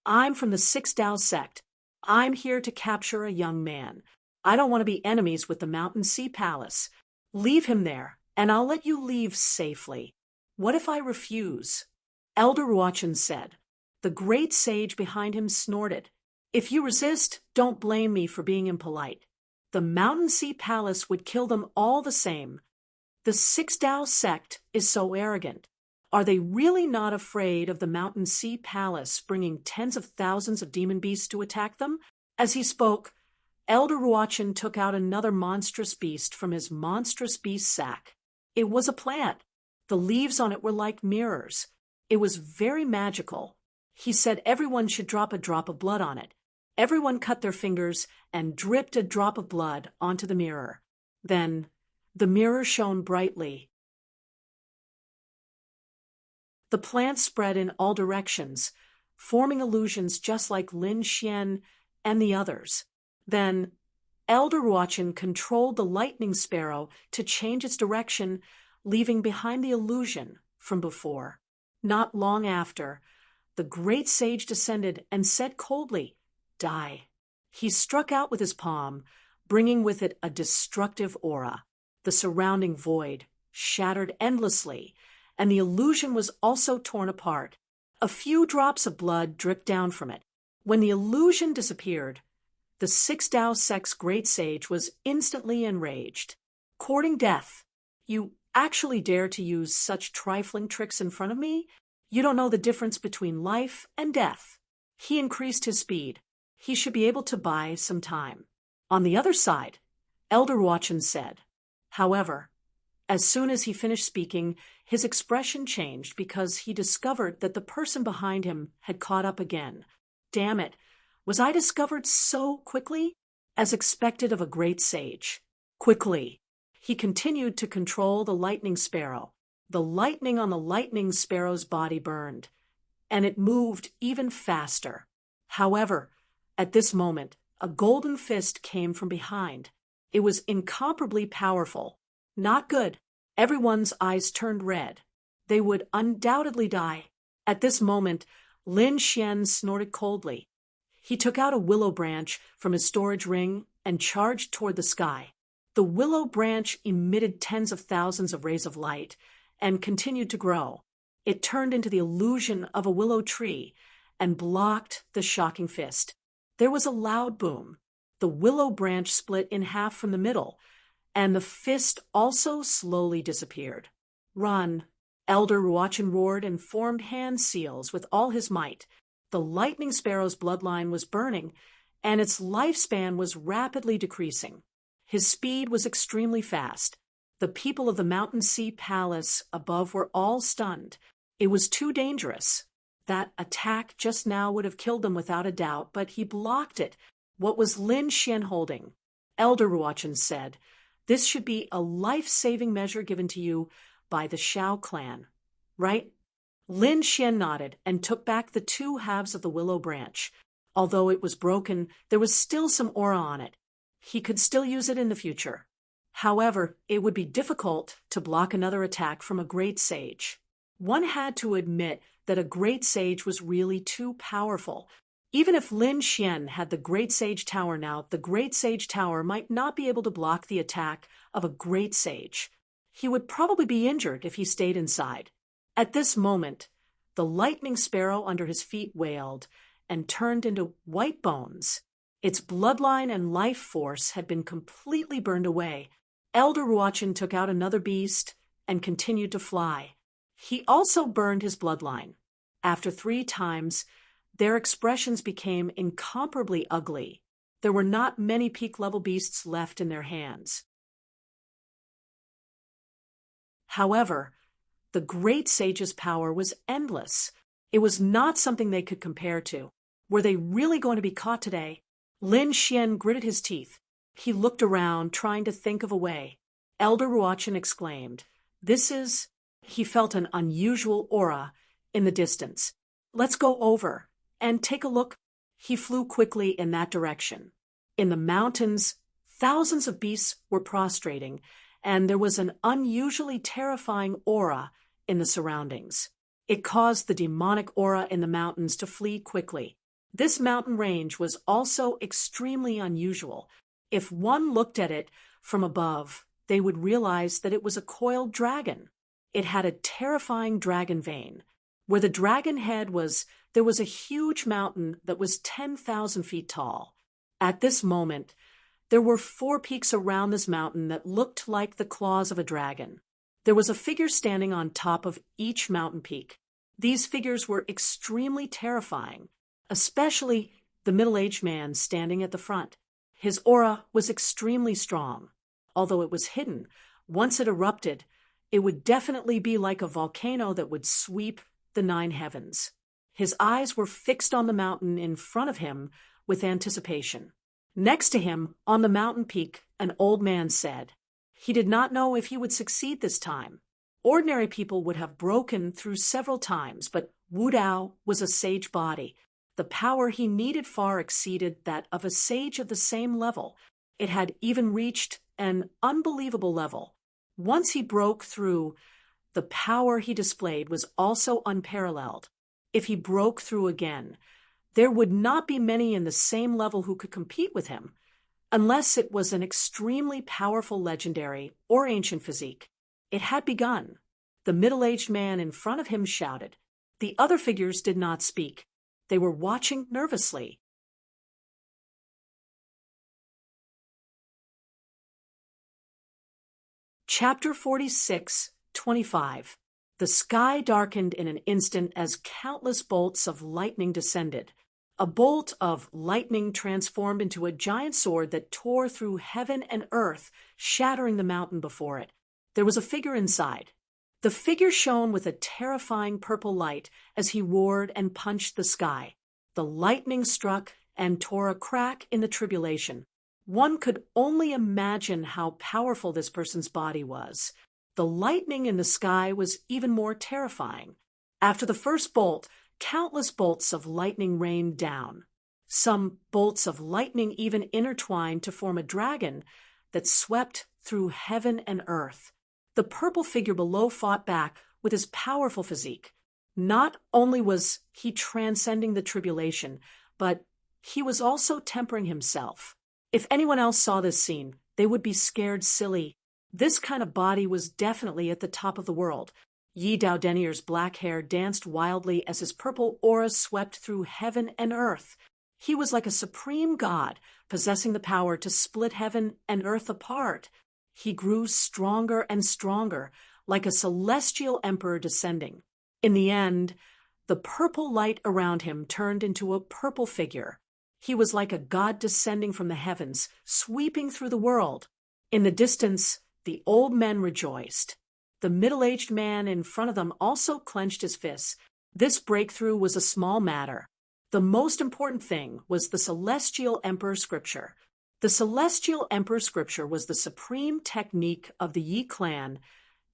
A: I'm from the Six Dao sect. I'm here to capture a young man. I don't want to be enemies with the Mountain Sea Palace. Leave him there, and I'll let you leave safely." "What if I refuse?" Elder Ruochen said. The great sage behind him snorted. "If you resist, don't blame me for being impolite. The Mountain Sea Palace would kill them all the same. The Six Dao sect is so arrogant. Are they really not afraid of the Mountain Sea Palace bringing tens of thousands of demon beasts to attack them?" As he spoke, Elder Ruochen took out another monstrous beast from his monstrous beast sack. It was a plant. The leaves on it were like mirrors. It was very magical. He said everyone should drop a drop of blood on it. Everyone cut their fingers and dripped a drop of blood onto the mirror. Then the mirror shone brightly. The plant spread in all directions, forming illusions just like Lin Xian and the others. Then Elder Ruochen controlled the lightning sparrow to change its direction, leaving behind the illusion from before. Not long after, the great sage descended and said coldly, "Die." He struck out with his palm, bringing with it a destructive aura. The surrounding void shattered endlessly, and the illusion was also torn apart. A few drops of blood dripped down from it. When the illusion disappeared, the Six Dao sect's great sage was instantly enraged. "Courting death. You actually dare to use such trifling tricks in front of me? You don't know the difference between life and death." He increased his speed. He should be able to buy some time. On the other side, Elder Ruochen said. However, as soon as he finished speaking, his expression changed because he discovered that the person behind him had caught up again. Damn it, was I discovered so quickly? As expected of a great sage. Quickly. He continued to control the lightning sparrow. The lightning on the lightning sparrow's body burned, and it moved even faster. However, at this moment, A golden fist came from behind. It was incomparably powerful. Not good. Everyone's eyes turned red. They would undoubtedly die. At this moment, Lin Xian snorted coldly. He took out a willow branch from his storage ring and charged toward the sky. The willow branch emitted tens of thousands of rays of light and continued to grow. It turned into the illusion of a willow tree and blocked the shocking fist. There was a loud boom. The willow branch split in half from the middle, and the fist also slowly disappeared. "Run!" Elder Ruachin roared and formed hand seals with all his might. The lightning sparrow's bloodline was burning, and its lifespan was rapidly decreasing. His speed was extremely fast. The people of the Mountain Sea Palace above were all stunned. It was too dangerous. That attack just now would have killed them without a doubt, but he blocked it. What was Lin Xian holding? Elder Ruachin said, "This should be a life-saving measure given to you by the Shao clan, right?" Lin Xian nodded and took back the two halves of the willow branch. Although it was broken, there was still some aura on it. He could still use it in the future. However, it would be difficult to block another attack from a great sage. One had to admit that a great sage was really too powerful. Even if Lin Xian had the Great Sage Tower now, the Great Sage Tower might not be able to block the attack of a great sage. He would probably be injured if he stayed inside. At this moment, the lightning sparrow under his feet wailed and turned into white bones. Its bloodline and life force had been completely burned away. Elder Ruachin took out another beast and continued to fly. He also burned his bloodline. After 3 times, their expressions became incomparably ugly. There were not many peak-level beasts left in their hands. However, the great sage's power was endless. It was not something they could compare to. Were they really going to be caught today? Lin Xian gritted his teeth. He looked around, trying to think of a way. Elder Ruachin exclaimed, He felt an unusual aura in the distance. "Let's go over and take a look." He flew quickly in that direction. In the mountains, thousands of beasts were prostrating, and there was an unusually terrifying aura in the surroundings. It caused the demonic aura in the mountains to flee quickly. This mountain range was also extremely unusual. If one looked at it from above, they would realize that it was a coiled dragon. It had a terrifying dragon vein. Where the dragon head was, there was a huge mountain that was 10,000 feet tall. At this moment, there were 4 peaks around this mountain that looked like the claws of a dragon. There was a figure standing on top of each mountain peak. These figures were extremely terrifying, especially the middle-aged man standing at the front. His aura was extremely strong. Although it was hidden, once it erupted, it would definitely be like a volcano that would sweep the 9 heavens. His eyes were fixed on the mountain in front of him with anticipation. Next to him, on the mountain peak, an old man said. He did not know if he would succeed this time. Ordinary people would have broken through several times, but Wu Dao was a sage body. The power he needed far exceeded that of a sage of the same level. It had even reached an unbelievable level. Once he broke through, the power he displayed was also unparalleled. If he broke through again, there would not be many in the same level who could compete with him, unless it was an extremely powerful legendary or ancient physique. It had begun. The middle-aged man in front of him shouted. The other figures did not speak. They were watching nervously. Chapter 46:25. The sky darkened in an instant as countless bolts of lightning descended. A bolt of lightning transformed into a giant sword that tore through heaven and earth, shattering the mountain before it. There was a figure inside. The figure shone with a terrifying purple light as he roared and punched the sky. The lightning struck and tore a crack in the tribulation. One could only imagine how powerful this person's body was. The lightning in the sky was even more terrifying. After the first bolt, countless bolts of lightning rained down. Some bolts of lightning even intertwined to form a dragon that swept through heaven and earth. The purple figure below fought back with his powerful physique. Not only was he transcending the tribulation, but he was also tempering himself. If anyone else saw this scene, they would be scared silly. This kind of body was definitely at the top of the world. Yi Daodenier's black hair danced wildly as his purple aura swept through heaven and earth. He was like a supreme god, possessing the power to split heaven and earth apart. He grew stronger and stronger, like a celestial emperor descending. In the end, the purple light around him turned into a purple figure. He was like a god descending from the heavens, sweeping through the world. In the distance, the old men rejoiced. The middle-aged man in front of them also clenched his fists. This breakthrough was a small matter. The most important thing was the Celestial Emperor Scripture. The Celestial Emperor Scripture was the supreme technique of the Yi clan,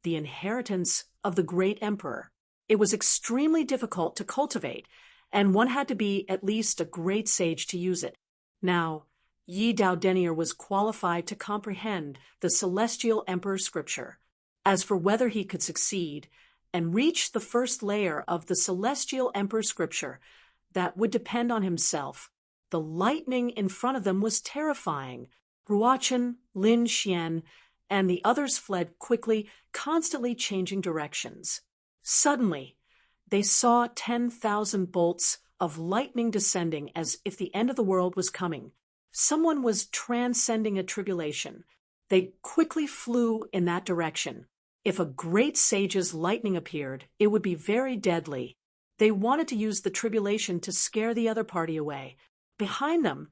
A: the inheritance of the great emperor. It was extremely difficult to cultivate, and one had to be at least a great sage to use it. Now, Yi Daodenier was qualified to comprehend the Celestial Emperor Scripture. As for whether he could succeed and reach the first layer of the Celestial Emperor Scripture, that would depend on himself. The lightning in front of them was terrifying. Ruochen, Lin Xian, and the others fled quickly, constantly changing directions. Suddenly, they saw 10,000 bolts of lightning descending as if the end of the world was coming. Someone was transcending a tribulation. They quickly flew in that direction. If a great sage's lightning appeared, it would be very deadly. They wanted to use the tribulation to scare the other party away. Behind them,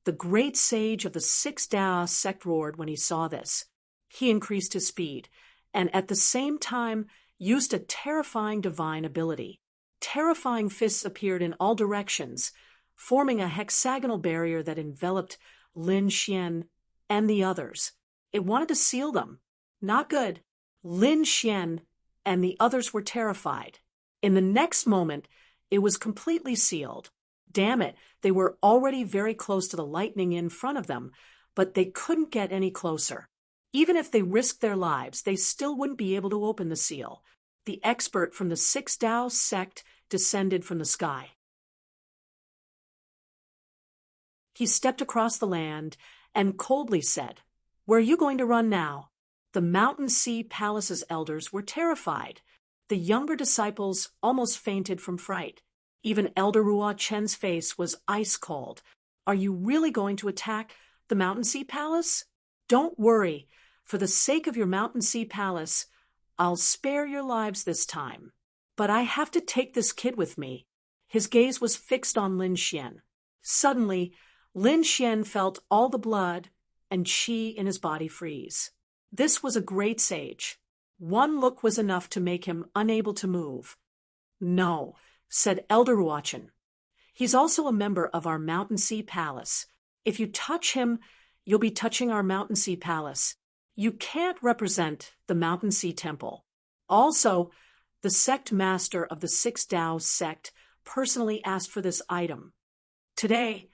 A: the great sage of the Six Dao sect roared when he saw this. He increased his speed, and at the same time used a terrifying divine ability. Terrifying fists appeared in all directions, forming a hexagonal barrier that enveloped Lin Xian and the others. It wanted to seal them. Not good. Lin Xian and the others were terrified. In the next moment, it was completely sealed. Damn it, they were already very close to the lightning in front of them, but they couldn't get any closer. Even if they risked their lives, they still wouldn't be able to open the seal. The expert from the Six Dao sect descended from the sky. He stepped across the land and coldly said, "Where are you going to run now?" The Mountain Sea Palace's elders were terrified. The younger disciples almost fainted from fright. Even Elder Ruo Chen's face was ice cold. "Are you really going to attack the Mountain Sea Palace?" "Don't worry. For the sake of your Mountain Sea Palace, I'll spare your lives this time. But I have to take this kid with me." His gaze was fixed on Lin Xian. Suddenly, Lin Xian felt all the blood and qi in his body freeze. This was a great sage. One look was enough to make him unable to move. "No," said Elder Ruochen. "He's also a member of our Mountain Sea Palace. If you touch him, you'll be touching our Mountain Sea Palace. You can't represent the Mountain Sea Temple." Also, the sect master of the Six Dao sect personally asked for this item. "Today,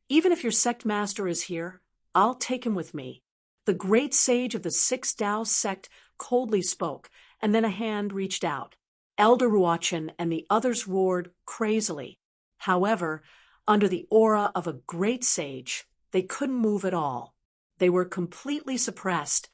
A: even if your sect master is here, I'll take him with me." The great sage of the Six Dao sect coldly spoke, and then a hand reached out. Elder Ruochen and the others roared crazily. However, under the aura of a great sage, they couldn't move at all. They were completely suppressed.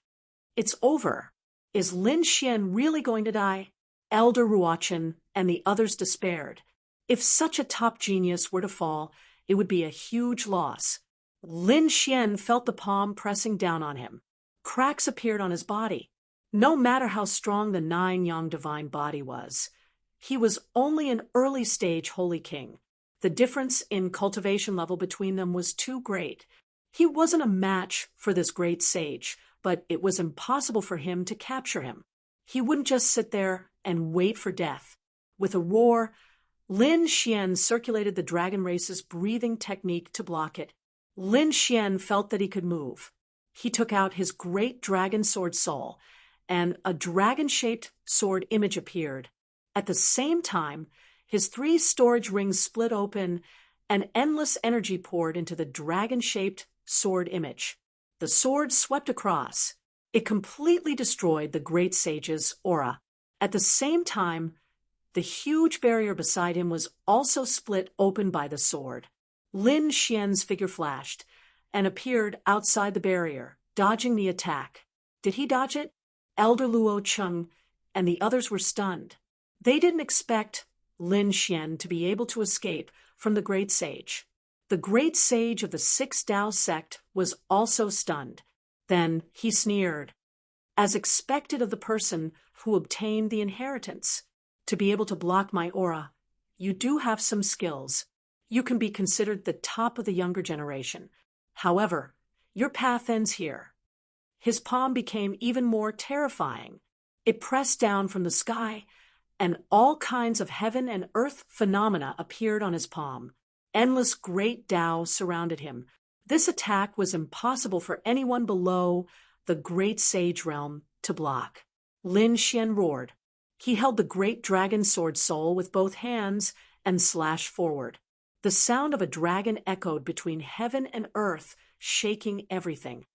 A: "It's over. Is Lin Xian really going to die?" Elder Ruochen and the others despaired. If such a top genius were to fall, it would be a huge loss. Lin Xian felt the palm pressing down on him. Cracks appeared on his body. No matter how strong the 9-yang divine body was, he was only an early-stage holy king. The difference in cultivation level between them was too great. He wasn't a match for this great sage, but it was impossible for him to capture him. He wouldn't just sit there and wait for death. With a roar, Lin Xian circulated the dragon race's breathing technique to block it. Lin Xian felt that he could move. He took out his great dragon sword soul, and a dragon-shaped sword image appeared. At the same time, his 3 storage rings split open, An endless energy poured into the dragon-shaped sword image. The sword swept across. It completely destroyed the great sage's aura. At the same time, the huge barrier beside him was also split open by the sword. Lin Xian's figure flashed and appeared outside the barrier, dodging the attack. Did he dodge it? Elder Luo Cheng and the others were stunned. They didn't expect Lin Xian to be able to escape from the great sage. The great sage of the Six Tao sect was also stunned. Then he sneered. As expected of the person who obtained the inheritance, to be able to block my aura, you do have some skills. You can be considered the top of the younger generation. However, your path ends here. His palm became even more terrifying. It pressed down from the sky, and all kinds of heaven and earth phenomena appeared on his palm. Endless great Tao surrounded him. This attack was impossible for anyone below the great sage realm to block. Lin Xian roared. He held the great dragon sword soul with both hands and slashed forward. The sound of a dragon echoed between heaven and earth, shaking everything.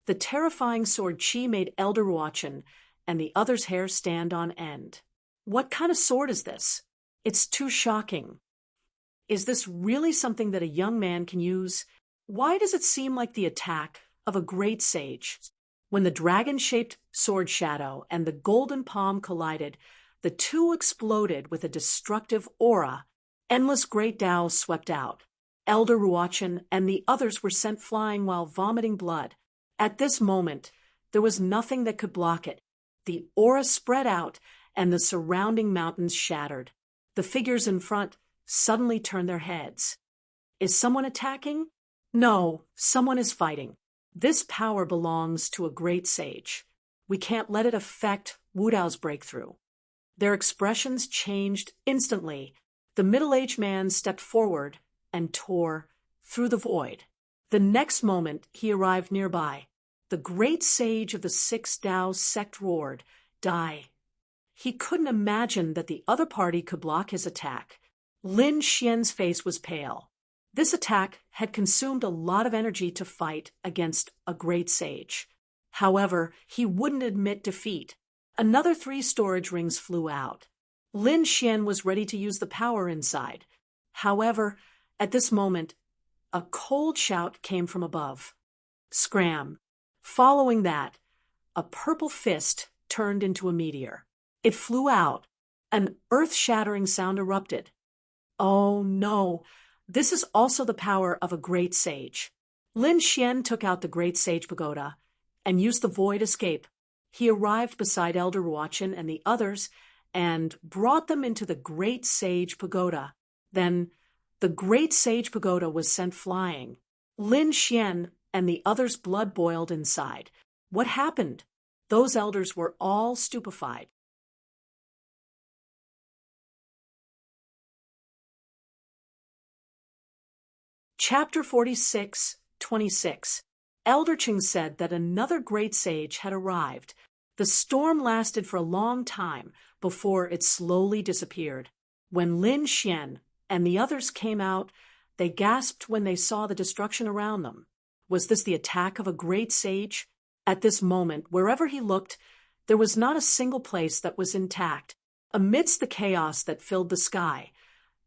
A: The terrifying sword chi made Elder Ruochen and the others' hair stand on end. What kind of sword is this? It's too shocking. Is this really something that a young man can use? Why does it seem like the attack of a great sage? When the dragon-shaped sword shadow and the golden palm collided, the two exploded with a destructive aura. Endless great Tao swept out. Elder Ruochen and the others were sent flying while vomiting blood. At this moment, there was nothing that could block it. The aura spread out, and the surrounding mountains shattered. The figures in front suddenly turned their heads. Is someone attacking? No, someone is fighting. This power belongs to a great sage. We can't let it affect Wu Dao's breakthrough. Their expressions changed instantly. The middle-aged man stepped forward and tore through the void. The next moment, he arrived nearby. The great sage of the Six Tao sect roared, "Die!" He couldn't imagine that the other party could block his attack. Lin Xian's face was pale. This attack had consumed a lot of energy to fight against a great sage. However, he wouldn't admit defeat. Another 3 storage rings flew out. Lin Xian was ready to use the power inside. However, at this moment, a cold shout came from above. Scram! Following that, a purple fist turned into a meteor. It flew out. An earth-shattering sound erupted. Oh no! This is also the power of a great sage. Lin Xian took out the great sage pagoda and used the void escape. He arrived beside Elder Ruochen and the others and brought them into the great sage pagoda. Then the great sage pagoda was sent flying. Lin Xian and the others' blood boiled inside. What happened? Those elders were all stupefied. Chapter 46:26. Elder Cheng said that another great sage had arrived. The storm lasted for a long time before it slowly disappeared. When Lin Xian and the others came out, they gasped when they saw the destruction around them. Was this the attack of a great sage? At this moment, wherever he looked, there was not a single place that was intact. Amidst the chaos that filled the sky,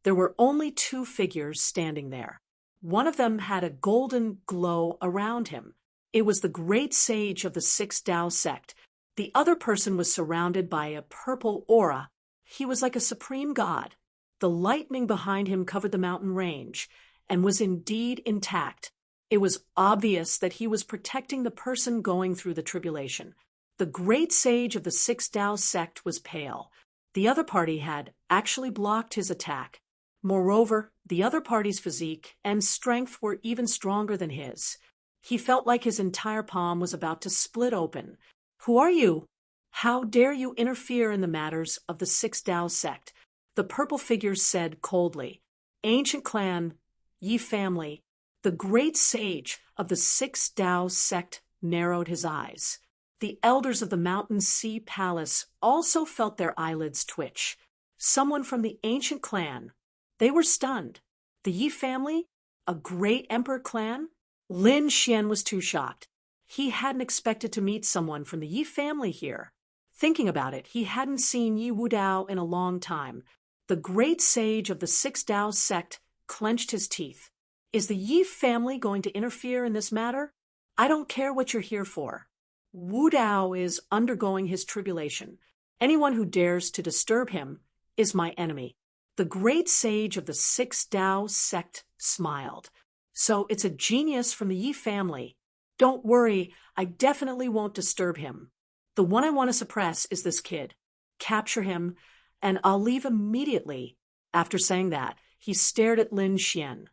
A: there were only 2 figures standing there. One of them had a golden glow around him. It was the great sage of the Six Tao sect. The other person was surrounded by a purple aura. He was like a supreme god. The lightning behind him covered the mountain range and was indeed intact. It was obvious that he was protecting the person going through the tribulation. The great sage of the Six Tao sect was pale. The other party had actually blocked his attack. Moreover, the other party's physique and strength were even stronger than his. He felt like his entire palm was about to split open. "Who are you? How dare you interfere in the matters of the Six Tao sect?" The purple figure said coldly. "Ancient clan, Yi family." The great sage of the Six Tao sect narrowed his eyes. The elders of the Mountain Sea Palace also felt their eyelids twitch. someone from the ancient clan. They were stunned. The Yi family? A great emperor clan? Lin Xian was too shocked. He hadn't expected to meet someone from the Yi family here. Thinking about it, he hadn't seen Yi Wudao in a long time. The great sage of the Six Dao sect clenched his teeth. Is the Yi family going to interfere in this matter? I don't care what you're here for. Wudao is undergoing his tribulation. Anyone who dares to disturb him is my enemy. The great sage of the Six Dao sect smiled. So it's a genius from the Yi family. Don't worry, I definitely won't disturb him. The one I want to suppress is this kid. Capture him, and I'll leave immediately. After saying that, he stared at Lin Xian.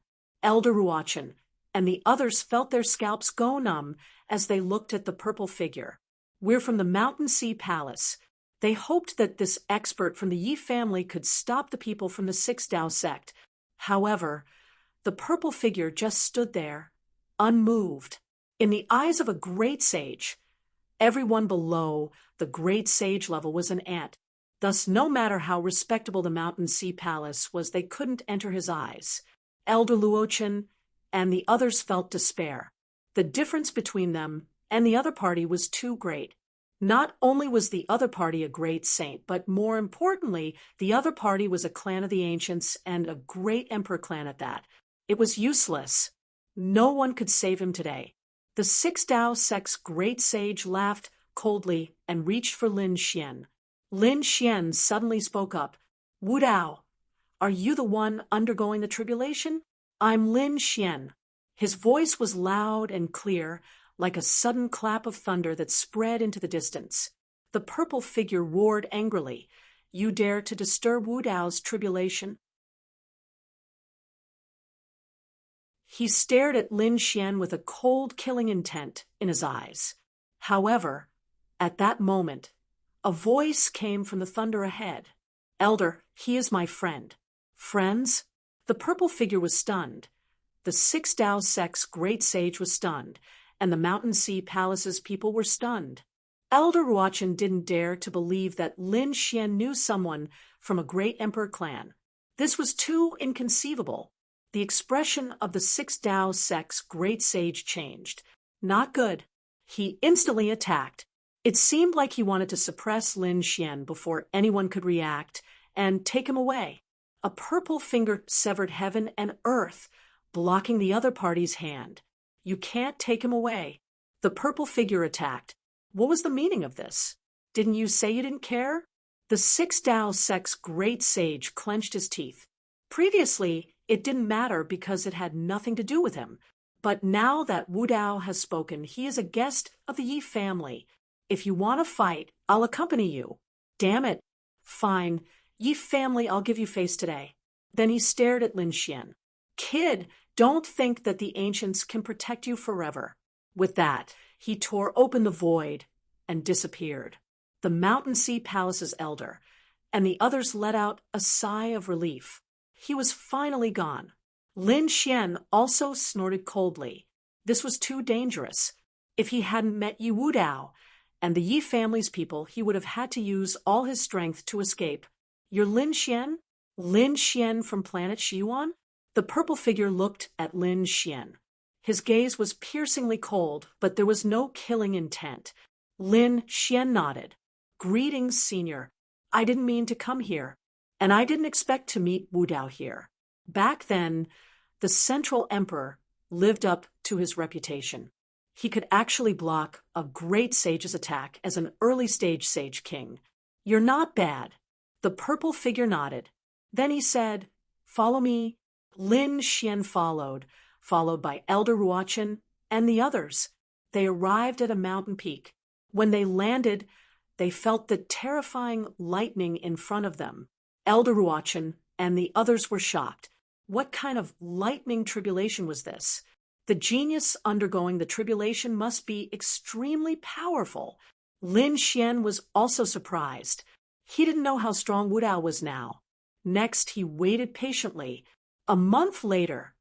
A: Elder Ruochen and the others felt their scalps go numb as they looked at the purple figure. We're from the Mountain Sea Palace. They hoped that this expert from the Yi family could stop the people from the Six Dao sect. However, the purple figure just stood there, unmoved. In the eyes of a great sage, everyone below the great sage level was an ant. Thus, no matter how respectable the Mountain Sea Palace was, they couldn't enter his eyes. Elder Luochen and the others felt despair. The difference between them and the other party was too great. Not only was the other party a great saint, but more importantly, the other party was a clan of the ancients and a great emperor clan at that. It was useless. No one could save him today. The Six Dao sect's great sage laughed coldly and reached for Lin Xian. Lin Xian suddenly spoke up. Wudao, are you the one undergoing the tribulation? I'm Lin Xian. His voice was loud and clear, like a sudden clap of thunder that spread into the distance. The purple figure roared angrily. You dare to disturb Wudao's tribulation? He stared at Lin Xian with a cold, killing intent in his eyes. However, at that moment, a voice came from the thunder ahead. Elder, he is my friend. Friends? The purple figure was stunned. The Six Dao sect's great sage was stunned, and the Mountain Sea Palace's people were stunned. Elder Ruochen didn't dare to believe that Lin Xian knew someone from a great emperor clan. This was too inconceivable. The expression of the Six Dao sect's great sage changed. Not good. He instantly attacked. It seemed like he wanted to suppress Lin Xian before anyone could react and take him away. A purple finger severed heaven and earth, blocking the other party's hand. You can't take him away. The purple figure attacked. What was the meaning of this? Didn't you say you didn't care? The Six Dao sect's great sage clenched his teeth. Previously, it didn't matter because it had nothing to do with him. But now that Wudao has spoken, he is a guest of the Yi family. If you want to fight, I'll accompany you. Damn it. Fine. Yi family, I'll give you face today. Then he stared at Lin Xian. Kid, don't think that the ancients can protect you forever. With that, he tore open the void and disappeared. The Mountain Sea Palace's elder and the others let out a sigh of relief. He was finally gone. Lin Xian also snorted coldly. This was too dangerous. If he hadn't met Yi Wudao and the Yi family's people, he would have had to use all his strength to escape. You're Lin Xian? Lin Xian from planet Xiyuan? The purple figure looked at Lin Xian. His gaze was piercingly cold, but there was no killing intent. Lin Xian nodded. Greetings, senior. I didn't mean to come here, and I didn't expect to meet Wudao here. Back then, the Central Emperor lived up to his reputation. He could actually block a great sage's attack as an early-stage sage king. You're not bad. The purple figure nodded. Then he said, Follow me. Lin Xian followed by Elder Ruochen and the others. They arrived at a mountain peak. When they landed, they felt the terrifying lightning in front of them. Elder Ruochen and the others were shocked. What kind of lightning tribulation was this? The genius undergoing the tribulation must be extremely powerful. Lin Xian was also surprised. He didn't know how strong Wudao was now. Next, he waited patiently. A month later,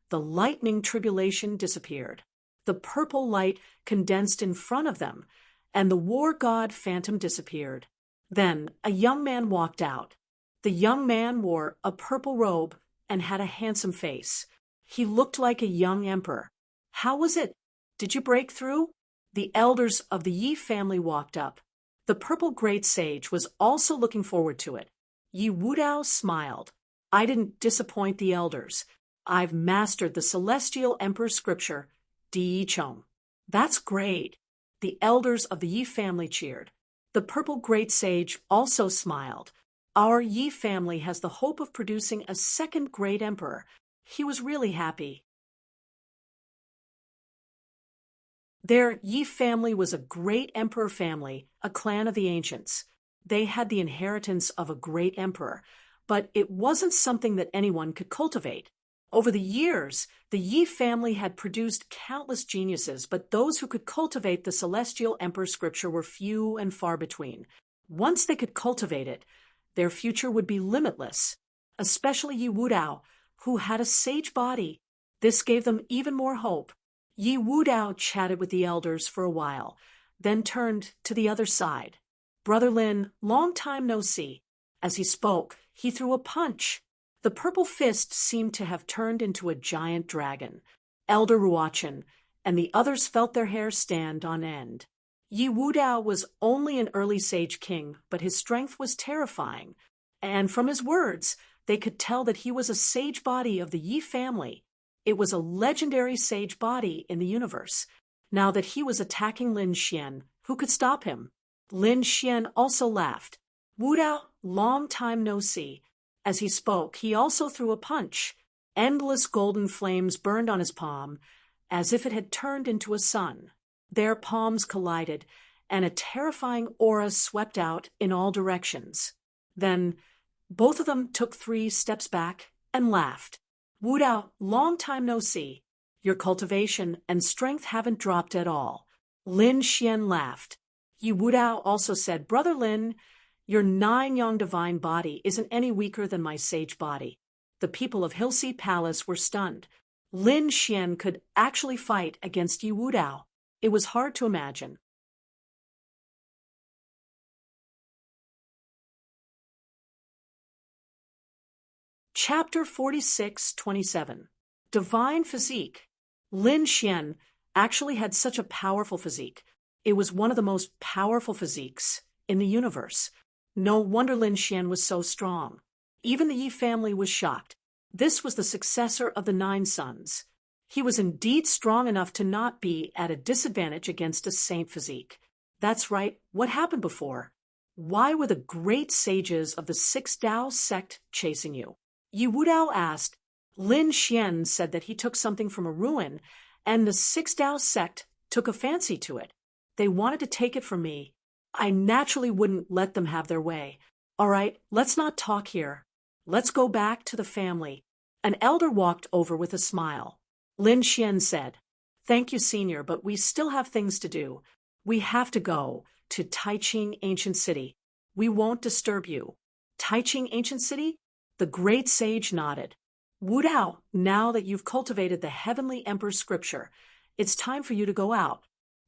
A: the lightning tribulation disappeared. The purple light condensed in front of them, and the war god phantom disappeared. Then a young man walked out. The young man wore a purple robe and had a handsome face. He looked like a young emperor. How was it? Did you break through? The elders of the Yi family walked up. The purple great sage was also looking forward to it. Yi Wudao smiled. I didn't disappoint the elders. I've mastered the celestial emperor's scripture, Di Chong. That's great. The elders of the Yi family cheered. The purple great sage also smiled. Our Yi family has the hope of producing a second great emperor. He was really happy. Their Yi family was a great emperor family, a clan of the ancients. They had the inheritance of a great emperor, but it wasn't something that anyone could cultivate. Over the years, the Yi family had produced countless geniuses, but those who could cultivate the celestial emperor scripture were few and far between. Once they could cultivate it, their future would be limitless, especially Yi Wudao, who had a sage body. This gave them even more hope. Yi Wudao chatted with the elders for a while, then turned to the other side. Brother Lin, long time no see. As he spoke, he threw a punch. The purple fist seemed to have turned into a giant dragon. Elder Ruochen and the others felt their hair stand on end. Yi Wudao was only an early sage king, but his strength was terrifying. And from his words, they could tell that he was a sage body of the Yi family. It was a legendary sage body in the universe. Now that he was attacking Lin Xian, who could stop him? Lin Xian also laughed. Wudao, long time no see. As he spoke, he also threw a punch. Endless golden flames burned on his palm, as if it had turned into a sun. Their palms collided, and a terrifying aura swept out in all directions. Then, both of them took 3 steps back and laughed. Wudao, long time no see. Your cultivation and strength haven't dropped at all. Lin Xian laughed. Yi Wudao also said, Brother Lin, your 9-yang divine body isn't any weaker than my sage body. The people of Hillsea Palace were stunned. Lin Xian could actually fight against Yi Wudao. It was hard to imagine. Chapter 46-27. Divine Physique. Lin Xian actually had such a powerful physique. It was one of the most powerful physiques in the universe. No wonder Lin Xian was so strong. Even the Yi family was shocked. This was the successor of the 9 sons. He was indeed strong enough to not be at a disadvantage against a saint physique. That's right, what happened before? Why were the great sages of the 6 Dao sect chasing you? Yi Wudao asked. Lin Xian said that he took something from a ruin, and the 6 Dao sect took a fancy to it. They wanted to take it from me. I naturally wouldn't let them have their way. All right, let's not talk here. Let's go back to the family. An elder walked over with a smile. Lin Xian said, Thank you, senior, but we still have things to do. We have to go to Taiching Ancient City. We won't disturb you. Taiching Ancient City? The great sage nodded. Wudao, now that you've cultivated the heavenly emperor's scripture, it's time for you to go out.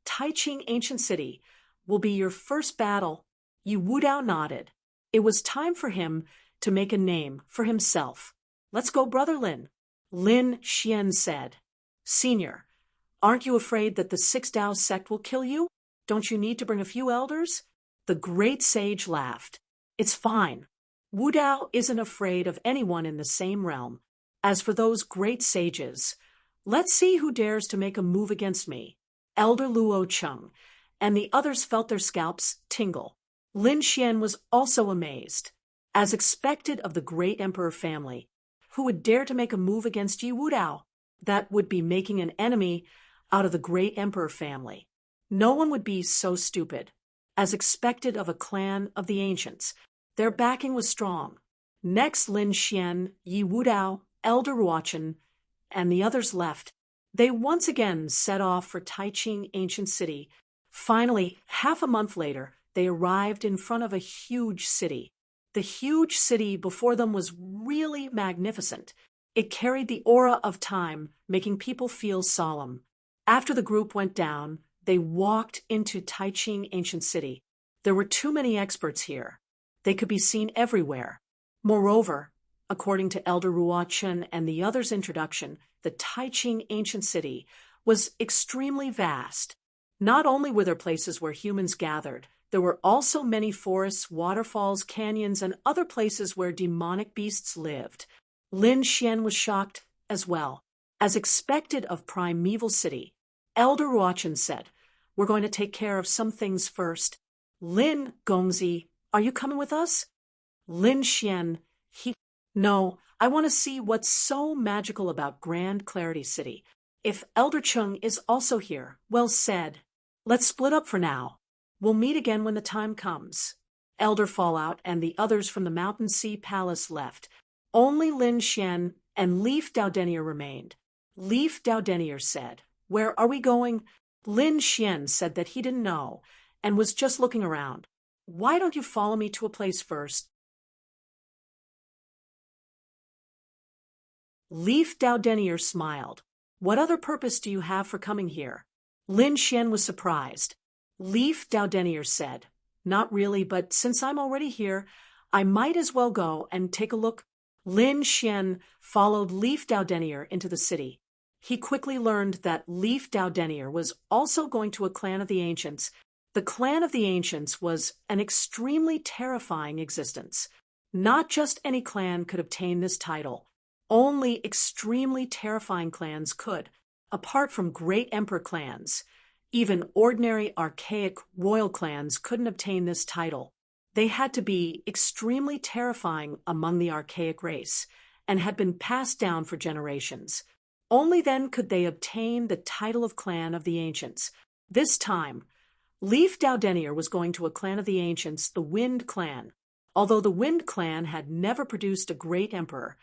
A: Taiching Ancient City will be your first battle. Yi Wudao nodded. It was time for him to make a name for himself. Let's go, Brother Lin. Lin Xian said. Senior, aren't you afraid that the 6 Dao sect will kill you? Don't you need to bring a few elders? The great sage laughed. It's fine. Wudao isn't afraid of anyone in the same realm. As for those great sages, let's see who dares to make a move against me. Elder Luo Chung and the others felt their scalps tingle. Lin Xian was also amazed. As expected of the great emperor family, who would dare to make a move against Yi Wudao? That would be making an enemy out of the great emperor family. No one would be so stupid. As expected of a clan of the ancients, their backing was strong. Next, Lin Xian, Yi Wudao, Elder Ruochen, and the others left. They once again set off for Taiching Ancient City. Finally, half a month later, they arrived in front of a huge city. The huge city before them was really magnificent. It carried the aura of time, making people feel solemn. After the group went down, they walked into Taiching Ancient City. There were too many experts here. They could be seen everywhere. Moreover, according to Elder Ruo Chen and the others' introduction, the Taiqing ancient city was extremely vast. Not only were there places where humans gathered, there were also many forests, waterfalls, canyons, and other places where demonic beasts lived. Lin Xian was shocked as well. As expected of primeval city, Elder Ruochen said, "We're going to take care of some things first. Lin Gongzi, are you coming with us?" Lin Xian, No, I want to see what's so magical about Grand Clarity City. If Elder Chung is also here, well said. Let's split up for now. We'll meet again when the time comes. Elder Fallout and the others from the Mountain Sea Palace left. Only Lin Xian and Leaf Daodenier remained. Leaf Daodenier said, "Where are we going?" Lin Xian said that he didn't know and was just looking around. "Why don't you follow me to a place first?" Leaf Daodenier smiled. "What other purpose do you have for coming here?" Lin Xian was surprised. Leaf Daodenier said, "Not really, but since I'm already here, I might as well go and take a look." Lin Xian followed Leaf Daodenier into the city. He quickly learned that Leaf Daodenier was also going to a clan of the ancients. The clan of the ancients was an extremely terrifying existence. Not just any clan could obtain this title. Only extremely terrifying clans could, apart from great emperor clans. Even ordinary archaic royal clans couldn't obtain this title. They had to be extremely terrifying among the archaic race and had been passed down for generations. Only then could they obtain the title of clan of the ancients. This time, Leaf Daodenier was going to a clan of the ancients, the Wind Clan. Although the Wind Clan had never produced a great emperor,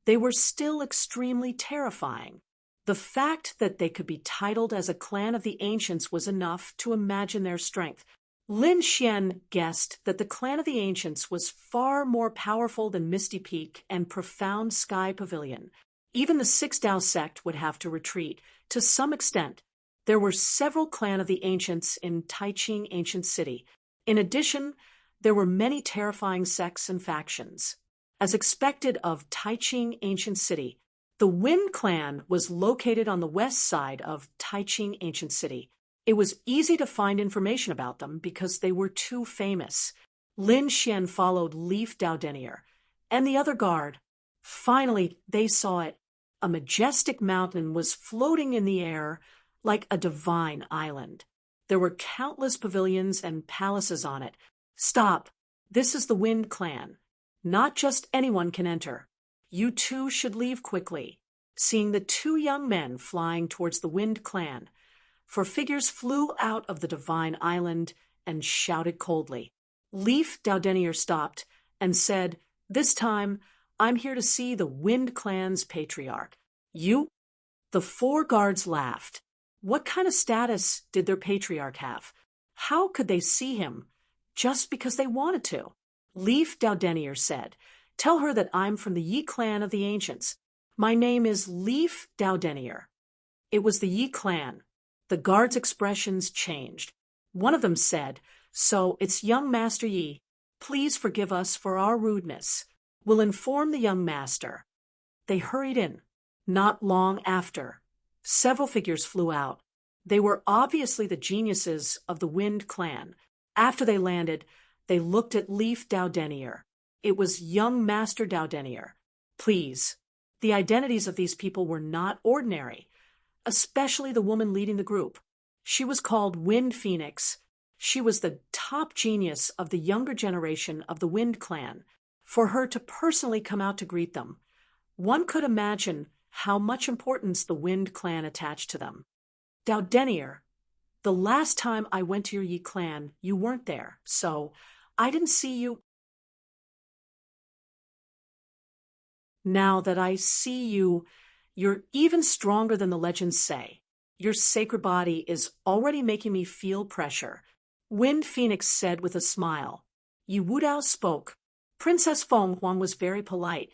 A: they were still extremely terrifying. The fact that they could be titled as a clan of the ancients was enough to imagine their strength. Lin Xian guessed that the clan of the ancients was far more powerful than Misty Peak and Profound Sky Pavilion. Even the Six Dao sect would have to retreat, to some extent. There were several clan of the ancients in Taiqing Ancient City. In addition, there were many terrifying sects and factions. As expected of Taiqing Ancient City, the Wind Clan was located on the west side of Taiqing Ancient City. It was easy to find information about them because they were too famous. Lin Xian followed Leaf Daodenier and the other guard. Finally, they saw it. A majestic mountain was floating in the air like a divine island. There were countless pavilions and palaces on it. "Stop! This is the Wind Clan. Not just anyone can enter. You two should leave quickly." Seeing the two young men flying towards the Wind Clan, four figures flew out of the divine island and shouted coldly. Leaf Daodenier stopped and said, "This time, I'm here to see the Wind Clan's patriarch." "You?" The four guards laughed. What kind of status did their patriarch have? How could they see him just because they wanted to? Leaf Daodenier said, "Tell her that I'm from the Yi clan of the ancients. My name is Leaf Daodenier." It was the Yi clan. The guards' expressions changed. One of them said, "So it's young Master Yi. Please forgive us for our rudeness. We'll inform the young master." They hurried in. Not long after, several figures flew out. They were obviously the geniuses of the Wind Clan. After they landed, they looked at Leaf Daodenier. It was young Master Daodenier. Please, the identities of these people were not ordinary, especially the woman leading the group. She was called Wind Phoenix. She was the top genius of the younger generation of the Wind Clan. For her to personally come out to greet them, one could imagine how much importance the Wind Clan attached to them. "Daodenier, the last time I went to your Yi clan, you weren't there, so I didn't see you. Now that I see you, you're even stronger than the legends say. Your sacred body is already making me feel pressure." Wind Phoenix said with a smile. Yi Wudao spoke. "Princess Feng Huang was very polite.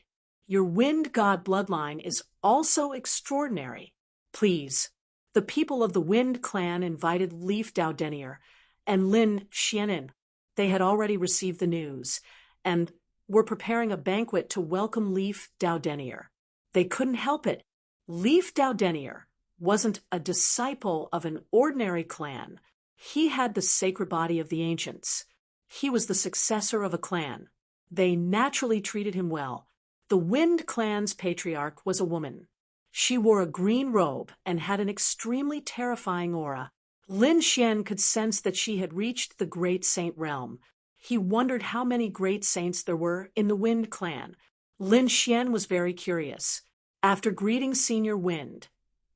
A: Your wind god bloodline is also extraordinary. Please." The people of the Wind Clan invited Leaf Daodenier and Lin Xianin. They had already received the news, and were preparing a banquet to welcome Leif Daudenier. They couldn't help it. Leif Daudenier wasn't a disciple of an ordinary clan. He had the sacred body of the ancients. He was the successor of a clan. They naturally treated him well. The Wind clan's patriarch was a woman. She wore a green robe and had an extremely terrifying aura. Lin Xian could sense that she had reached the great saint realm. He wondered how many great saints there were in the Wind clan. Lin Xian was very curious. After greeting Senior Wind,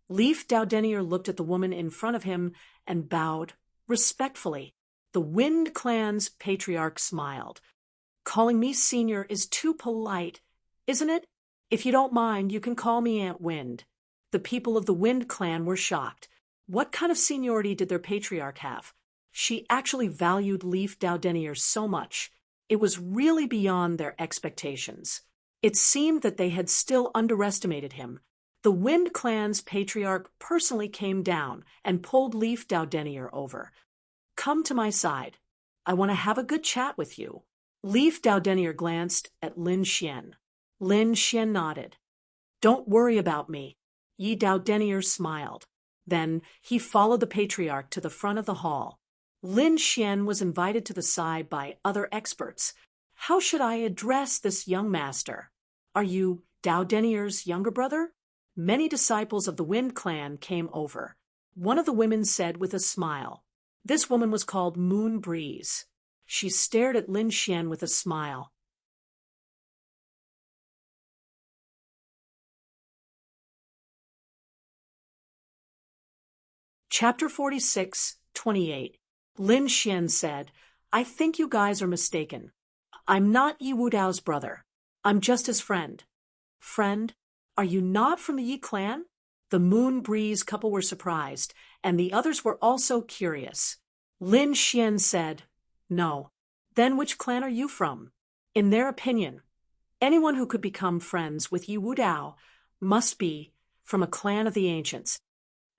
A: Leif Daudenier looked at the woman in front of him and bowed respectfully. The Wind clan's patriarch smiled. "Calling me senior is too polite, isn't it? If you don't mind, you can call me Aunt Wind." The people of the Wind clan were shocked. What kind of seniority did their patriarch have? She actually valued Leif Daudenier so much. It was really beyond their expectations. It seemed that they had still underestimated him. The Wind clan's patriarch personally came down and pulled Leif Daudenier over. "Come to my side. I want to have a good chat with you." Leif Daudenier glanced at Lin Xian. Lin Xian nodded. "Don't worry about me." Yi Daudenier smiled. Then he followed the patriarch to the front of the hall. Lin Xian was invited to the side by other experts. "How should I address this young master? Are you Daudenier's younger brother?" Many disciples of the Wind clan came over. One of the women said with a smile. This woman was called Moon Breeze. She stared at Lin Xian with a smile. Chapter 46:28. Lin Xian said, "I think you guys are mistaken. I'm not Yi Wudao's brother. I'm just his friend." "Friend? Are you not from the Yi clan?" The Moon Breeze couple were surprised, and the others were also curious. Lin Xian said, "No." "Then which clan are you from?" In their opinion, anyone who could become friends with Yi Wudao must be from a clan of the ancients.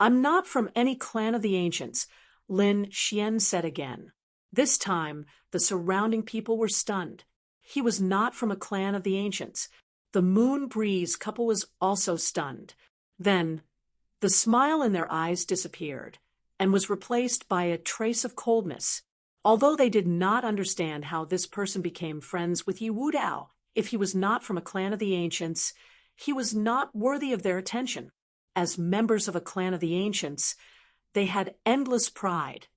A: "I'm not from any clan of the ancients," Lin Xian said again. This time, the surrounding people were stunned. He was not from a clan of the ancients. The Moon Breeze couple was also stunned. Then, the smile in their eyes disappeared and was replaced by a trace of coldness. Although they did not understand how this person became friends with Yi Wudao, if he was not from a clan of the ancients, he was not worthy of their attention. As members of a clan of the ancients, they had endless pride,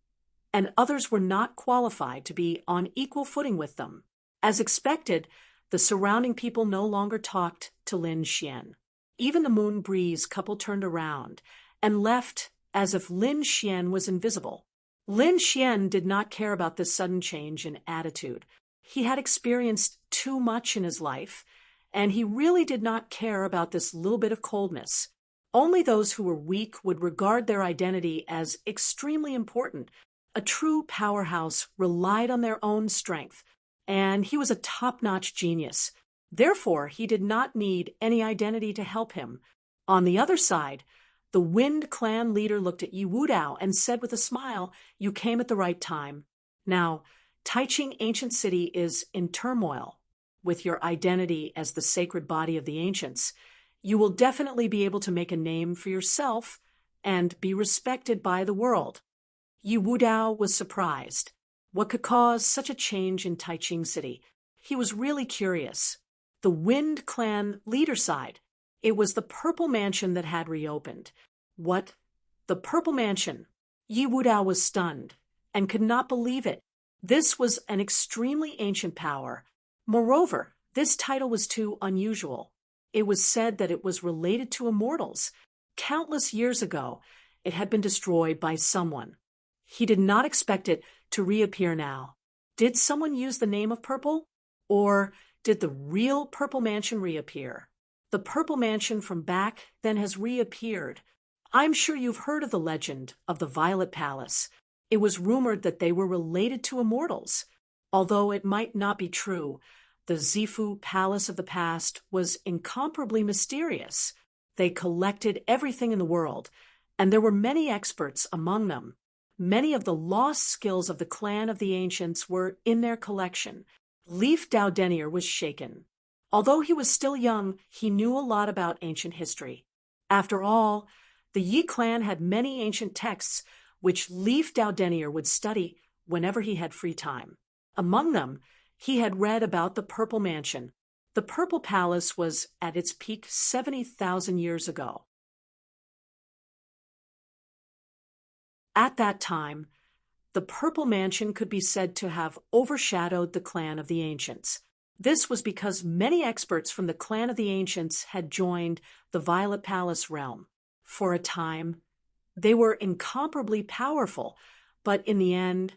A: and others were not qualified to be on equal footing with them. As expected, the surrounding people no longer talked to Lin Xian. Even the Moon Breeze couple turned around and left as if Lin Xian was invisible. Lin Xian did not care about this sudden change in attitude. He had experienced too much in his life, and he really did not care about this little bit of coldness. Only those who were weak would regard their identity as extremely important. A true powerhouse relied on their own strength, and he was a top-notch genius. Therefore, he did not need any identity to help him. On the other side, the Wind clan leader looked at Yi Wudao and said with a smile, "You came at the right time. Now, Taiching Ancient City is in turmoil. With your identity as the sacred body of the ancients, you will definitely be able to make a name for yourself and be respected by the world." Yi Wudao was surprised. What could cause such a change in Taiching City? He was really curious. The Wind clan leader side. It was the Purple Mansion that had reopened. What? The Purple Mansion? Yi Wudao was stunned and could not believe it. This was an extremely ancient power. Moreover, this title was too unusual. It was said that it was related to immortals. Countless years ago, it had been destroyed by someone. He did not expect it to reappear now. Did someone use the name of Purple? Or did the real Purple Mansion reappear? The Purple Mansion from back then has reappeared. I'm sure you've heard of the legend of the Violet Palace. It was rumored that they were related to immortals. Although it might not be true, the Zifu Palace of the past was incomparably mysterious. They collected everything in the world, and there were many experts among them. Many of the lost skills of the clan of the ancients were in their collection. Leif Daudenier was shaken. Although he was still young, he knew a lot about ancient history. After all, the Yi clan had many ancient texts which Leif Daudenier would study whenever he had free time. Among them, he had read about the Purple Mansion. The Purple Palace was at its peak 70,000 years ago. At that time, the Purple Mansion could be said to have overshadowed the clan of the Ancients. This was because many experts from the clan of the Ancients had joined the Violet Palace realm. For a time, they were incomparably powerful, but in the end,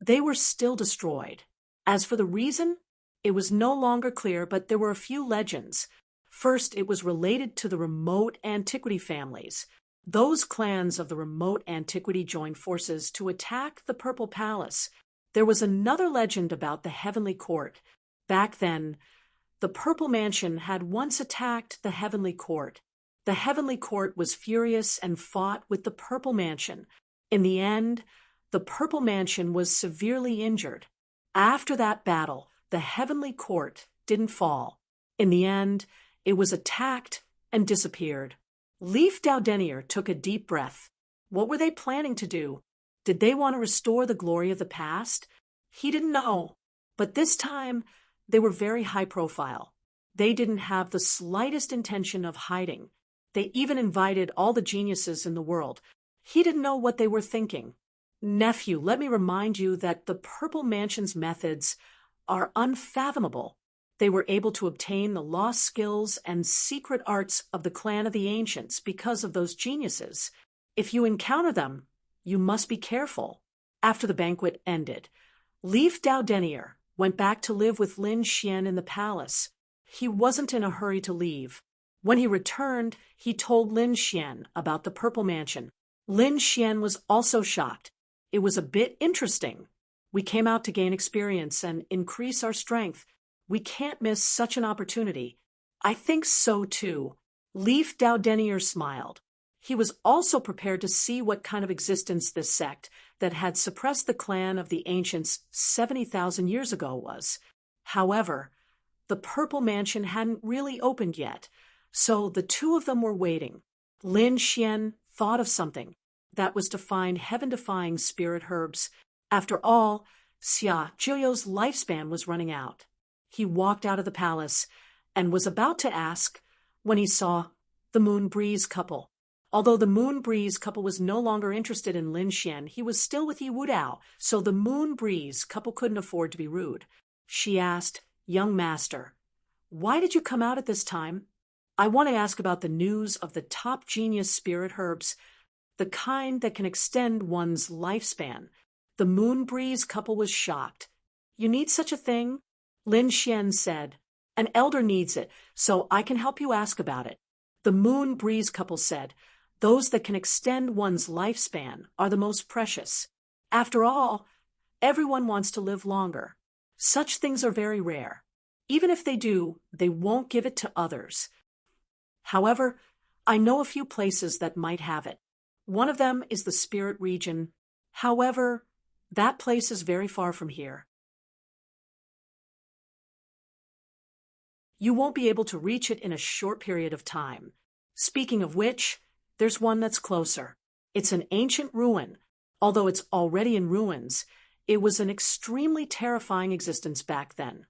A: they were still destroyed. As for the reason, it was no longer clear, but there were a few legends. First, it was related to the remote antiquity families. Those clans of the remote antiquity joined forces to attack the Purple Palace. There was another legend about the Heavenly Court. Back then, the Purple Mansion had once attacked the Heavenly Court. The Heavenly Court was furious and fought with the Purple Mansion. In the end, the Purple Mansion was severely injured. After that battle, the Heavenly Court didn't fall. In the end, it was attacked and disappeared. Leif Daudenier took a deep breath. What were they planning to do? Did they want to restore the glory of the past? He didn't know. But this time, they were very high profile. They didn't have the slightest intention of hiding. They even invited all the geniuses in the world. He didn't know what they were thinking. Nephew, let me remind you that the Purple Mansion's methods are unfathomable. They were able to obtain the lost skills and secret arts of the clan of the Ancients because of those geniuses. If you encounter them, you must be careful. After the banquet ended, Leif Daudenier went back to live with Lin Xian in the palace. He wasn't in a hurry to leave. When he returned, he told Lin Xian about the Purple Mansion. Lin Xian was also shocked. It was a bit interesting. We came out to gain experience and increase our strength. We can't miss such an opportunity. I think so too. Leif Daudenier smiled. He was also prepared to see what kind of existence this sect that had suppressed the clan of the Ancients 70,000 years ago was. However, the Purple Mansion hadn't really opened yet, so the two of them were waiting. Lin Xian thought of something. That was to find heaven-defying spirit herbs. After all, Xia Zhiyou's lifespan was running out. He walked out of the palace and was about to ask when he saw the Moon Breeze couple. Although the Moon Breeze couple was no longer interested in Lin Xian, he was still with Yi Wudao, so the Moon Breeze couple couldn't afford to be rude. She asked, "Young master, why did you come out at this time?" "I want to ask about the news of the top genius spirit herbs, the kind that can extend one's lifespan." The Moon Breeze couple was shocked. "You need such a thing?" Lin Xian said, "An elder needs it, so I can help you ask about it." The Moon Breeze couple said, "Those that can extend one's lifespan are the most precious. After all, everyone wants to live longer. Such things are very rare. Even if they do, they won't give it to others. However, I know a few places that might have it. One of them is the Spirit region. However, that place is very far from here. You won't be able to reach it in a short period of time. Speaking of which, there's one that's closer. It's an ancient ruin. Although it's already in ruins, it was an extremely terrifying existence back then.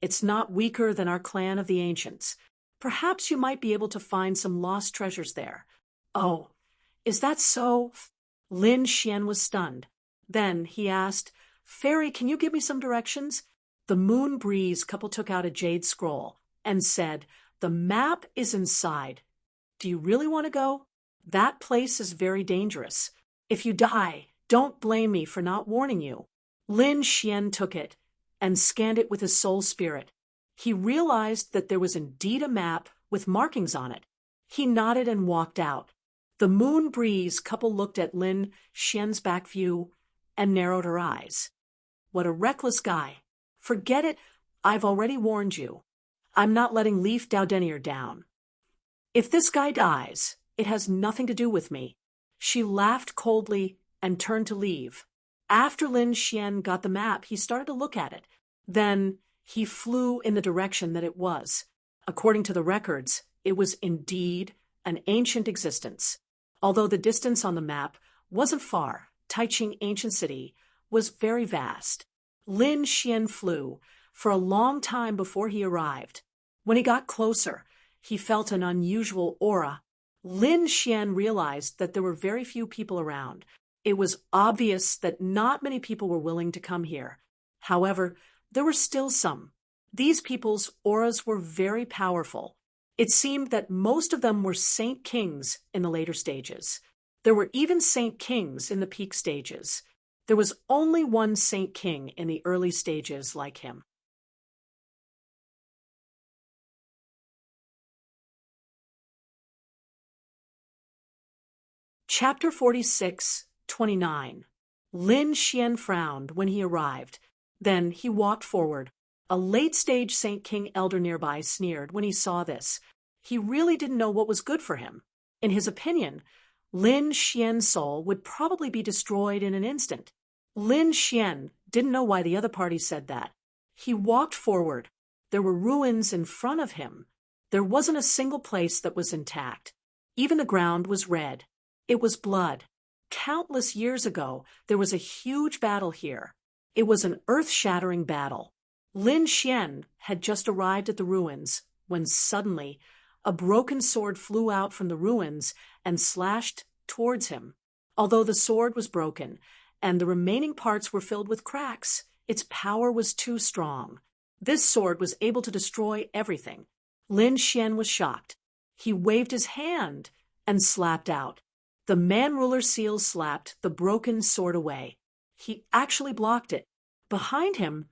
A: It's not weaker than our clan of the Ancients. Perhaps you might be able to find some lost treasures there." "Oh, is that so?" Lin Xian was stunned. Then he asked, "Fairy, can you give me some directions?" The Moon Breeze couple took out a jade scroll and said, "The map is inside. Do you really want to go? That place is very dangerous. If you die, don't blame me for not warning you." Lin Xian took it and scanned it with his soul spirit. He realized that there was indeed a map with markings on it. He nodded and walked out. The Moon Breeze couple looked at Lin Xian's back view and narrowed her eyes. "What a reckless guy. Forget it, I've already warned you. I'm not letting Leif Daudenier down. If this guy dies, it has nothing to do with me." She laughed coldly and turned to leave. After Lin Xian got the map, he started to look at it. Then he flew in the direction that it was. According to the records, it was indeed an ancient existence. Although the distance on the map wasn't far, Taiching ancient city was very vast. Lin Xian flew for a long time before he arrived. When he got closer, he felt an unusual aura. Lin Xian realized that there were very few people around. It was obvious that not many people were willing to come here. However, there were still some. These people's auras were very powerful. It seemed that most of them were saint kings in the later stages. There were even saint kings in the peak stages. There was only one saint king in the early stages like him. Chapter 46:29. Lin Xian frowned when he arrived. Then he walked forward. A late-stage Saint King elder nearby sneered when he saw this. He really didn't know what was good for him. In his opinion, Lin Xian's soul would probably be destroyed in an instant. Lin Xian didn't know why the other party said that. He walked forward. There were ruins in front of him. There wasn't a single place that was intact. Even the ground was red. It was blood. Countless years ago, there was a huge battle here. It was an earth-shattering battle. Lin Xian had just arrived at the ruins when suddenly a broken sword flew out from the ruins and slashed towards him. Although the sword was broken and the remaining parts were filled with cracks, its power was too strong. This sword was able to destroy everything. Lin Xian was shocked. He waved his hand and slapped out. The man-ruler seal slapped the broken sword away. He actually blocked it. Behind him,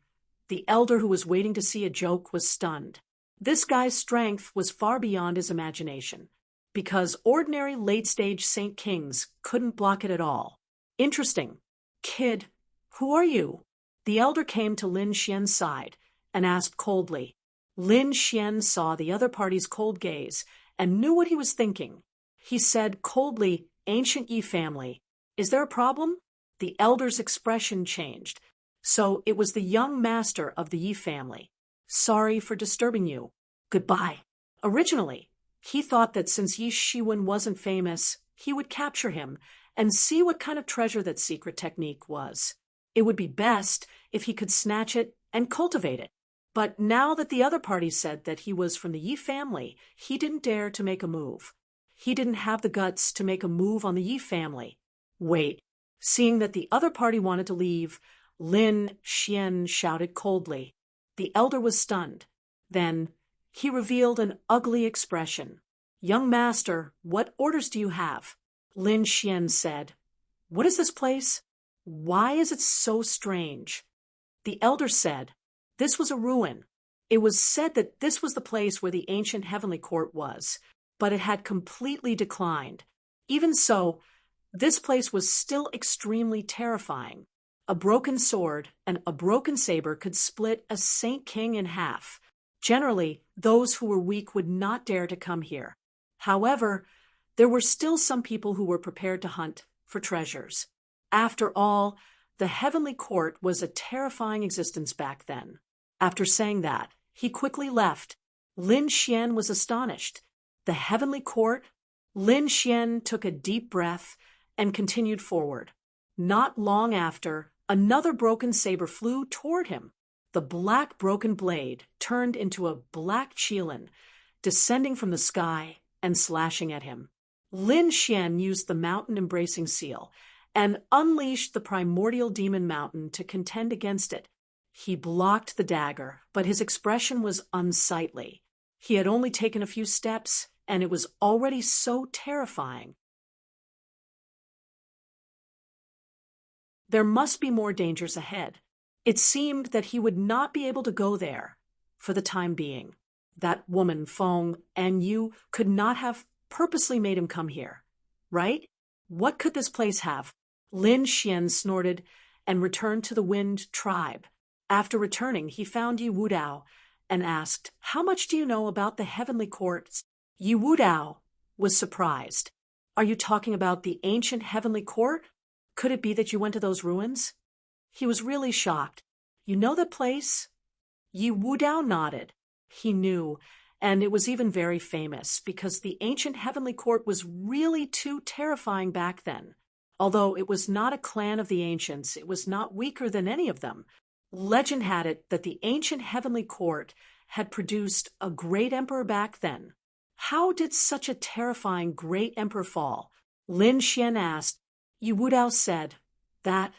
A: the elder who was waiting to see a joke was stunned. This guy's strength was far beyond his imagination, because ordinary late-stage Saint Kings couldn't block it at all. Interesting. Kid, who are you? The elder came to Lin Xian's side and asked coldly. Lin Xian saw the other party's cold gaze and knew what he was thinking. He said coldly, "Ancient Yi family, is there a problem?" The elder's expression changed. So it was the young master of the Yi family. "Sorry for disturbing you. Goodbye." Originally, he thought that since Yi Shiwen wasn't famous, he would capture him and see what kind of treasure that secret technique was. It would be best if he could snatch it and cultivate it. But now that the other party said that he was from the Yi family, he didn't dare to make a move. He didn't have the guts to make a move on the Yi family. Wait. Seeing that the other party wanted to leave, Lin Xian shouted coldly. The elder was stunned. Then he revealed an ugly expression. "Young master, what orders do you have?" Lin Xian said. "What is this place? Why is it so strange?" The elder said, "This was a ruin. It was said that this was the place where the ancient heavenly court was, but it had completely declined. Even so, this place was still extremely terrifying. A broken sword and a broken saber could split a Saint King in half. Generally, those who were weak would not dare to come here. However, there were still some people who were prepared to hunt for treasures. After all, the heavenly court was a terrifying existence back then." After saying that, he quickly left. Lin Xian was astonished. The heavenly court? Lin Xian took a deep breath and continued forward. Not long after, another broken saber flew toward him. The black broken blade turned into a black qilin, descending from the sky and slashing at him. Lin Xian used the mountain-embracing seal and unleashed the primordial demon mountain to contend against it. He blocked the dagger, but his expression was unsightly. He had only taken a few steps, and it was already so terrifying. There must be more dangers ahead. It seemed that he would not be able to go there for the time being. That woman, Feng, and you could not have purposely made him come here, right? What could this place have? Lin Xian snorted and returned to the Wind tribe. After returning, he found Yi Wudao and asked, "How much do you know about the heavenly courts?" Yi Wudao was surprised. "Are you talking about the ancient heavenly court? Could it be that you went to those ruins?" He was really shocked. "You know that place? Yi Wudao nodded. He knew, and it was even very famous, because the ancient heavenly court was really too terrifying back then. Although it was not a clan of the ancients, it was not weaker than any of them. Legend had it that the ancient heavenly court had produced a great emperor back then. How did such a terrifying great emperor fall? Lin Xian asked. Yi Wudao said that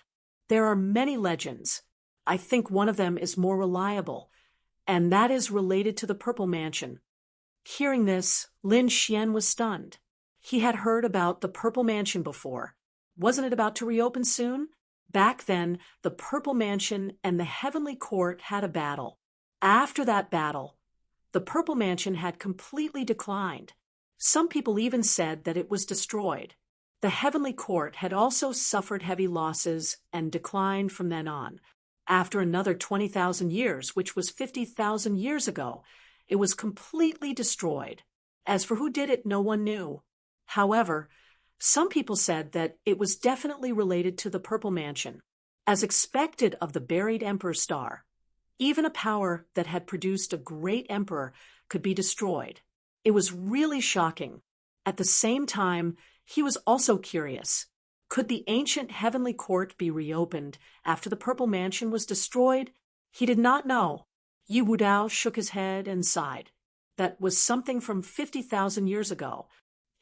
A: there are many legends. I think one of them is more reliable, and that is related to the Purple Mansion. Hearing this, Lin Xian was stunned. He had heard about the Purple Mansion before. Wasn't it about to reopen soon? Back then, the Purple Mansion and the Heavenly Court had a battle. After that battle, the Purple Mansion had completely declined. Some people even said that it was destroyed. The Heavenly Court had also suffered heavy losses and declined from then on. After another 20,000 years, which was 50,000 years ago, it was completely destroyed. As for who did it, no one knew. However, some people said that it was definitely related to the Purple Mansion, as expected of the buried Emperor star. Even a power that had produced a great emperor could be destroyed. It was really shocking. At the same time, he was also curious. Could the ancient heavenly court be reopened after the Purple Mansion was destroyed? He did not know. Yi Wudao shook his head and sighed. That was something from 50,000 years ago.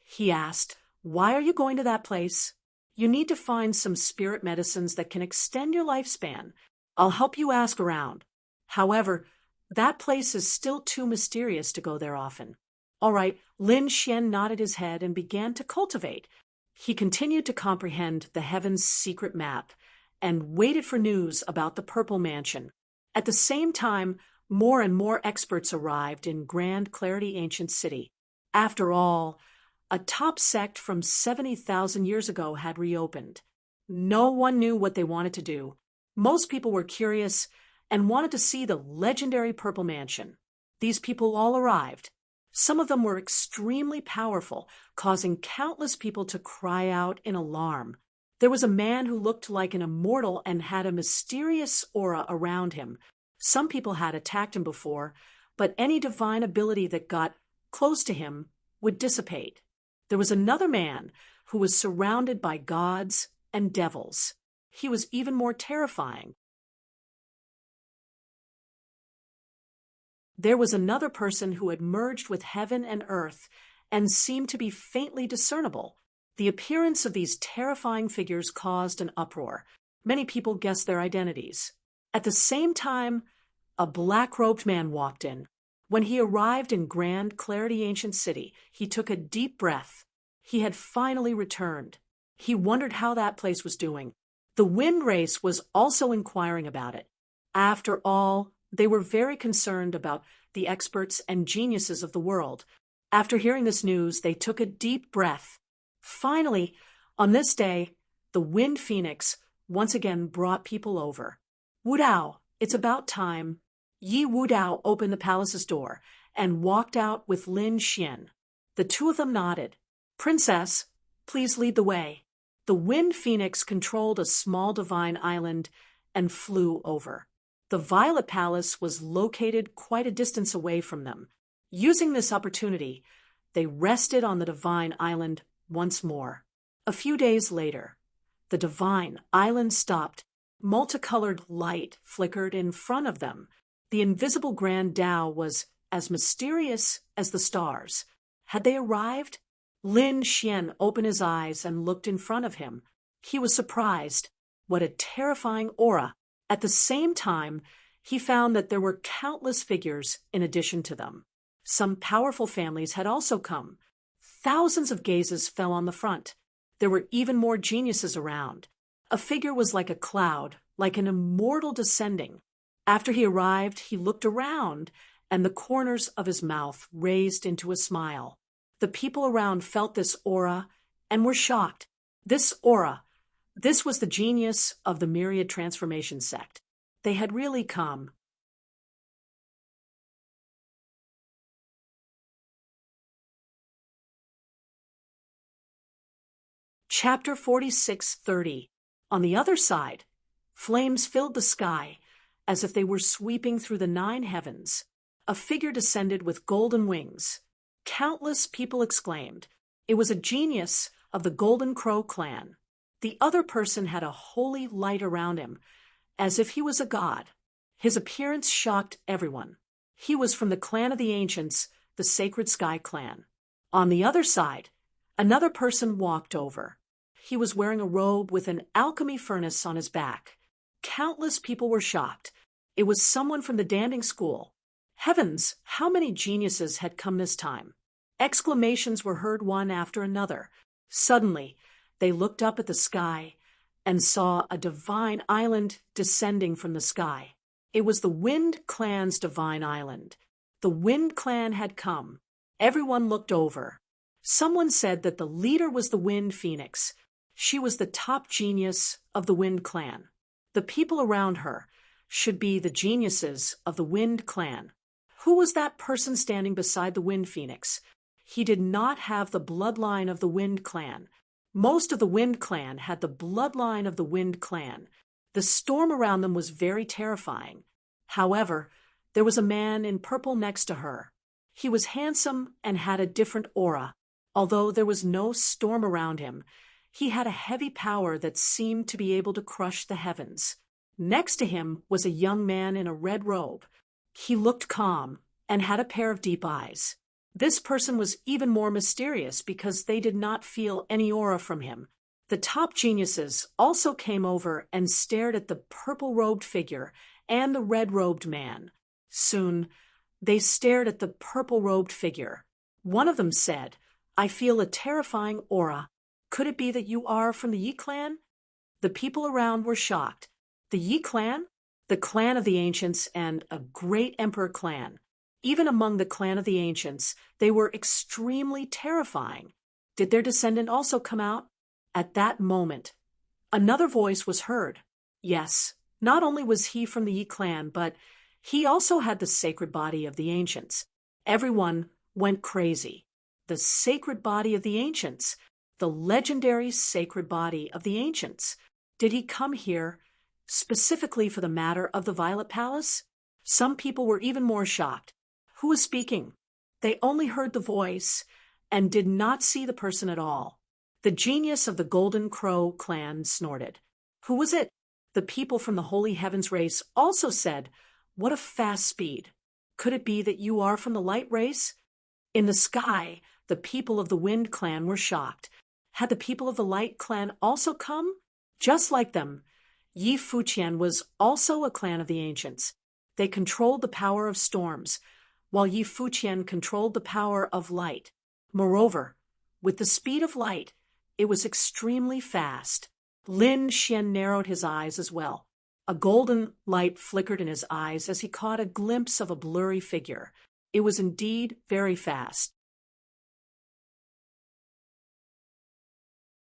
A: He asked, "Why are you going to that place?" "You need to find some spirit medicines that can extend your lifespan. I'll help you ask around. However, that place is still too mysterious to go there often." All right, Lin Xian nodded his head and began to cultivate. He continued to comprehend the heaven's secret map and waited for news about the Purple Mansion. At the same time, more and more experts arrived in Grand Clarity Ancient City. After all, a top sect from 70,000 years ago had reopened. No one knew what they wanted to do. Most people were curious and wanted to see the legendary Purple Mansion. These people all arrived. Some of them were extremely powerful, causing countless people to cry out in alarm. There was a man who looked like an immortal and had a mysterious aura around him. Some people had attacked him before, but any divine ability that got close to him would dissipate. There was another man who was surrounded by gods and devils. He was even more terrifying. There was another person who had merged with heaven and earth and seemed to be faintly discernible. The appearance of these terrifying figures caused an uproar. Many people guessed their identities. At the same time, a black-robed man walked in. When he arrived in Grand Clarity Ancient City, he took a deep breath. He had finally returned. He wondered how that place was doing. The wind race was also inquiring about it. After all, they were very concerned about the experts and geniuses of the world. After hearing this news, they took a deep breath. Finally, on this day, the Wind Phoenix once again brought people over. "Wudao, it's about time." Yi Wudao opened the palace's door and walked out with Lin Xian. The two of them nodded. "Princess, please lead the way." The Wind Phoenix controlled a small divine island and flew over. The Violet Palace was located quite a distance away from them. Using this opportunity, they rested on the divine island once more. A few days later, the divine island stopped. Multicolored light flickered in front of them. The invisible Grand Tao was as mysterious as the stars. Had they arrived? Lin Xian opened his eyes and looked in front of him. He was surprised. What a terrifying aura! At the same time, he found that there were countless figures in addition to them. Some powerful families had also come. Thousands of gazes fell on the front. There were even more geniuses around. A figure was like a cloud, like an immortal descending. After he arrived, he looked around, and the corners of his mouth raised into a smile. The people around felt this aura and were shocked. This aura, this was the genius of the Myriad Transformation sect. They had really come. Chapter 46:30. On the other side, flames filled the sky, as if they were sweeping through the 9 heavens. A figure descended with golden wings. Countless people exclaimed. It was a genius of the Golden Crow clan. The other person had a holy light around him, as if he was a god. His appearance shocked everyone. He was from the clan of the ancients, the Sacred Sky clan. On the other side, another person walked over. He was wearing a robe with an alchemy furnace on his back. Countless people were shocked. It was someone from the dancing school. Heavens, how many geniuses had come this time? Exclamations were heard one after another. Suddenly, they looked up at the sky and saw a divine island descending from the sky. It was the Wind Clan's divine island. The Wind Clan had come. Everyone looked over. Someone said that the leader was the Wind Phoenix. She was the top genius of the Wind Clan. The people around her should be the geniuses of the Wind Clan. Who was that person standing beside the Wind Phoenix? He did not have the bloodline of the Wind Clan. Most of the Wind Clan had the bloodline of the Wind Clan. The storm around them was very terrifying. However, there was a man in purple next to her. He was handsome and had a different aura. Although there was no storm around him, he had a heavy power that seemed to be able to crush the heavens. Next to him was a young man in a red robe. He looked calm and had a pair of deep eyes. This person was even more mysterious because they did not feel any aura from him. The top geniuses also came over and stared at the purple-robed figure and the red-robed man. Soon, they stared at the purple-robed figure. One of them said, "I feel a terrifying aura. Could it be that you are from the Yi clan?" The people around were shocked. The Yi clan? The clan of the ancients and a great emperor clan. Even among the clan of the ancients, they were extremely terrifying. Did their descendant also come out? At that moment, another voice was heard. Yes, not only was he from the Yi clan, but he also had the sacred body of the ancients. Everyone went crazy. The sacred body of the ancients. The legendary sacred body of the ancients. Did he come here specifically for the matter of the Violet Palace? Some people were even more shocked. Who was speaking? They only heard the voice and did not see the person at all. The genius of the Golden Crow clan snorted. Who was it? The people from the Holy Heavens race also said, "What a fast speed. Could it be that you are from the Light race?" In the sky, the people of the Wind clan were shocked. Had the people of the Light clan also come? Just like them, Yi Fuqian was also a clan of the ancients. They controlled the power of storms, while Yi Fuqian controlled the power of light. Moreover, with the speed of light, it was extremely fast. Lin Xian narrowed his eyes as well. A golden light flickered in his eyes as he caught a glimpse of a blurry figure. It was indeed very fast.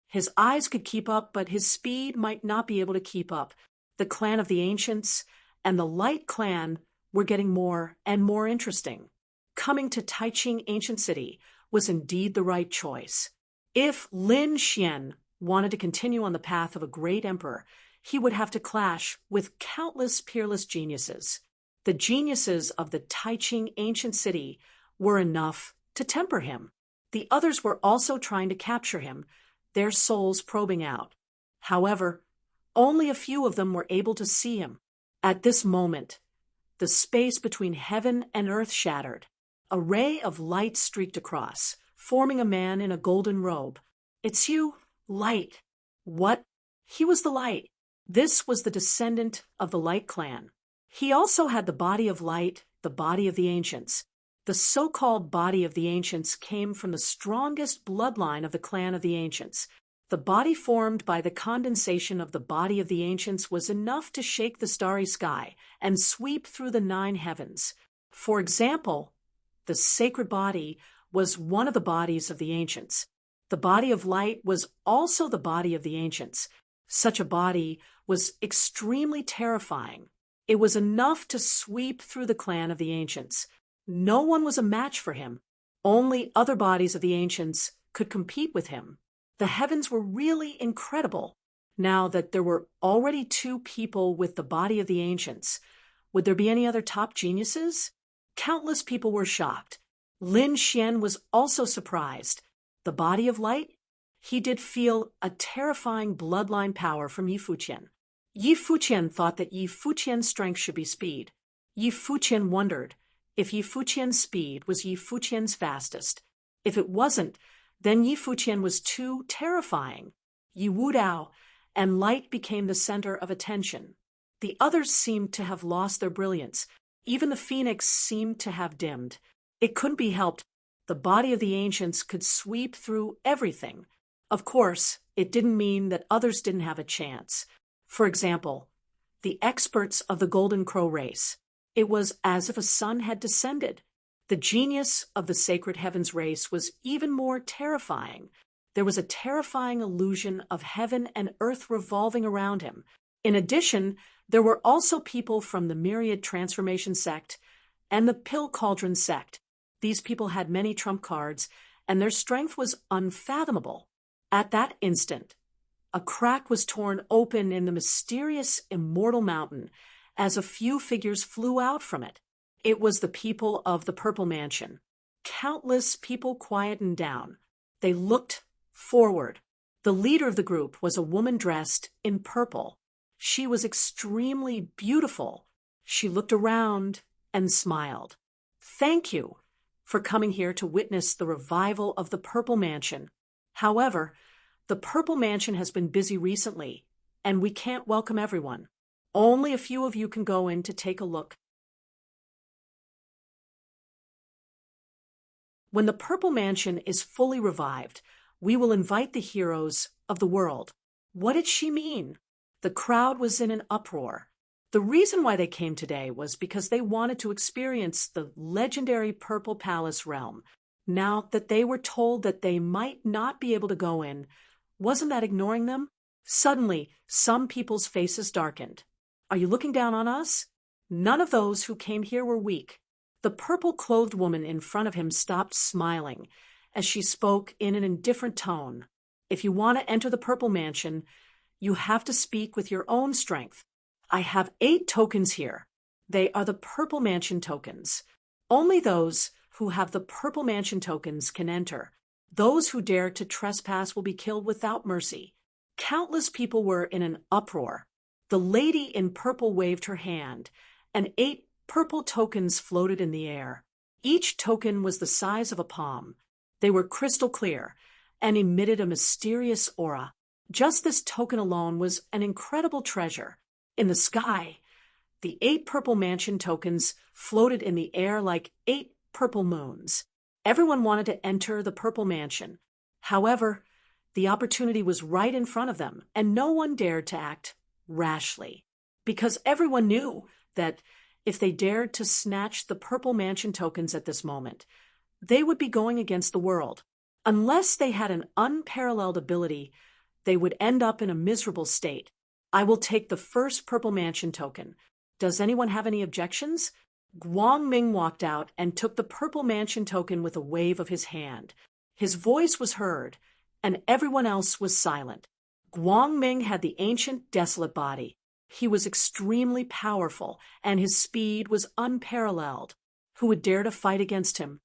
A: His eyes could keep up, but his speed might not be able to keep up. The clan of the ancients and the Light clan were getting more and more interesting. Coming to Taiching Ancient City was indeed the right choice. If Lin Xian wanted to continue on the path of a great emperor, he would have to clash with countless peerless geniuses. The geniuses of the Taiching Ancient City were enough to temper him. The others were also trying to capture him, their souls probing out. However, only a few of them were able to see him. At this moment, the space between heaven and earth shattered. A ray of light streaked across, forming a man in a golden robe. "It's you, Light." What? He was the Light. This was the descendant of the Light clan. He also had the body of light, the body of the ancients. The so-called body of the ancients came from the strongest bloodline of the clan of the ancients. The body formed by the condensation of the body of the ancients was enough to shake the starry sky and sweep through the 9 heavens. For example, the sacred body was one of the bodies of the ancients. The body of light was also the body of the ancients. Such a body was extremely terrifying. It was enough to sweep through the clan of the ancients. No one was a match for him. Only other bodies of the ancients could compete with him. The heavens were really incredible. Now that there were already 2 people with the body of the ancients, Would there be any other top geniuses? Countless people were shocked. Lin Xian was also surprised. The body of light? He did feel a terrifying bloodline power from Yi Fuqian. Yi Fuqian thought that Yi Fuqian's strength should be speed. Yi Fuqian wondered if Yi Fuqian's speed was Yi Fuqian's fastest. If it wasn't, then Yi Fuqian was too terrifying. Yi Wudao and light became the center of attention. The others seemed to have lost their brilliance. Even the phoenix seemed to have dimmed. It couldn't be helped. The body of the ancients could sweep through everything. Of course, it didn't mean that others didn't have a chance. For example, the experts of the Golden Crow race. It was as if a sun had descended. The genius of the Sacred Heavens race was even more terrifying. There was a terrifying illusion of heaven and earth revolving around him. In addition, there were also people from the Myriad Transformation sect and the Pill Cauldron sect. These people had many trump cards, and their strength was unfathomable. At that instant, a crack was torn open in the mysterious immortal mountain as a few figures flew out from it. It was the people of the Purple Mansion. Countless people quietened down. They looked forward. The leader of the group was a woman dressed in purple. She was extremely beautiful. She looked around and smiled. "Thank you for coming here to witness the revival of the Purple Mansion. However, the Purple Mansion has been busy recently, and we can't welcome everyone. Only a few of you can go in to take a look." When the Purple Mansion is fully revived, we will invite the heroes of the world. What did she mean? The crowd was in an uproar. The reason why they came today was because they wanted to experience the legendary Purple Palace realm. Now that they were told that they might not be able to go in, wasn't that ignoring them? Suddenly, some people's faces darkened. "Are you looking down on us?" None of those who came here were weak. The purple-clothed woman in front of him stopped smiling as she spoke in an indifferent tone. "If you want to enter the Purple Mansion, you have to speak with your own strength. I have 8 tokens here. They are the Purple Mansion tokens. Only those who have the Purple Mansion tokens can enter. Those who dare to trespass will be killed without mercy." Countless people were in an uproar. The lady in purple waved her hand, and 8 purple tokens floated in the air. Each token was the size of a palm. They were crystal clear and emitted a mysterious aura. Just this token alone was an incredible treasure. In the sky, the 8 Purple Mansion tokens floated in the air like 8 purple moons. Everyone wanted to enter the Purple Mansion. However, the opportunity was right in front of them, and no one dared to act rashly, because everyone knew that if they dared to snatch the Purple Mansion tokens at this moment, they would be going against the world. Unless they had an unparalleled ability, they would end up in a miserable state. "I will take the first Purple Mansion token. Does anyone have any objections?" Guang Ming walked out and took the Purple Mansion token with a wave of his hand. His voice was heard, and everyone else was silent. Guang Ming had the ancient, desolate body. He was extremely powerful, and his speed was unparalleled. Who would dare to fight against him?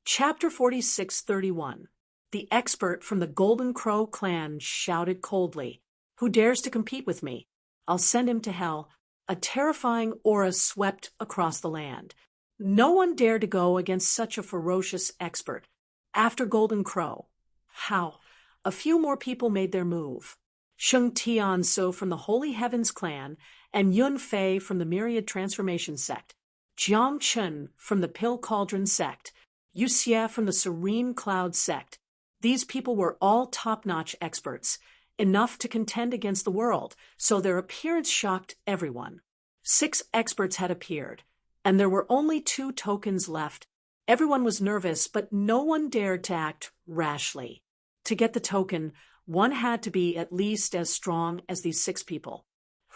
A: Chapter 46:31. The expert from the Golden Crow clan shouted coldly, "Who dares to compete with me? I'll send him to hell." A terrifying aura swept across the land. No one dared to go against such a ferocious expert. After Golden Crow, how? A few more people made their move. Sheng Tianso from the Holy Heavens clan and Yun Fei from the Myriad Transformation sect. Jiang Chen from the Pill Cauldron sect. Yu Xie from the Serene Cloud sect. These people were all top-notch experts, enough to contend against the world, so their appearance shocked everyone. 6 experts had appeared, and there were only 2 tokens left. Everyone was nervous, but no one dared to act rashly. To get the token, one had to be at least as strong as these 6 people.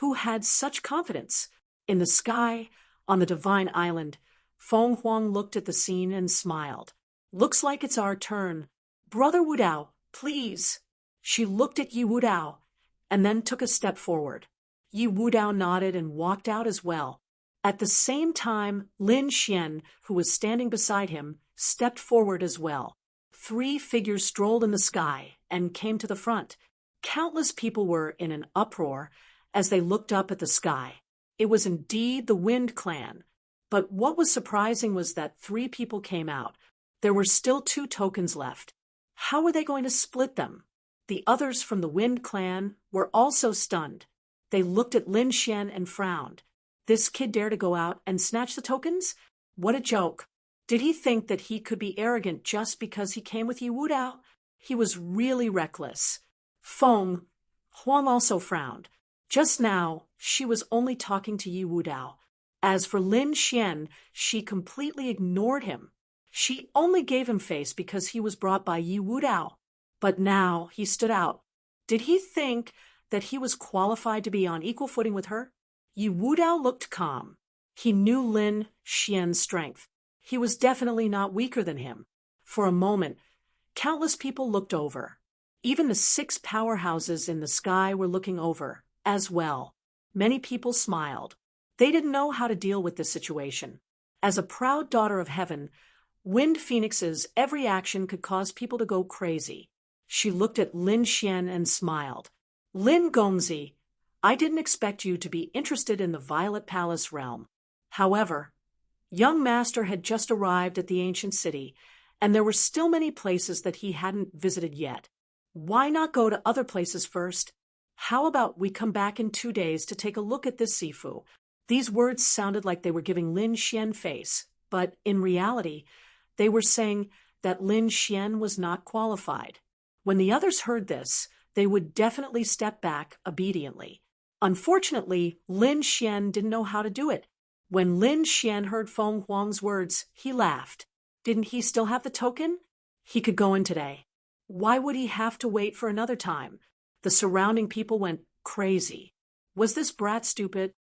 A: Who had such confidence? In the sky, on the Divine Island, Feng Huang looked at the scene and smiled. "Looks like it's our turn." Brother Wu Dao, please. She looked at Yi Wu Dao and then took a step forward. Yi Wu Dao nodded and walked out as well. At the same time, Lin Xian, who was standing beside him, stepped forward as well. 3 figures strolled in the sky and came to the front. Countless people were in an uproar as they looked up at the sky. It was indeed the Wind Clan. But what was surprising was that 3 people came out. There were still 2 tokens left. How were they going to split them? The others from the Wind Clan were also stunned. They looked at Lin Xian and frowned. This kid dared to go out and snatch the tokens? What a joke. Did he think that he could be arrogant just because he came with Yi Wu Dao? He was really reckless. Feng Huang also frowned. Just now, she was only talking to Yi Wu Dao. As for Lin Xian, she completely ignored him. She only gave him face because he was brought by Yi Wu Dao. But now he stood out. Did he think that he was qualified to be on equal footing with her? Yi Wu Dao looked calm. He knew Lin Xian's strength. He was definitely not weaker than him. For a moment, countless people looked over. Even the 6 powerhouses in the sky were looking over as well. Many people smiled. They didn't know how to deal with this situation. As a proud daughter of heaven, Wind Phoenix's every action could cause people to go crazy. She looked at Lin Xian and smiled. Lin Gongzi, I didn't expect you to be interested in the Violet Palace realm. However, young master had just arrived at the ancient city, and there were still many places that he hadn't visited yet. Why not go to other places first? How about we come back in 2 days to take a look at this Sifu? These words sounded like they were giving Lin Xian face, but in reality, they were saying that Lin Xian was not qualified. When the others heard this, they would definitely step back obediently. Unfortunately, Lin Xian didn't know how to do it. When Lin Xian heard Feng Huang's words, he laughed. Didn't he still have the token? He could go in today. Why would he have to wait for another time? The surrounding people went crazy. Was this brat stupid?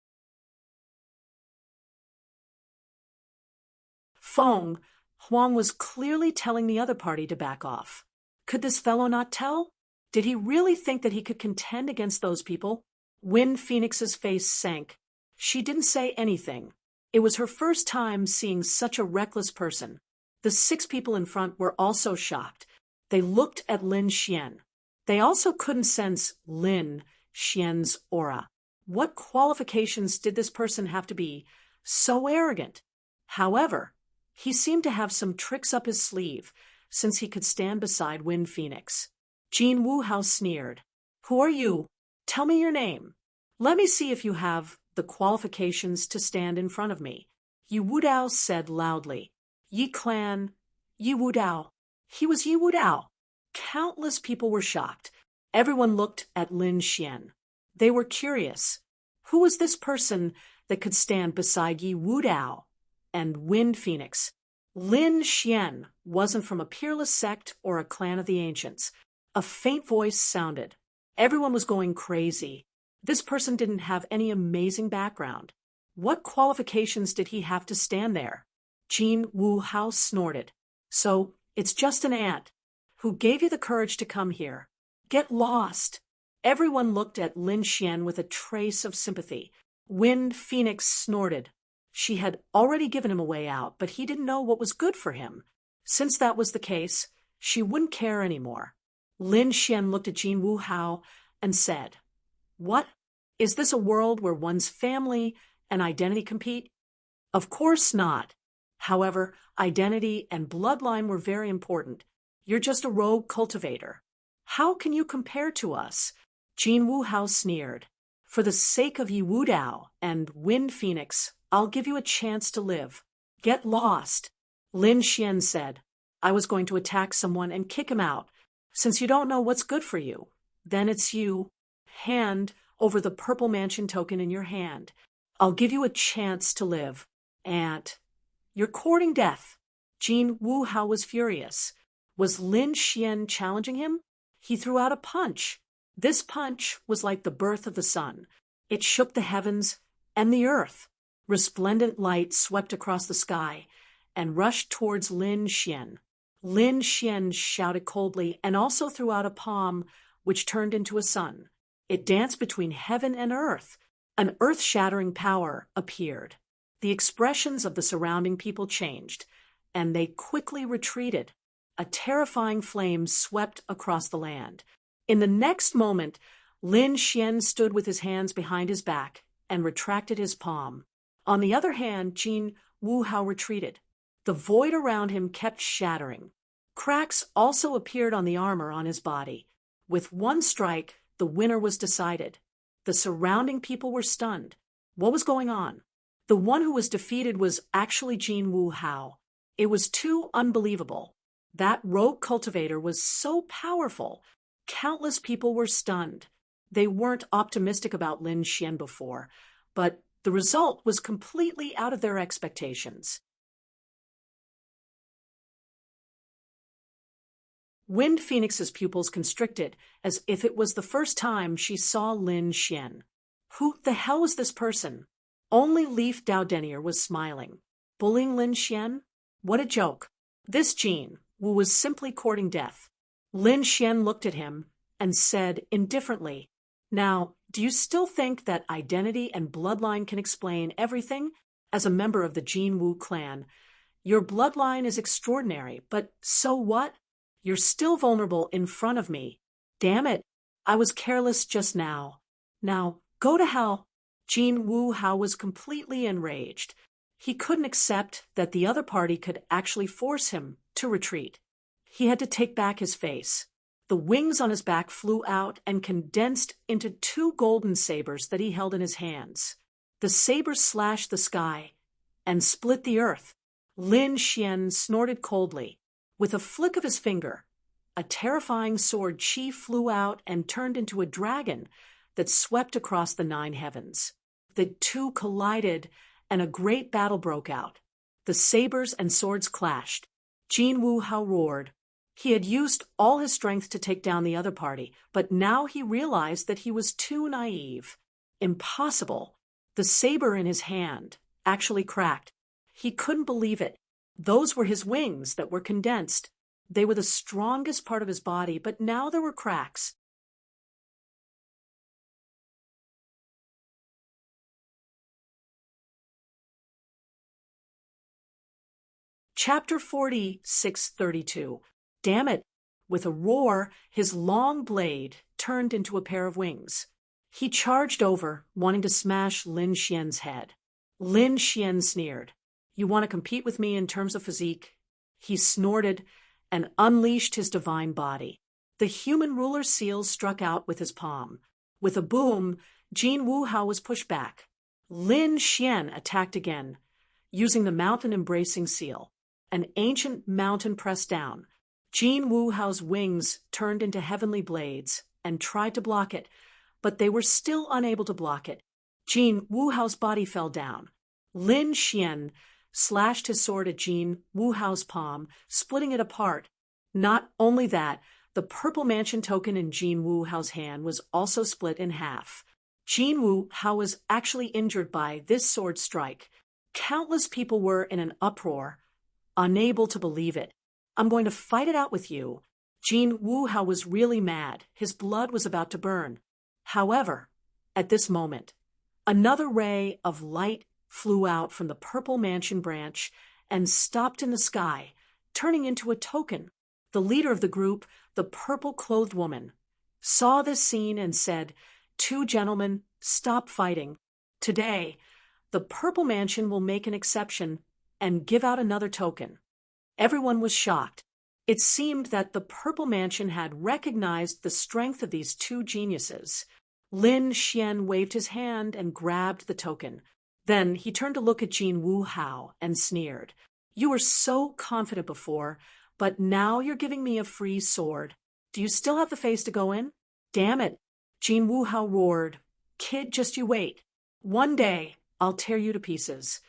A: Feng Huang was clearly telling the other party to back off. Could this fellow not tell? Did he really think that he could contend against those people? Wind Phoenix's face sank. She didn't say anything. It was her first time seeing such a reckless person. The 6 people in front were also shocked. They looked at Lin Xian. They also couldn't sense Lin Xian's aura. What qualifications did this person have to be so arrogant? However, he seemed to have some tricks up his sleeve, since he could stand beside Wind Phoenix. Jin Wuhao sneered. Who are you? Tell me your name. Let me see if you have the qualifications to stand in front of me. Yi Wu Dao said loudly. Yi Clan, Yi Wu Dao. He was Yi Wu Dao. Countless people were shocked. Everyone looked at Lin Xian. They were curious. Who was this person that could stand beside Yi Wu Dao and Wind Phoenix? Lin Xian wasn't from a peerless sect or a clan of the ancients. A faint voice sounded. Everyone was going crazy. This person didn't have any amazing background. What qualifications did he have to stand there? Jin Wuhao snorted. So, it's just an ant. Who gave you the courage to come here? Get lost. Everyone looked at Lin Xian with a trace of sympathy. Wind Phoenix snorted. She had already given him a way out, but he didn't know what was good for him. Since that was the case, she wouldn't care anymore. Lin Xian looked at Jin Wuhao and said, What? Is this a world where one's family and identity compete? Of course not. However, identity and bloodline were very important. You're just a rogue cultivator. How can you compare to us? Jin Wuhao sneered. For the sake of Yi Wu Dao and Wind Phoenix, I'll give you a chance to live. Get lost. Lin Xian said, I was going to attack someone and kick him out. Since you don't know what's good for you, then it's you. Hand over the purple mansion token in your hand. I'll give you a chance to live. Ant. You're courting death. Jin Wuhao was furious. Was Lin Xian challenging him? He threw out a punch. This punch was like the birth of the sun. It shook the heavens and the earth. Resplendent light swept across the sky and rushed towards Lin Xian. Lin Xian shouted coldly and also threw out a palm, which turned into a sun. It danced between heaven and earth. An earth-shattering power appeared. The expressions of the surrounding people changed, and they quickly retreated. A terrifying flame swept across the land. In the next moment, Lin Xian stood with his hands behind his back and retracted his palm. On the other hand, Jin Wuhao retreated. The void around him kept shattering. Cracks also appeared on the armor on his body. With one strike, the winner was decided. The surrounding people were stunned. What was going on? The one who was defeated was actually Jin Wuhao. It was too unbelievable. That rogue cultivator was so powerful. Countless people were stunned. They weren't optimistic about Lin Xian before, but the result was completely out of their expectations. Wind Phoenix's pupils constricted, as if it was the first time she saw Lin Xian. Who the hell was this person? Only Leaf Dowdenier was smiling. Bullying Lin Xian? What a joke. This Jin Wu was simply courting death. Lin Xian looked at him and said indifferently, "Now, do you still think that identity and bloodline can explain everything? As a member of the Jin Wu clan, your bloodline is extraordinary, but so what? You're still vulnerable in front of me. Damn it, I was careless just now. Now, go to hell." Jin Wuhao was completely enraged. He couldn't accept that the other party could actually force him to retreat. He had to take back his face. The wings on his back flew out and condensed into two golden sabers that he held in his hands. The sabers slashed the sky and split the earth. Lin Xian snorted coldly. With a flick of his finger, a terrifying sword chi flew out and turned into a dragon that swept across the 9 heavens. The two collided, and a great battle broke out. The sabers and swords clashed. Jin Wuhao roared. He had used all his strength to take down the other party, but now he realized that he was too naive. Impossible. The saber in his hand actually cracked. He couldn't believe it. Those were his wings that were condensed. They were the strongest part of his body, but now there were cracks. Chapter 46:32. Damn it! With a roar, his long blade turned into a pair of wings. He charged over, wanting to smash Lin Xian's head. Lin Xian sneered. "You want to compete with me in terms of physique?" He snorted and unleashed his divine body. The human ruler's seal struck out with his palm. With a boom, Jin Wuhao was pushed back. Lin Xian attacked again, using the mountain-embracing seal. An ancient mountain pressed down. Jin Wuhao's wings turned into heavenly blades and tried to block it, but they were still unable to block it. Jin Wuhao's body fell down. Lin Xian slashed his sword at Jin Wuhao's palm, splitting it apart. Not only that, the purple mansion token in Jin Wuhao's hand was also split in half. Jin Wuhao was actually injured by this sword strike. Countless people were in an uproar, unable to believe it. "I'm going to fight it out with you." Jin Wuhao was really mad. His blood was about to burn. However, at this moment, another ray of light flew out from the purple mansion branch and stopped in the sky, turning into a token. The leader of the group, the purple-clothed woman, saw this scene and said, "Two gentlemen, stop fighting. Today, the purple mansion will make an exception and give out another token." Everyone was shocked. It seemed that the purple mansion had recognized the strength of these two geniuses. Lin Xian waved his hand and grabbed the token. Then he turned to look at Jin Wuhao and sneered. "You were so confident before, but now you're giving me a free sword. Do you still have the face to go in?" "Damn it!" Jin Wuhao roared. "Kid, just you wait. One day, I'll tear you to pieces."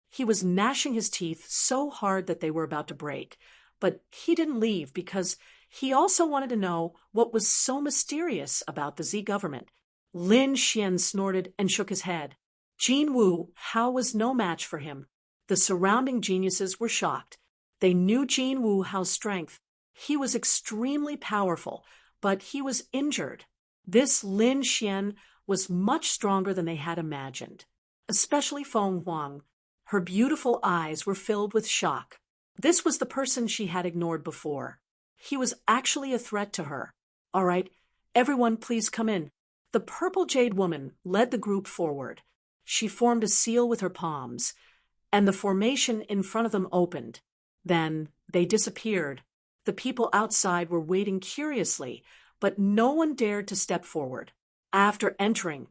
A: He was gnashing his teeth so hard that they were about to break, but he didn't leave because he also wanted to know what was so mysterious about the Z government. Lin Xian snorted and shook his head. Jin Wuhao was no match for him. The surrounding geniuses were shocked. They knew Jin Wu Hao's strength. He was extremely powerful, but he was injured. This Lin Xian was much stronger than they had imagined. Especially Feng Huang. Her beautiful eyes were filled with shock. This was the person she had ignored before. He was actually a threat to her. All right, everyone please come in. The purple jade woman led the group forward. She formed a seal with her palms, and the formation in front of them opened. Then they disappeared. The people outside were waiting curiously, but no one dared to step forward. After entering,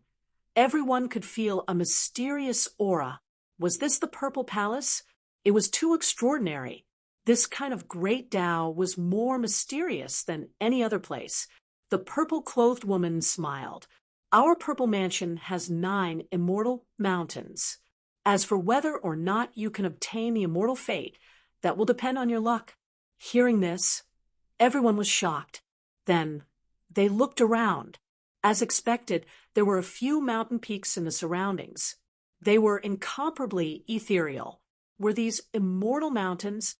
A: everyone could feel a mysterious aura. Was this the Purple Palace? It was too extraordinary. This kind of great Tao was more mysterious than any other place. The purple-clothed woman smiled. Our purple mansion has 9 immortal mountains. As for whether or not you can obtain the immortal fate, that will depend on your luck. Hearing this, everyone was shocked. Then they looked around. As expected, there were a few mountain peaks in the surroundings. They were incomparably ethereal. Were these immortal mountains?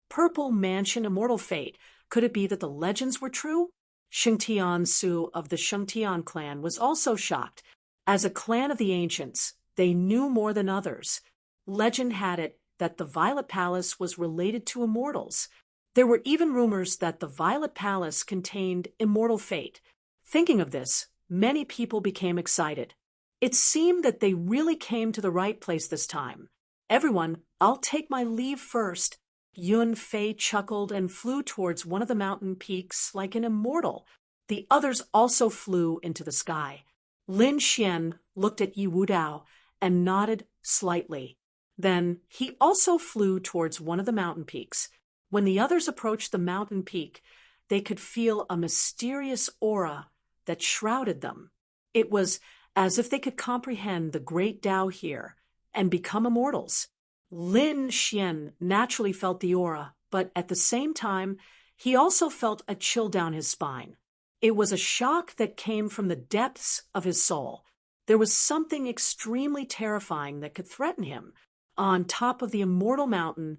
A: Purple Mansion Immortal Fate. Could it be that the legends were true? Shengtian Su of the Shengtian clan was also shocked. As a clan of the ancients, they knew more than others. Legend had it that the Violet Palace was related to immortals. There were even rumors that the Violet Palace contained immortal fate. Thinking of this, many people became excited. It seemed that they really came to the right place this time. Everyone, I'll take my leave first. Yun Fei chuckled and flew towards one of the mountain peaks like an immortal. The others also flew into the sky. Lin Xian looked at Yi Wudao and nodded slightly. Then he also flew towards one of the mountain peaks. When the others approached the mountain peak, they could feel a mysterious aura that shrouded them. It was as if they could comprehend the great Tao here and become immortals. Lin Xian naturally felt the aura, but at the same time, he also felt a chill down his spine. It was a shock that came from the depths of his soul. There was something extremely terrifying that could threaten him. On top of the immortal mountain,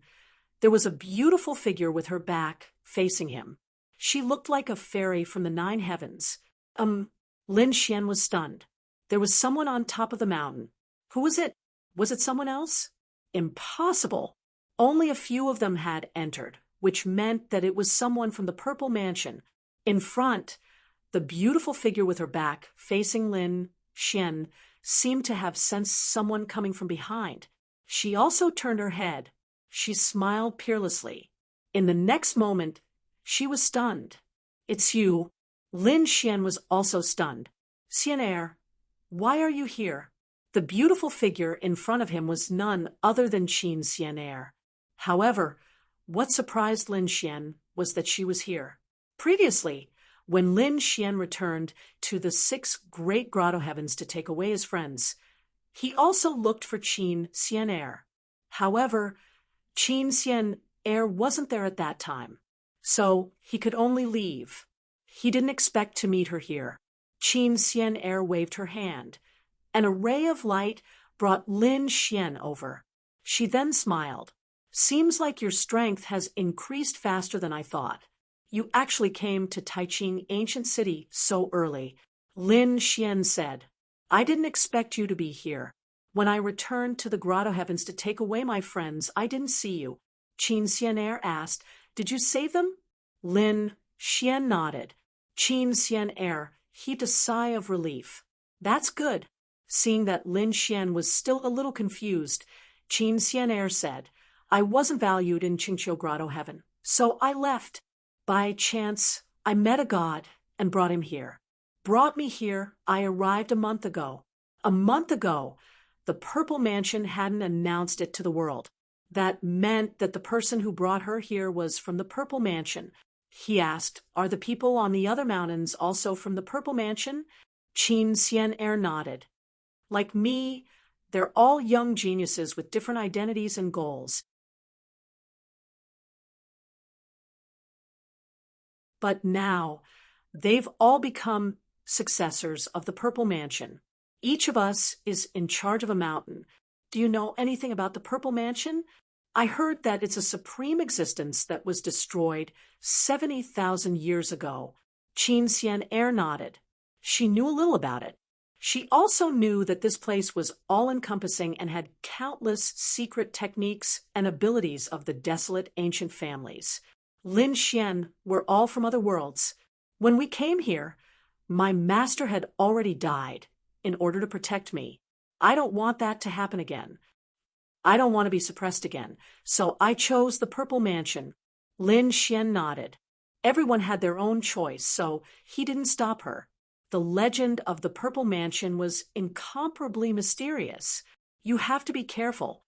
A: there was a beautiful figure with her back facing him. She looked like a fairy from the 9 heavens. Lin Xian was stunned. There was someone on top of the mountain. Who was it? Was it someone else? Impossible. Only a few of them had entered, which meant that it was someone from the Purple Mansion. In front, the beautiful figure with her back facing Lin Xian seemed to have sensed someone coming from behind. She also turned her head. She smiled peerlessly. In the next moment, she was stunned. It's you. Lin Xian was also stunned. Xianair, why are you here? The beautiful figure in front of him was none other than Qin Xianair. However, what surprised Lin Xian was that she was here. Previously, when Lin Xian returned to the 6 great grotto heavens to take away his friends, he also looked for Qin Xianair. However, Qin Xianair wasn't there at that time, so he could only leave. He didn't expect to meet her here. Qin Xianair waved her hand. An ray of light brought Lin Xian over. She then smiled. Seems like your strength has increased faster than I thought. You actually came to Taiqing Ancient City so early. Lin Xian said, I didn't expect you to be here. When I returned to the grotto heavens to take away my friends, I didn't see you. Qin Xianair asked, Did you save them? Lin Xian nodded. Qin Xianair heaved a sigh of relief. That's good. Seeing that Lin Xian was still a little confused, Qin Xianair said, I wasn't valued in Qingqiu Grotto Heaven, so I left. By chance, I met a god and brought him here. Brought me here, I arrived a month ago. A month ago, the Purple Mansion hadn't announced it to the world. That meant that the person who brought her here was from the Purple Mansion. He asked, Are the people on the other mountains also from the Purple Mansion? Qin Xianair nodded. Like me, they're all young geniuses with different identities and goals. But now, they've all become successors of the Purple Mansion. Each of us is in charge of a mountain. Do you know anything about the Purple Mansion? I heard that it's a supreme existence that was destroyed 70,000 years ago. Qin Xian air nodded. She knew a little about it. She also knew that this place was all-encompassing and had countless secret techniques and abilities of the desolate ancient families. Lin Xian were all from other worlds. When we came here, my master had already died in order to protect me. I don't want that to happen again. I don't want to be suppressed again, so I chose the Purple Mansion. Lin Xian nodded. Everyone had their own choice, so he didn't stop her. The legend of the Purple Mansion was incomparably mysterious. You have to be careful.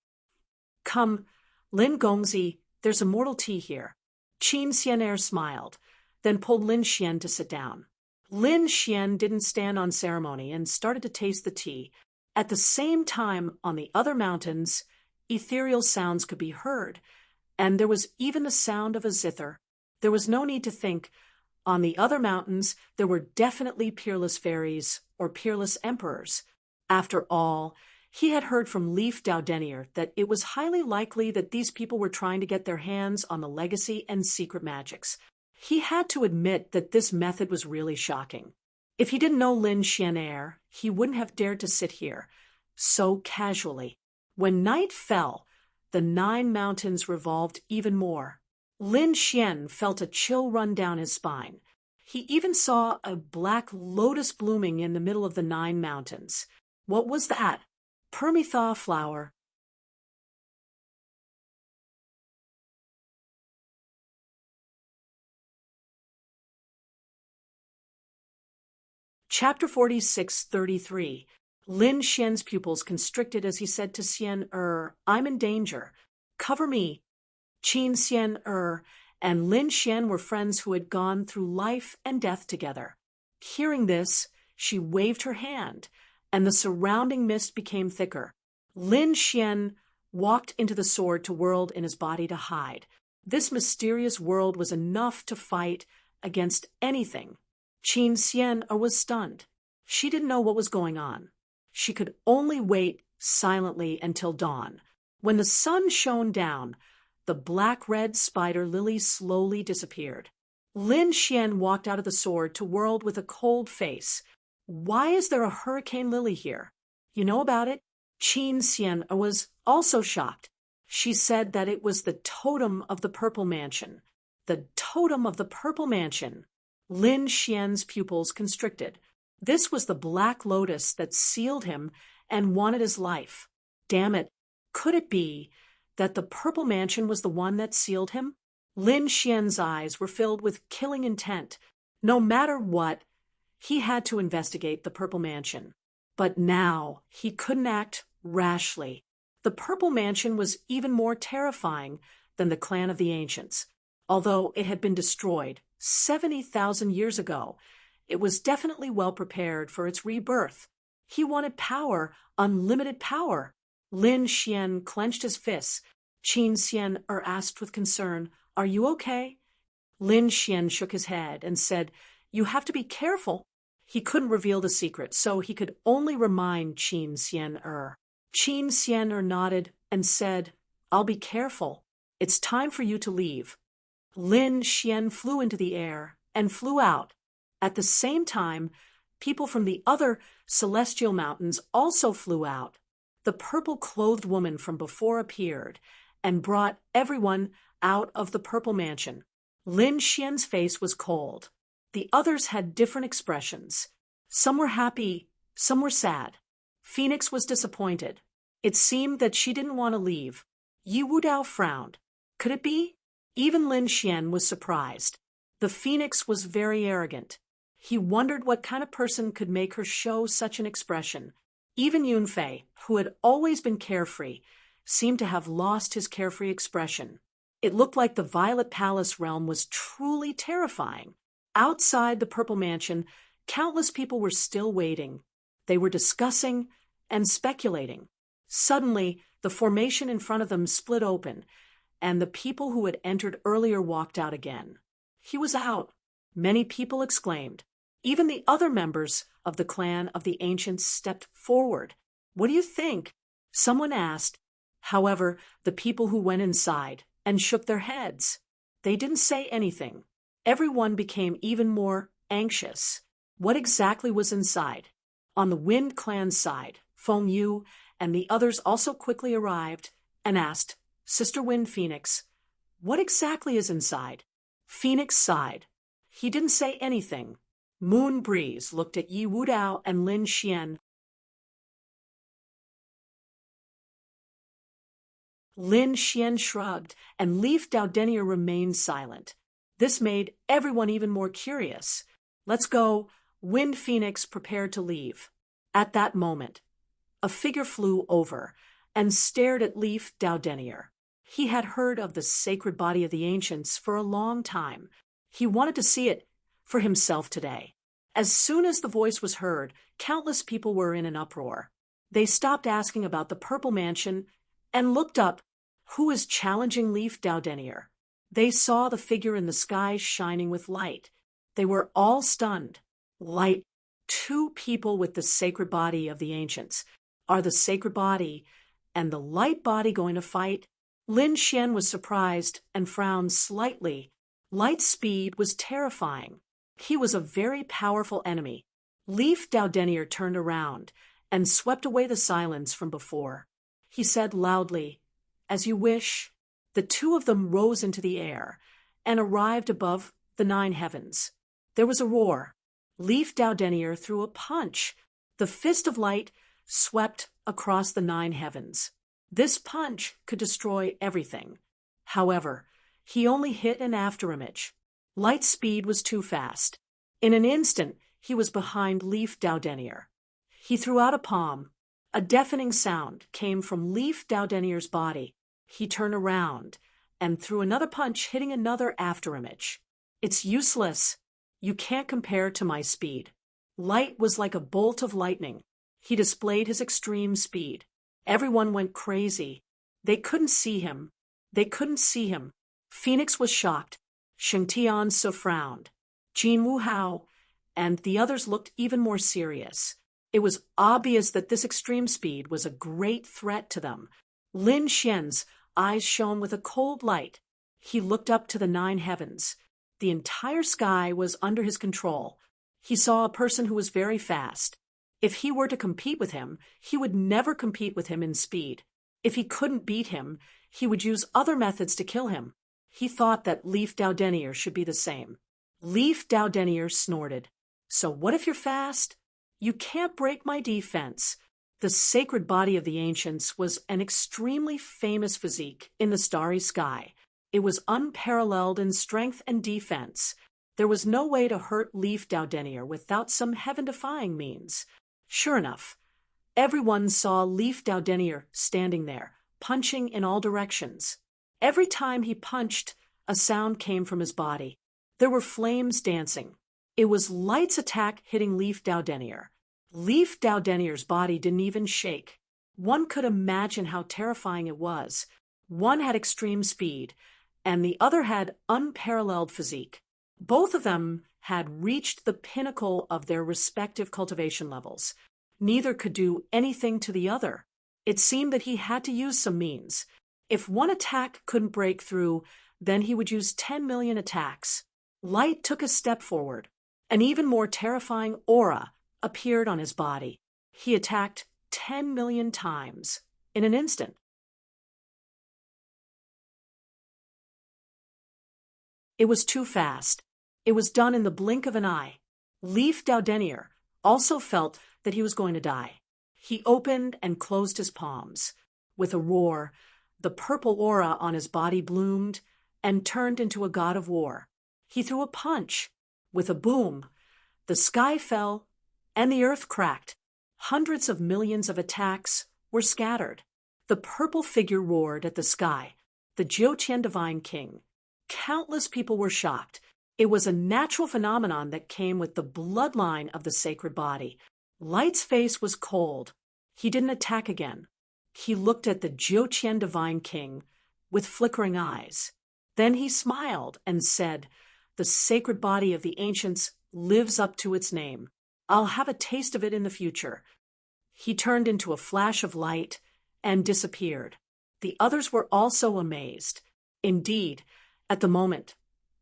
A: Come, Lin Gongzi, there's immortal tea here. Qin Xianair smiled, then pulled Lin Xian to sit down. Lin Xian didn't stand on ceremony and started to taste the tea. At the same time, on the other mountains, ethereal sounds could be heard, and there was even the sound of a zither. There was no need to think. On the other mountains, there were definitely peerless fairies or peerless emperors. After all, he had heard from Leaf Dowdenier that it was highly likely that these people were trying to get their hands on the legacy and secret magics. He had to admit that this method was really shocking. If he didn't know Lin Xianair, he wouldn't have dared to sit here so casually. When night fell, the 9 mountains revolved even more. Lin Xian felt a chill run down his spine. He even saw a black lotus blooming in the middle of the 9 mountains. What was that? Permitha flower. Chapter 46:33. Lin Xian's pupils constricted as he said to Xian I'm in danger. Cover me. Qin Xian and Lin Xian were friends who had gone through life and death together. Hearing this, she waved her hand, and the surrounding mist became thicker. Lin Xian walked into the sword to whirled in his body to hide. This mysterious world was enough to fight against anything. Qin Xian was stunned. She didn't know what was going on. She could only wait silently until dawn. When the sun shone down, the black-red spider lily slowly disappeared. Lin Xian walked out of the sword to whirled with a cold face. Why is there a hurricane lily here? You know about it? Qin Xian was also shocked. She said that it was the totem of the Purple Mansion. The totem of the Purple Mansion. Lin Xian's pupils constricted. This was the black lotus that sealed him and wanted his life. Damn it, could it be that the Purple Mansion was the one that sealed him? Lin Xian's eyes were filled with killing intent. No matter what, he had to investigate the Purple Mansion. But now he couldn't act rashly. The Purple Mansion was even more terrifying than the clan of the ancients. Although it had been destroyed 70,000 years ago, it was definitely well prepared for its rebirth. He wanted power, unlimited power. Lin Xian clenched his fists. Qin Xian asked with concern, Are you okay? Lin Xian shook his head and said, You have to be careful. He couldn't reveal the secret, so he could only remind Qin Xian Qin Xian nodded and said, I'll be careful. It's time for you to leave. Lin Xian flew into the air and flew out. At the same time, people from the other celestial mountains also flew out. The purple-clothed woman from before appeared and brought everyone out of the Purple Mansion. Lin Xian's face was cold. The others had different expressions. Some were happy, some were sad. Phoenix was disappointed. It seemed that she didn't want to leave. Yi Wudao frowned. Could it be? Even Lin Xian was surprised. The Phoenix was very arrogant. He wondered what kind of person could make her show such an expression. Even Yunfei, who had always been carefree, seemed to have lost his carefree expression. It looked like the Violet Palace realm was truly terrifying. Outside the Purple Mansion, countless people were still waiting. They were discussing and speculating. Suddenly, the formation in front of them split open, and the people who had entered earlier walked out again. He was out. Many people exclaimed. Even the other members of the clan of the ancients stepped forward. What do you think? Someone asked. However, the people who went inside and shook their heads. They didn't say anything. Everyone became even more anxious. What exactly was inside? On the Wind Clan's side, Feng Yu and the others also quickly arrived and asked, Sister Wind Phoenix, what exactly is inside? Phoenix sighed. He didn't say anything. Moon Breeze looked at Yi Wudao and Lin Xian. Lin Xian shrugged, and Leaf Dowdenier remained silent. This made everyone even more curious. Let's go. Wind Phoenix prepared to leave. At that moment, a figure flew over and stared at Leaf Dowdenier. He had heard of the sacred body of the ancients for a long time. He wanted to see it for himself today. As soon as the voice was heard, countless people were in an uproar. They stopped asking about the Purple Mansion and looked up. Who is challenging Leaf Dowdenier? They saw the figure in the sky shining with light. They were all stunned. Light. 2 people with the sacred body of the ancients. Are the sacred body and the light body going to fight? Lin Xian was surprised and frowned slightly. Light speed was terrifying. He was a very powerful enemy. Leaf Dowdenier turned around and swept away the silence from before. He said loudly, As you wish. The 2 of them rose into the air and arrived above the 9 heavens. There was a roar. Leaf Dowdenier threw a punch. The fist of light swept across the 9 heavens. This punch could destroy everything. However, he only hit an afterimage. Light speed was too fast. In an instant, he was behind Leaf Dowdenier. He threw out a palm. A deafening sound came from Leaf Dowdenier's body. He turned around and threw another punch, hitting another afterimage. It's useless. You can't compare to my speed. Light was like a bolt of lightning. He displayed his extreme speed. Everyone went crazy. They couldn't see him. Phoenix was shocked. Sheng Tianzi frowned. Jin Wuhao and the others looked even more serious. It was obvious that this extreme speed was a great threat to them. Lin Xian's eyes shone with a cold light. He looked up to the 9 heavens. The entire sky was under his control. He saw a person who was very fast. If he were to compete with him, he would never compete with him in speed. If he couldn't beat him, he would use other methods to kill him. He thought that Leaf Dowdenier should be the same. Leaf Dowdenier snorted. So what if you're fast? You can't break my defense. The sacred body of the ancients was an extremely famous physique in the starry sky. It was unparalleled in strength and defense. There was no way to hurt Leaf Dowdenier without some heaven-defying means. Sure enough, everyone saw Leaf Dowdenier standing there, punching in all directions. Every time he punched, a sound came from his body. There were flames dancing. It was Light's attack hitting Leaf Dowdenier. Leaf Dowdenier's body didn't even shake. One could imagine how terrifying it was. One had extreme speed, and the other had unparalleled physique. Both of them had reached the pinnacle of their respective cultivation levels. Neither could do anything to the other. It seemed that he had to use some means. If one attack couldn't break through, then he would use 10 million attacks. Light took a step forward. An even more terrifying aura appeared on his body. He attacked 10 million times in an instant. It was too fast. It was done in the blink of an eye. Leaf Dowdenier also felt that he was going to die. He opened and closed his palms. With a roar, the purple aura on his body bloomed and turned into a god of war. He threw a punch. With a boom, the sky fell and the earth cracked. Hundreds of millions of attacks were scattered. The purple figure roared at the sky, the Jiuqian Divine King. Countless people were shocked. It was a natural phenomenon that came with the bloodline of the sacred body. Light's face was cold. He didn't attack again. He looked at the Jiuqian Divine King with flickering eyes. Then he smiled and said, "The sacred body of the ancients lives up to its name. I'll have a taste of it in the future." He turned into a flash of light and disappeared. The others were also amazed. Indeed, at the moment,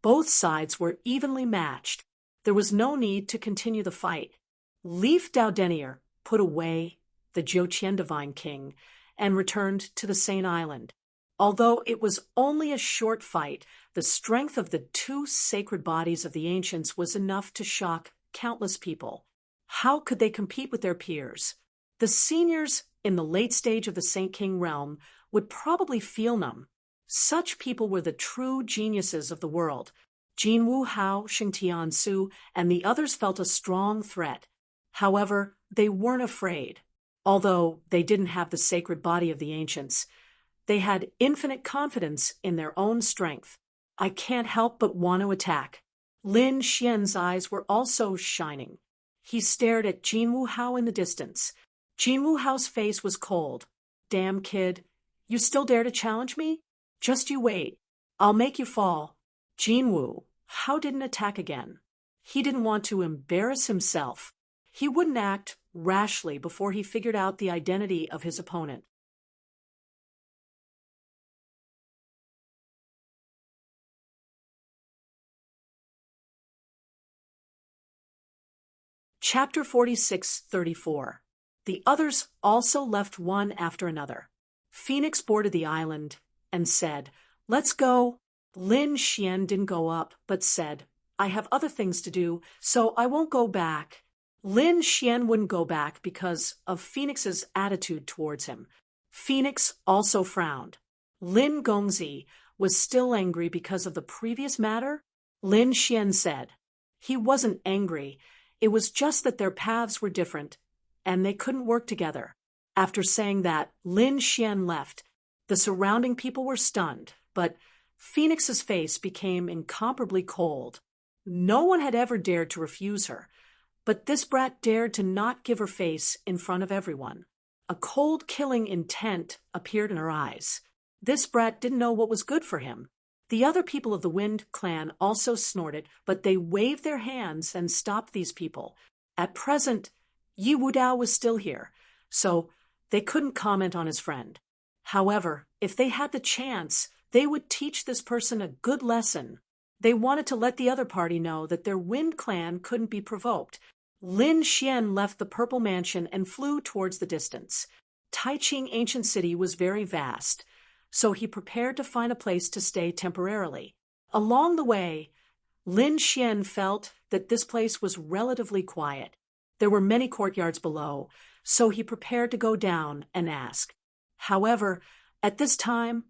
A: both sides were evenly matched. There was no need to continue the fight. Leif Daudenier put away the Jochian Divine King and returned to the Sane Island. Although it was only a short fight, the strength of the two sacred bodies of the ancients was enough to shock countless people. How could they compete with their peers? The seniors in the late stage of the Saint King realm would probably feel numb. Such people were the true geniuses of the world. Jin Wu Hao, Xing Tian Su, and the others felt a strong threat. However, they weren't afraid. Although they didn't have the sacred body of the ancients, they had infinite confidence in their own strength. I can't help but want to attack. Lin Xian's eyes were also shining. He stared at Jin Wu Hao in the distance. Jin Wu Hao's face was cold. Damn kid, you still dare to challenge me? Just you wait. I'll make you fall. Jin Wu Hao didn't attack again. He didn't want to embarrass himself. He wouldn't act rashly before he figured out the identity of his opponent. Chapter 46:34. The others also left one after another. Phoenix boarded the island and said, "Let's go." Lin Xian didn't go up, but said, "I have other things to do, so I won't go back." Lin Xian wouldn't go back because of Phoenix's attitude towards him. Phoenix also frowned. Lin Gongzi was still angry because of the previous matter. Lin Xian said, he wasn't angry. It was just that their paths were different, and they couldn't work together. After saying that, Lin Xian left. The surrounding people were stunned, but Phoenix's face became incomparably cold. No one had ever dared to refuse her, but this brat dared to not give her face in front of everyone. A cold killing intent appeared in her eyes. This brat didn't know what was good for him. The other people of the Wind clan also snorted, but they waved their hands and stopped these people. At present, Yi Wudao was still here, so they couldn't comment on his friend. However, if they had the chance, they would teach this person a good lesson. They wanted to let the other party know that their Wind clan couldn't be provoked. Lin Xian left the Purple Mansion and flew towards the distance. Taiqing Ancient City was very vast, so he prepared to find a place to stay temporarily. Along the way, Lin Xian felt that this place was relatively quiet. There were many courtyards below, so he prepared to go down and ask. However, at this time,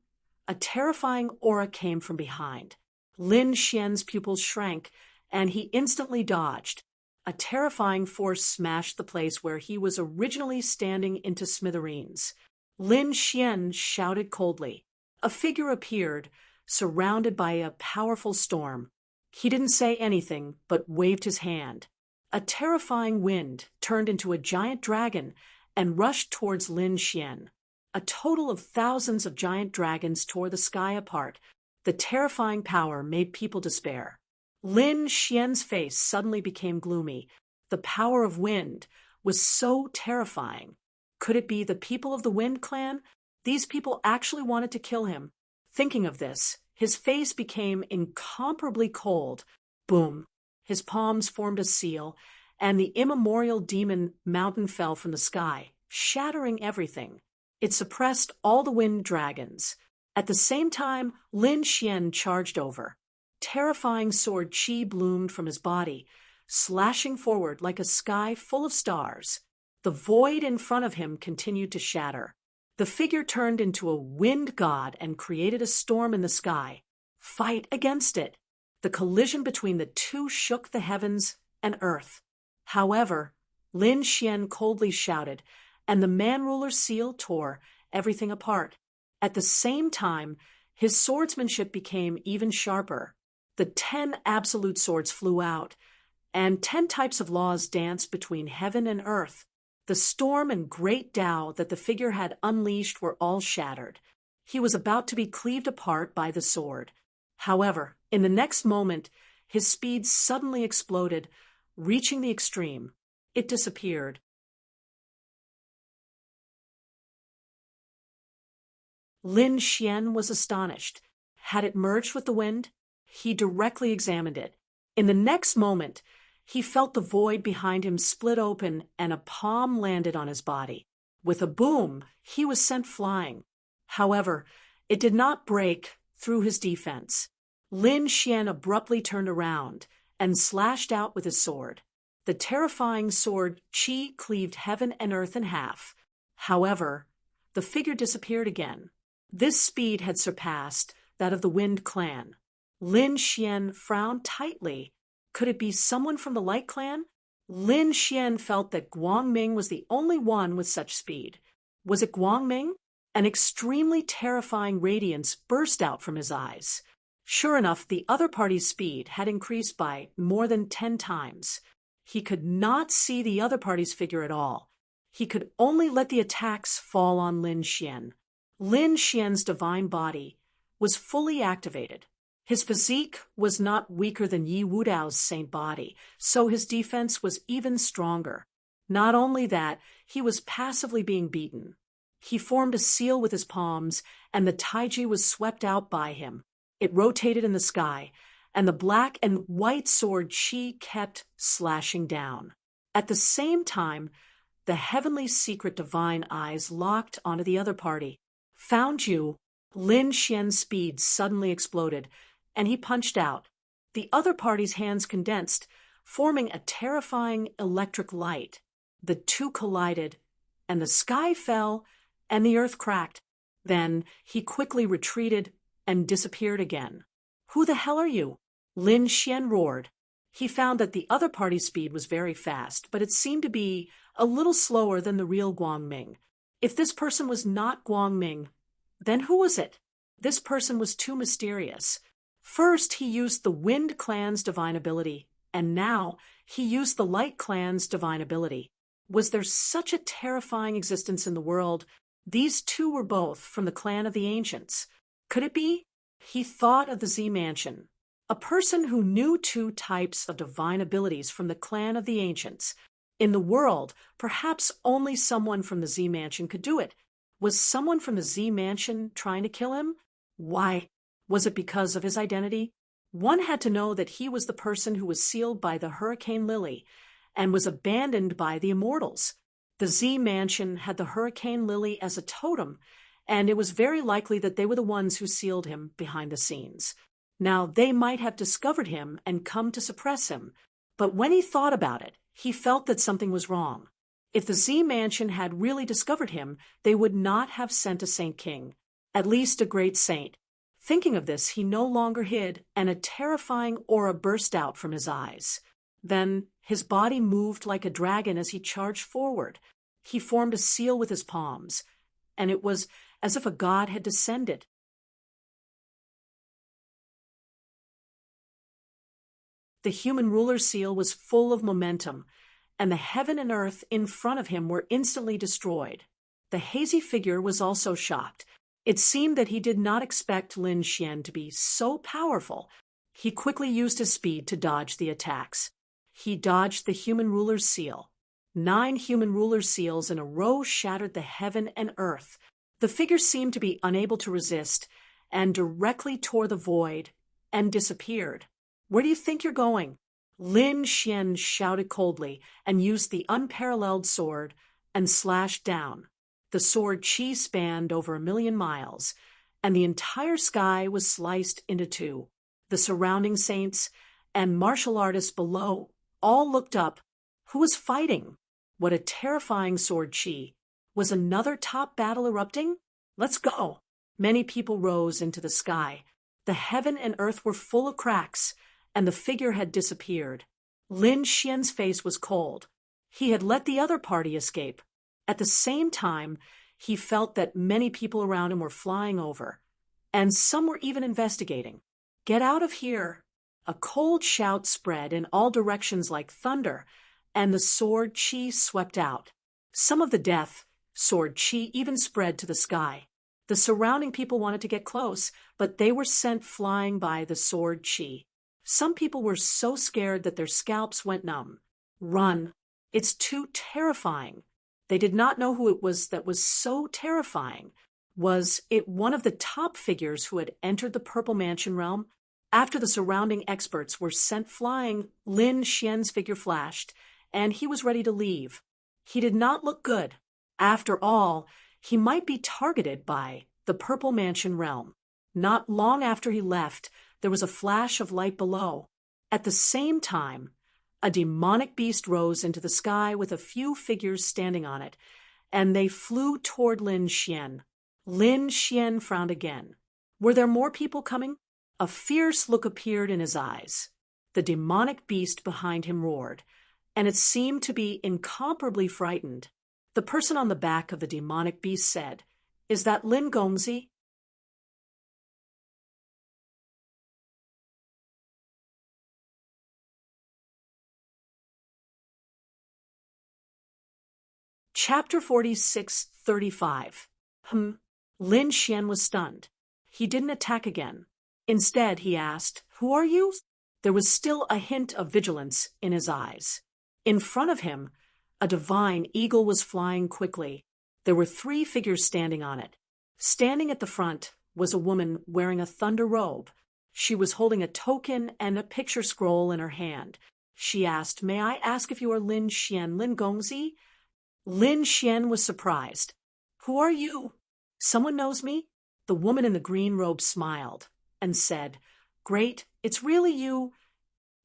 A: a terrifying aura came from behind. Lin Xian's pupils shrank, and he instantly dodged. A terrifying force smashed the place where he was originally standing into smithereens. Lin Xian shouted coldly. A figure appeared, surrounded by a powerful storm. He didn't say anything, but waved his hand. A terrifying wind turned into a giant dragon and rushed towards Lin Xian. A total of thousands of giant dragons tore the sky apart. The terrifying power made people despair. Lin Xian's face suddenly became gloomy. The power of wind was so terrifying. Could it be the people of the Wind clan? These people actually wanted to kill him. Thinking of this, his face became incomparably cold. Boom! His palms formed a seal, and the immemorial demon mountain fell from the sky, shattering everything. It suppressed all the wind dragons. At the same time, Lin Xian charged over. Terrifying sword chi bloomed from his body, slashing forward like a sky full of stars. The void in front of him continued to shatter. The figure turned into a wind god and created a storm in the sky. Fight against it. The collision between the two shook the heavens and earth. However, Lin Xian coldly shouted, and the man-ruler's seal tore everything apart. At the same time, his swordsmanship became even sharper. The 10 absolute swords flew out, and 10 types of laws danced between heaven and earth. The storm and great Tao that the figure had unleashed were all shattered. He was about to be cleaved apart by the sword. However, in the next moment, his speed suddenly exploded, reaching the extreme. It disappeared. Lin Xian was astonished. Had it merged with the wind? He directly examined it. In the next moment, he felt the void behind him split open and a palm landed on his body. With a boom, he was sent flying. However, it did not break through his defense. Lin Xian abruptly turned around and slashed out with his sword. The terrifying sword Qi cleaved heaven and earth in half. However, the figure disappeared again. This speed had surpassed that of the Wind Clan. Lin Xian frowned tightly. Could it be someone from the Light Clan? Lin Xian felt that Guangming was the only one with such speed. Was it Guangming? An extremely terrifying radiance burst out from his eyes. Sure enough, the other party's speed had increased by more than 10 times. He could not see the other party's figure at all. He could only let the attacks fall on Lin Xian. Lin Xian's divine body was fully activated. His physique was not weaker than Yi Wudao's saint body, so his defense was even stronger. Not only that, he was passively being beaten. He formed a seal with his palms, and the taiji was swept out by him. It rotated in the sky, and the black and white sword Qi kept slashing down. At the same time, the heavenly secret divine eyes locked onto the other party. Found you. Lin Xian's speed suddenly exploded, and he punched out. The other party's hands condensed, forming a terrifying electric light. The two collided, and the sky fell, and the earth cracked. Then he quickly retreated and disappeared again. Who the hell are you? Lin Xian roared. He found that the other party's speed was very fast, but it seemed to be a little slower than the real Guangming. If this person was not Guangming, then who was it? This person was too mysterious. First, he used the Wind Clan's divine ability, and now he used the Light Clan's divine ability. Was there such a terrifying existence in the world? These two were both from the clan of the ancients. Could it be? He thought of the Z Mansion, a person who knew two types of divine abilities from the clan of the ancients. In the world, perhaps only someone from the Z Mansion could do it. Was someone from the Z Mansion trying to kill him? Why? Was it because of his identity? One had to know that he was the person who was sealed by the Hurricane Lily and was abandoned by the immortals. The Z Mansion had the Hurricane Lily as a totem, and it was very likely that they were the ones who sealed him behind the scenes. Now, they might have discovered him and come to suppress him, but when he thought about it, he felt that something was wrong. If the Z Mansion had really discovered him, they would not have sent a Saint King, at least a great saint. Thinking of this, he no longer hid, and a terrifying aura burst out from his eyes. Then his body moved like a dragon as he charged forward. He formed a seal with his palms, and it was as if a god had descended. The human ruler's seal was full of momentum, and the heaven and earth in front of him were instantly destroyed. The hazy figure was also shocked. It seemed that he did not expect Lin Xian to be so powerful. He quickly used his speed to dodge the attacks. He dodged the human ruler's seal. 9 human ruler's seals in a row shattered the heaven and earth. The figure seemed to be unable to resist and directly tore the void and disappeared. Where do you think you're going? Lin Xian shouted coldly and used the unparalleled sword and slashed down. The sword Qi spanned over 1,000,000 miles, and the entire sky was sliced into 2. The surrounding saints and martial artists below all looked up. Who was fighting? What a terrifying sword Qi. Was another top battle erupting? Let's go. Many people rose into the sky. The heaven and earth were full of cracks, and the figure had disappeared. Lin Xian's face was cold. He had let the other party escape. At the same time, he felt that many people around him were flying over, and some were even investigating. Get out of here! A cold shout spread in all directions like thunder, and the sword Qi swept out. Some of the death sword Qi even spread to the sky. The surrounding people wanted to get close, but they were sent flying by the sword Qi. Some people were so scared that their scalps went numb. Run! It's too terrifying. They did not know who it was that was so terrifying, Was it one of the top figures who had entered the Purple Mansion realm? After the surrounding experts were sent flying, Lin Xian's figure flashed, and he was ready to leave. He did not look good. After all, he might be targeted by the Purple Mansion realm. Not long after he left, there was a flash of light below. At the same time, a demonic beast rose into the sky with a few figures standing on it, and they flew toward Lin Xian. Lin Xian frowned again. Were there more people coming? A fierce look appeared in his eyes. The demonic beast behind him roared, and it seemed to be incomparably frightened. The person on the back of the demonic beast said, "Is that Lin Gongzi?" Chapter 46:35. Lin Xian was stunned. He didn't attack again. Instead, he asked, "Who are you?" There was still a hint of vigilance in his eyes. In front of him, a divine eagle was flying quickly. There were 3 figures standing on it. Standing at the front was a woman wearing a thunder robe. She was holding a token and a picture scroll in her hand. She asked, "May I ask if you are Lin Xian, Lin Gongzi?" Lin Xian was surprised. "Who are you? Someone knows me?" The woman in the green robe smiled and said, "Great, it's really you."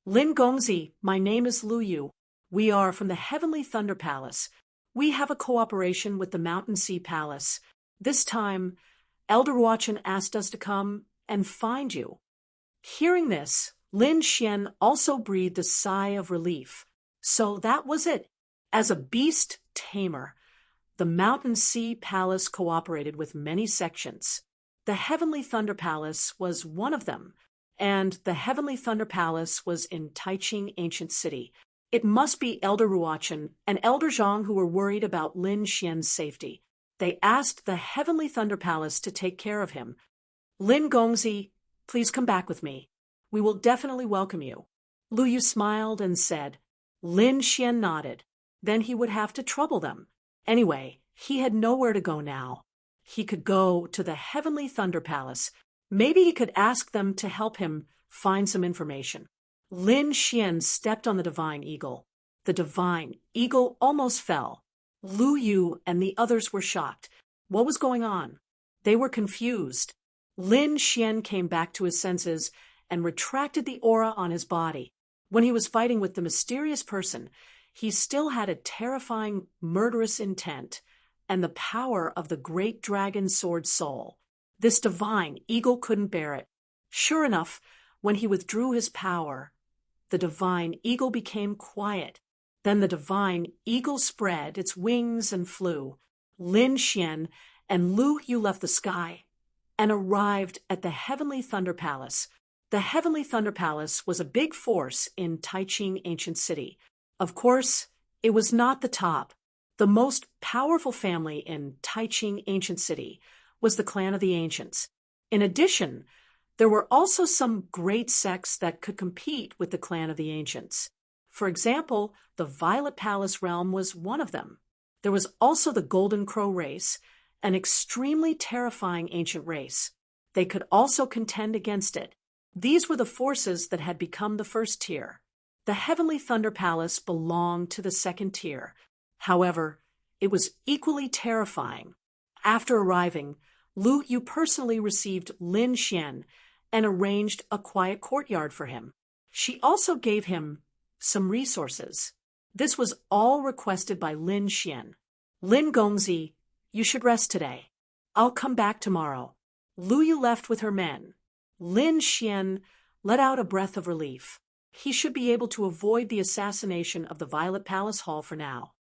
A: "Lin Gongzi, my name is Lu Yu. We are from the Heavenly Thunder Palace. We have a cooperation with the Mountain Sea Palace. This time, Elder Ruochen asked us to come and find you." Hearing this, Lin Xian also breathed a sigh of relief. So that was it. As a beast tamer, the Mountain Sea Palace cooperated with many sections. The Heavenly Thunder Palace was one of them, and the Heavenly Thunder Palace was in Taiching Ancient City. It must be Elder Ruochen and Elder Zhang who were worried about Lin Xian's safety. They asked the Heavenly Thunder Palace to take care of him. "Lin Gongzi, please come back with me. We will definitely welcome you." Lu Yu smiled and said. Lin Xian nodded. Then he would have to trouble them. Anyway, he had nowhere to go now. He could go to the Heavenly Thunder Palace. Maybe he could ask them to help him find some information. Lin Xian stepped on the divine eagle. The divine eagle almost fell. Lu Yu and the others were shocked. What was going on? They were confused. Lin Xian came back to his senses and retracted the aura on his body. When he was fighting with the mysterious person, he still had a terrifying, murderous intent and the power of the great dragon sword soul. This divine eagle couldn't bear it. Sure enough, when he withdrew his power, the divine eagle became quiet. Then the divine eagle spread its wings and flew. Lin Xian and Lu Yu left the sky and arrived at the Heavenly Thunder Palace. The Heavenly Thunder Palace was a big force in Taiching Ancient City. Of course, it was not the top. The most powerful family in Taiching Ancient City was the Clan of the Ancients. In addition, there were also some great sects that could compete with the Clan of the Ancients. For example, the Violet Palace realm was one of them. There was also the Golden Crow race, an extremely terrifying ancient race. They could also contend against it. These were the forces that had become the first tier. The Heavenly Thunder Palace belonged to the second tier. However, it was equally terrifying. After arriving, Lu Yu personally received Lin Xian and arranged a quiet courtyard for him. She also gave him some resources. This was all requested by Lin Xian. "Lin Gongzi, you should rest today. I'll come back tomorrow." Lu Yu left with her men. Lin Xian let out a breath of relief. He should be able to avoid the assassination of the Violet Palace Hall for now.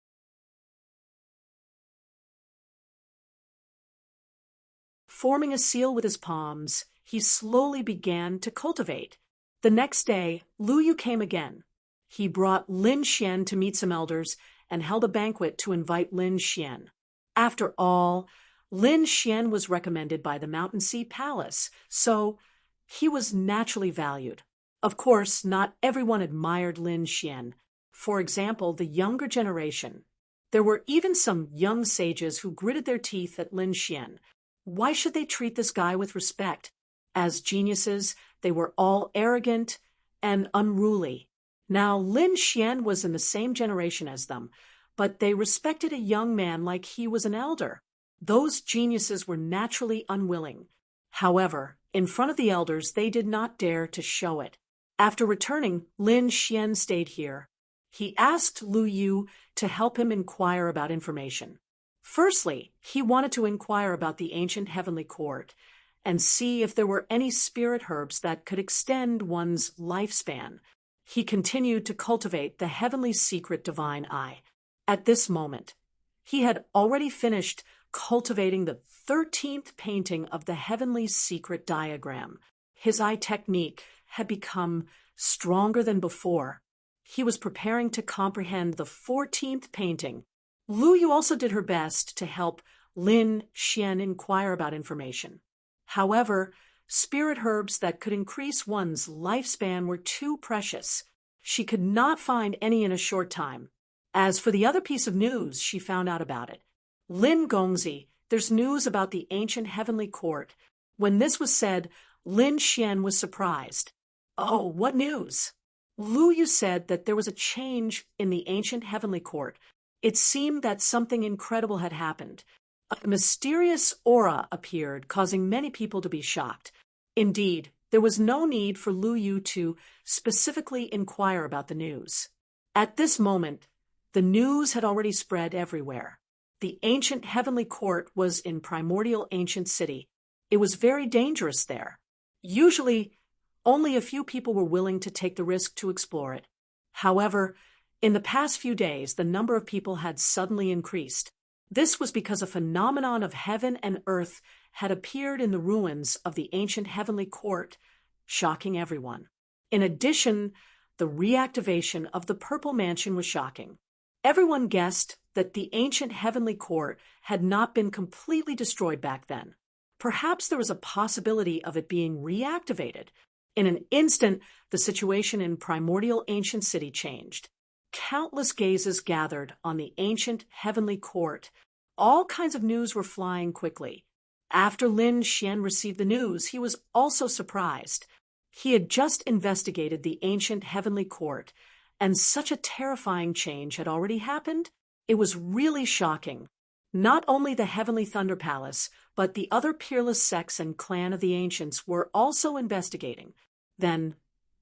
A: Forming a seal with his palms, he slowly began to cultivate. The next day, Lu Yu came again. He brought Lin Xian to meet some elders and held a banquet to invite Lin Xian. After all, Lin Xian was recommended by the Mountain Sea Palace, so he was naturally valued. Of course, not everyone admired Lin Xian. For example, the younger generation. There were even some young sages who gritted their teeth at Lin Xian. Why should they treat this guy with respect? As geniuses, they were all arrogant and unruly. Now, Lin Xian was in the same generation as them, but they respected a young man like he was an elder. Those geniuses were naturally unwilling. However, in front of the elders, they did not dare to show it. After returning, Lin Xian stayed here. He asked Lu Yu to help him inquire about information. Firstly, he wanted to inquire about the ancient heavenly court and see if there were any spirit herbs that could extend one's lifespan. He continued to cultivate the heavenly secret divine eye. At this moment, he had already finished cultivating the 13th painting of the heavenly secret diagram. His eye technique had become stronger than before. He was preparing to comprehend the 14th painting. Lu Yu also did her best to help Lin Xian inquire about information. However, spirit herbs that could increase one's lifespan were too precious. She could not find any in a short time. As for the other piece of news, she found out about it. Lin Gongzi, there's news about the ancient heavenly court. When this was said, Lin Xian was surprised. Oh, what news? Lu Yu said that there was a change in the ancient heavenly court. It seemed that something incredible had happened. A mysterious aura appeared, causing many people to be shocked. Indeed, there was no need for Lu Yu to specifically inquire about the news. At this moment, the news had already spread everywhere. The ancient heavenly court was in primordial ancient city. It was very dangerous there. Usually, only a few people were willing to take the risk to explore it. However, in the past few days, the number of people had suddenly increased. This was because a phenomenon of heaven and earth had appeared in the ruins of the ancient heavenly court, shocking everyone. In addition, the reactivation of the Purple Mansion was shocking. Everyone guessed that the ancient heavenly court had not been completely destroyed back then. Perhaps there was a possibility of it being reactivated. In an instant, the situation in primordial ancient city changed. Countless gazes gathered on the ancient heavenly court. All kinds of news were flying quickly. After Lin Xian received the news, he was also surprised. He had just investigated the ancient heavenly court, and such a terrifying change had already happened. It was really shocking. Not only the Heavenly Thunder Palace, but the other peerless sects and clan of the ancients were also investigating. Then,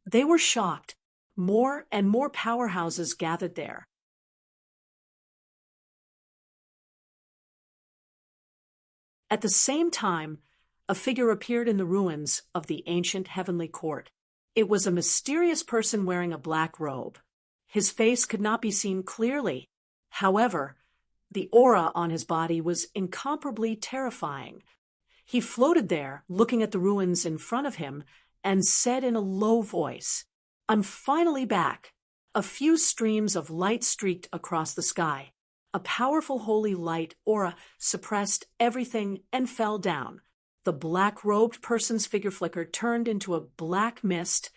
A: they were shocked. More and more powerhouses gathered there. At the same time, a figure appeared in the ruins of the ancient heavenly court. It was a mysterious person wearing a black robe. His face could not be seen clearly. However, the aura on his body was incomparably terrifying. He floated there, looking at the ruins in front of him, and said in a low voice, "I'm finally back." A few streams of light streaked across the sky. A powerful holy light aura suppressed everything and fell down. The black-robed person's figure flickered, turned into a black mist,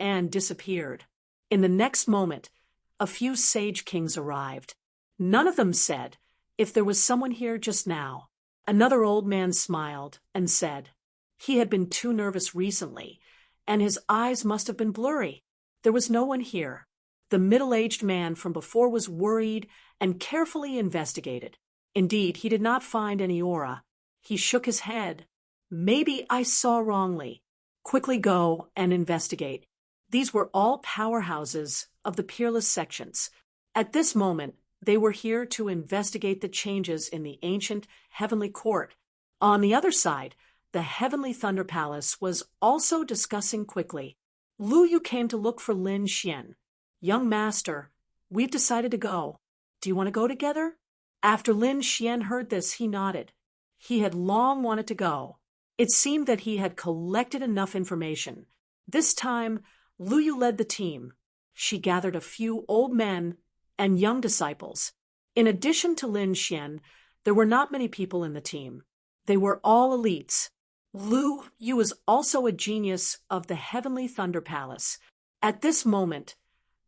A: and disappeared. In the next moment, a few sage kings arrived. None of them said, "If there was someone here just now." Another old man smiled and said, he had been too nervous recently, and his eyes must have been blurry. There was no one here. The middle-aged man from before was worried and carefully investigated. Indeed, he did not find any aura. He shook his head. "Maybe I saw wrongly. Quickly go and investigate." These were all powerhouses of the peerless sections. At this moment, they were here to investigate the changes in the ancient heavenly court. On the other side, the Heavenly Thunder Palace was also discussing quickly. Lu Yu came to look for Lin Xian. "Young master, we've decided to go. Do you want to go together?" After Lin Xian heard this, he nodded. He had long wanted to go. It seemed that he had collected enough information. This time, Lu Yu led the team. She gathered a few old men and young disciples. In addition to Lin Xian, there were not many people in the team. They were all elites. Lu Yu was also a genius of the Heavenly Thunder Palace. At this moment,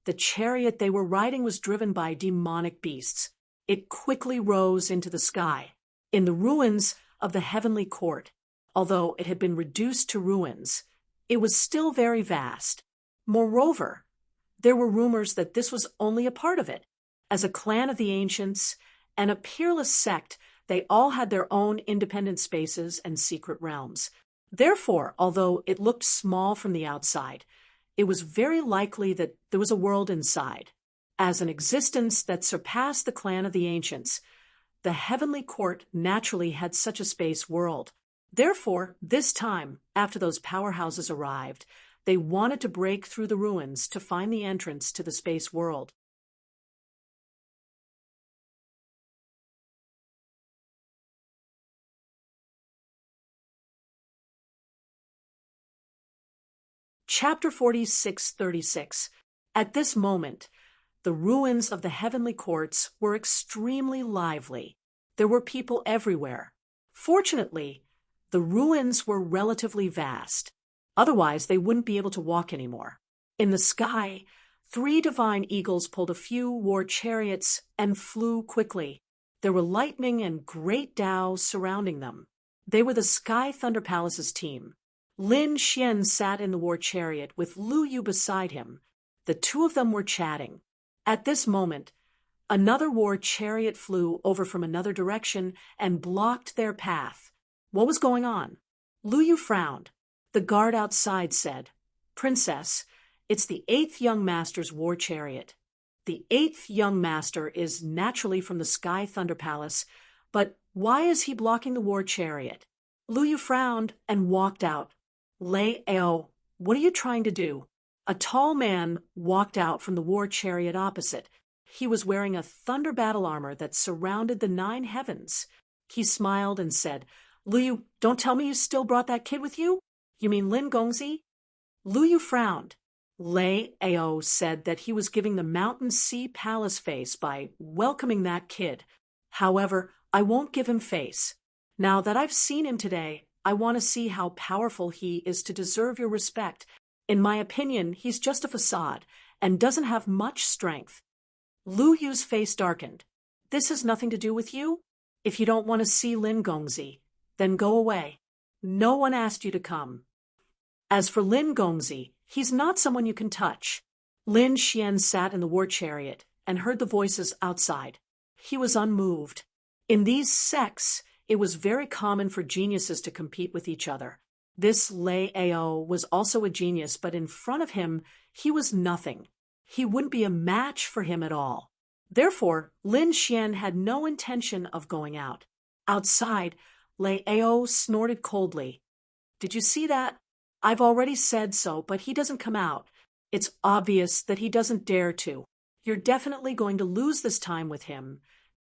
A: the chariot they were riding was driven by demonic beasts. It quickly rose into the sky. In the ruins, of the heavenly court. Although it had been reduced to ruins, it was still very vast. Moreover, there were rumors that this was only a part of it. As a clan of the ancients and a peerless sect, they all had their own independent spaces and secret realms. Therefore, although it looked small from the outside, it was very likely that there was a world inside. As an existence that surpassed the clan of the ancients, the heavenly court naturally had such a space world. Therefore, this time, after those powerhouses arrived, they wanted to break through the ruins to find the entrance to the space world. Chapter 46:36. At this moment, the ruins of the heavenly courts were extremely lively. There were people everywhere. Fortunately, the ruins were relatively vast. Otherwise, they wouldn't be able to walk anymore. In the sky, 3 divine eagles pulled a few war chariots and flew quickly. There were lightning and great dows surrounding them. They were the Sky Thunder Palace's team. Lin Xian sat in the war chariot with Lu Yu beside him. The two of them were chatting. At this moment, another war chariot flew over from another direction and blocked their path. What was going on? Lu Yu frowned. The guard outside said, "Princess, it's the 8th young master's war chariot. The 8th young master is naturally from the Sky Thunder Palace, but why is he blocking the war chariot?" Lu Yu frowned and walked out. Lei Ao, what are you trying to do? A tall man walked out from the war chariot opposite. He was wearing a thunder battle armor that surrounded the 9 heavens. He smiled and said, "Lu Yu, don't tell me you still brought that kid with you? You mean Lin Gongzi?" Lu Yu frowned. Lei Ao said that he was giving the Mountain Sea Palace face by welcoming that kid. However, I won't give him face. Now that I've seen him today, I want to see how powerful he is to deserve your respect. In my opinion, he's just a facade and doesn't have much strength. Lu Yu's face darkened. This has nothing to do with you. If you don't want to see Lin Gongzi, then go away. No one asked you to come. As for Lin Gongzi, he's not someone you can touch. Lin Xian sat in the war chariot and heard the voices outside. He was unmoved. In these sects, it was very common for geniuses to compete with each other. This Lei Ao was also a genius, but in front of him, he was nothing. He wouldn't be a match for him at all. Therefore, Lin Xian had no intention of going out. Outside, Lei Ao snorted coldly. "Did you see that? I've already said so, but he doesn't come out. It's obvious that he doesn't dare to. You're definitely going to lose this time with him.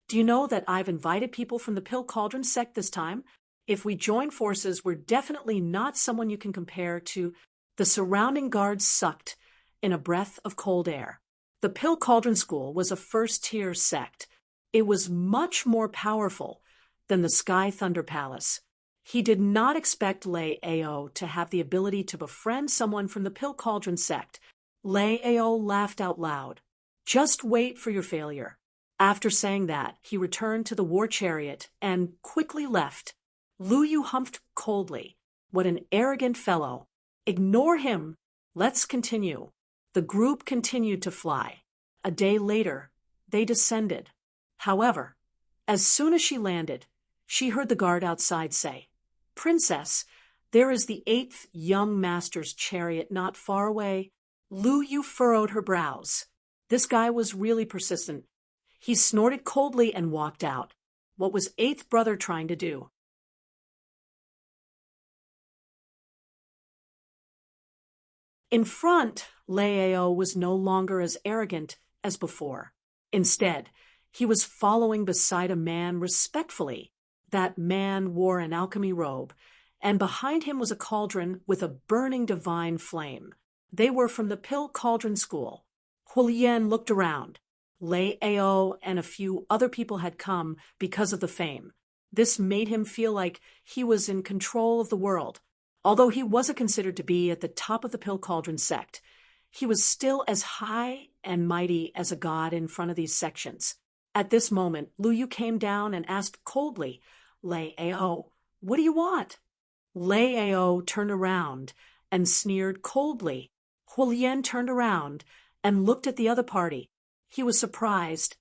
A: Do you know that I've invited people from the Pill Cauldron sect this time? If we join forces, we're definitely not someone you can compare to." The surrounding guards sucked in a breath of cold air. The Pill Cauldron School was a first-tier sect. It was much more powerful than the Sky Thunder Palace. He did not expect Lei Ao to have the ability to befriend someone from the Pill Cauldron sect. Lei Ao laughed out loud. "Just wait for your failure." After saying that, he returned to the war chariot and quickly left. Lu Yu humphed coldly. "What an arrogant fellow. Ignore him. Let's continue." The group continued to fly. A day later, they descended. However, as soon as she landed, she heard the guard outside say, "Princess, there is the 8th young master's chariot not far away." Lu Yu furrowed her brows. This guy was really persistent. He snorted coldly and walked out. What was 8th brother trying to do? In front, Lei Ao was no longer as arrogant as before. Instead, he was following beside a man respectfully. That man wore an alchemy robe, and behind him was a cauldron with a burning divine flame. They were from the Pill Cauldron School. Hulian looked around. Lei Ao and a few other people had come because of the fame. This made him feel like he was in control of the world. Although he wasn't considered to be at the top of the Pill Cauldron sect, he was still as high and mighty as a god in front of these sections. At this moment, Lu Yu came down and asked coldly, Lei Ao, what do you want? Lei Ao turned around and sneered coldly. Hualien turned around and looked at the other party. He was surprised.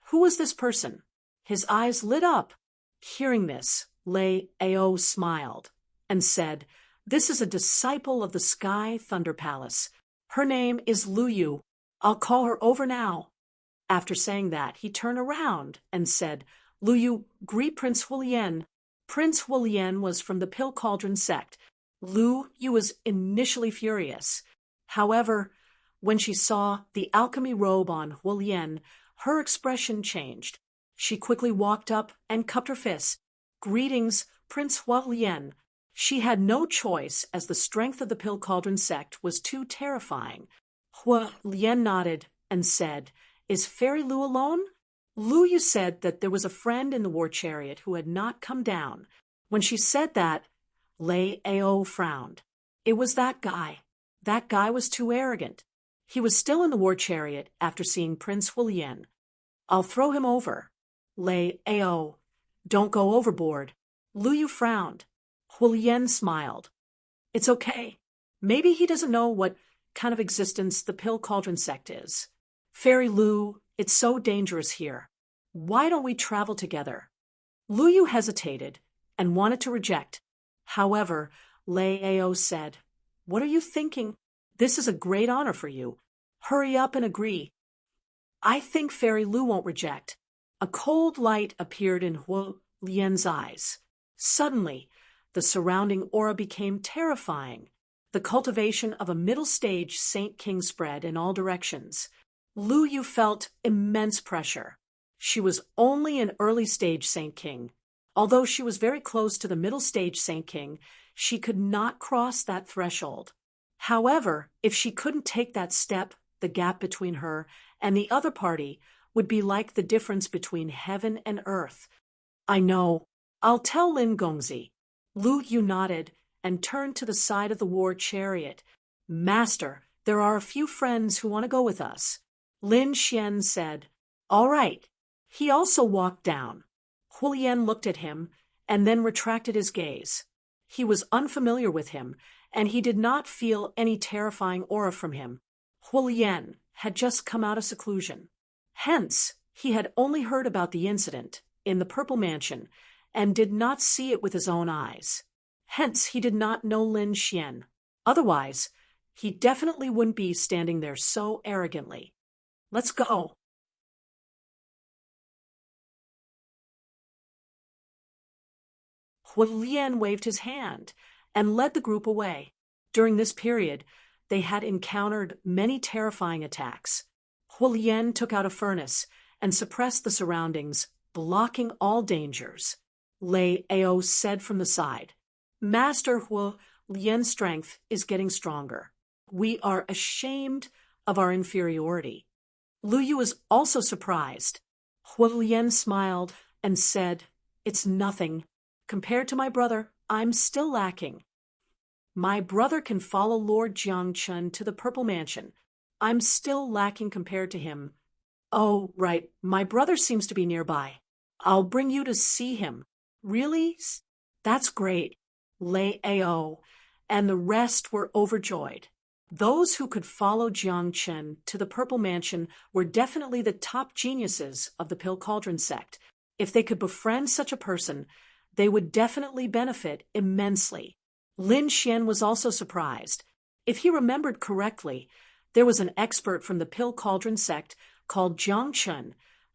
A: Who was this person? His eyes lit up. Hearing this, Lei Ao smiled and said, "This is a disciple of the Sky Thunder Palace. Her name is Luyu. I'll call her over now." After saying that, he turned around and said, "Luyu, greet Prince Hualien." Prince Hualien was from the Pill Cauldron sect. Luyu was initially furious. However, when she saw the alchemy robe on Hualien, her expression changed. She quickly walked up and cupped her fists. "Greetings, Prince Hualien." She had no choice, as the strength of the Pill Cauldron sect was too terrifying. Hualien nodded and said, "Is Fairy Lu alone?" Luyu said that there was a friend in the war chariot who had not come down. When she said that, Lei Ao frowned. It was that guy. That guy was too arrogant. He was still in the war chariot after seeing Prince Hualien. "I'll throw him over." Lei Ao, "Don't go overboard." Luyu frowned. Hualien smiled. "It's okay. Maybe he doesn't know what kind of existence the Pill Cauldron sect is. Fairy Lu, it's so dangerous here. Why don't we travel together?" Luyu hesitated and wanted to reject. However, Lei Ao said, "What are you thinking? This is a great honor for you. Hurry up and agree." "I think Fairy Lu won't reject." A cold light appeared in Hualien's eyes. Suddenly, the surrounding aura became terrifying. The cultivation of a middle-stage Saint King spread in all directions. Luyu felt immense pressure. She was only an early-stage Saint King. Although she was very close to the middle-stage Saint King, she could not cross that threshold. However, if she couldn't take that step, the gap between her and the other party would be like the difference between heaven and earth. "I know. I'll tell Lin Gongzi." Luyu nodded and turned to the side of the war chariot. "Master, there are a few friends who want to go with us." Lin Xian said, "All right." He also walked down. Hualien looked at him and then retracted his gaze. He was unfamiliar with him, and he did not feel any terrifying aura from him. Hualien had just come out of seclusion. Hence, he had only heard about the incident in the Purple Mansion and did not see it with his own eyes. Hence, he did not know Lin Xian. Otherwise, he definitely wouldn't be standing there so arrogantly. "Let's go." Hualien waved his hand and led the group away. During this period, they had encountered many terrifying attacks. Hualien took out a furnace and suppressed the surroundings, blocking all dangers. Lei Ao said from the side, "Master Hualien's strength is getting stronger. We are ashamed of our inferiority." Luyu was also surprised. Hualien smiled and said, "It's nothing. Compared to my brother, I'm still lacking. My brother can follow Lord Jiangchun to the Purple Mansion. I'm still lacking compared to him. Oh, right, my brother seems to be nearby. I'll bring you to see him." "Really? That's great." Lei Ao and the rest were overjoyed. Those who could follow Jiangchun to the Purple Mansion were definitely the top geniuses of the Pill Cauldron sect. If they could befriend such a person, they would definitely benefit immensely. Lin Xian was also surprised. If he remembered correctly, there was an expert from the Pill Cauldron sect called Jiangchun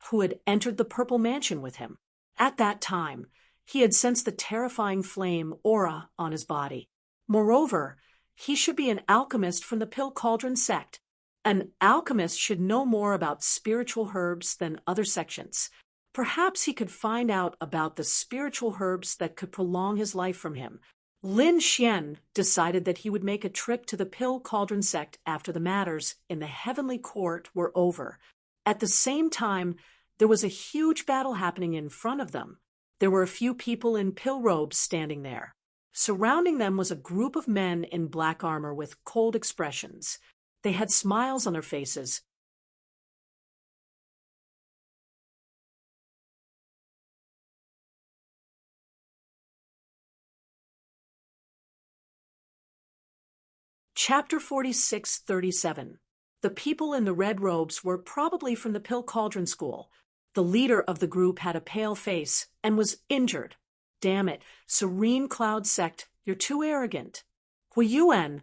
A: who had entered the Purple Mansion with him. At that time, he had sensed the terrifying flame aura on his body. Moreover, he should be an alchemist from the Pill Cauldron sect. An alchemist should know more about spiritual herbs than other sections. Perhaps he could find out about the spiritual herbs that could prolong his life from him. Lin Xian decided that he would make a trip to the Pill Cauldron sect after the matters in the Heavenly Court were over. At the same time, there was a huge battle happening in front of them. There were a few people in pill robes standing there. Surrounding them was a group of men in black armor with cold expressions. They had smiles on their faces, Chapter 46:37. The people in the red robes were probably from the Pill Cauldron School. The leader of the group had a pale face and was injured. Damn it, Serene Cloud Sect, you're too arrogant. Huiyuan,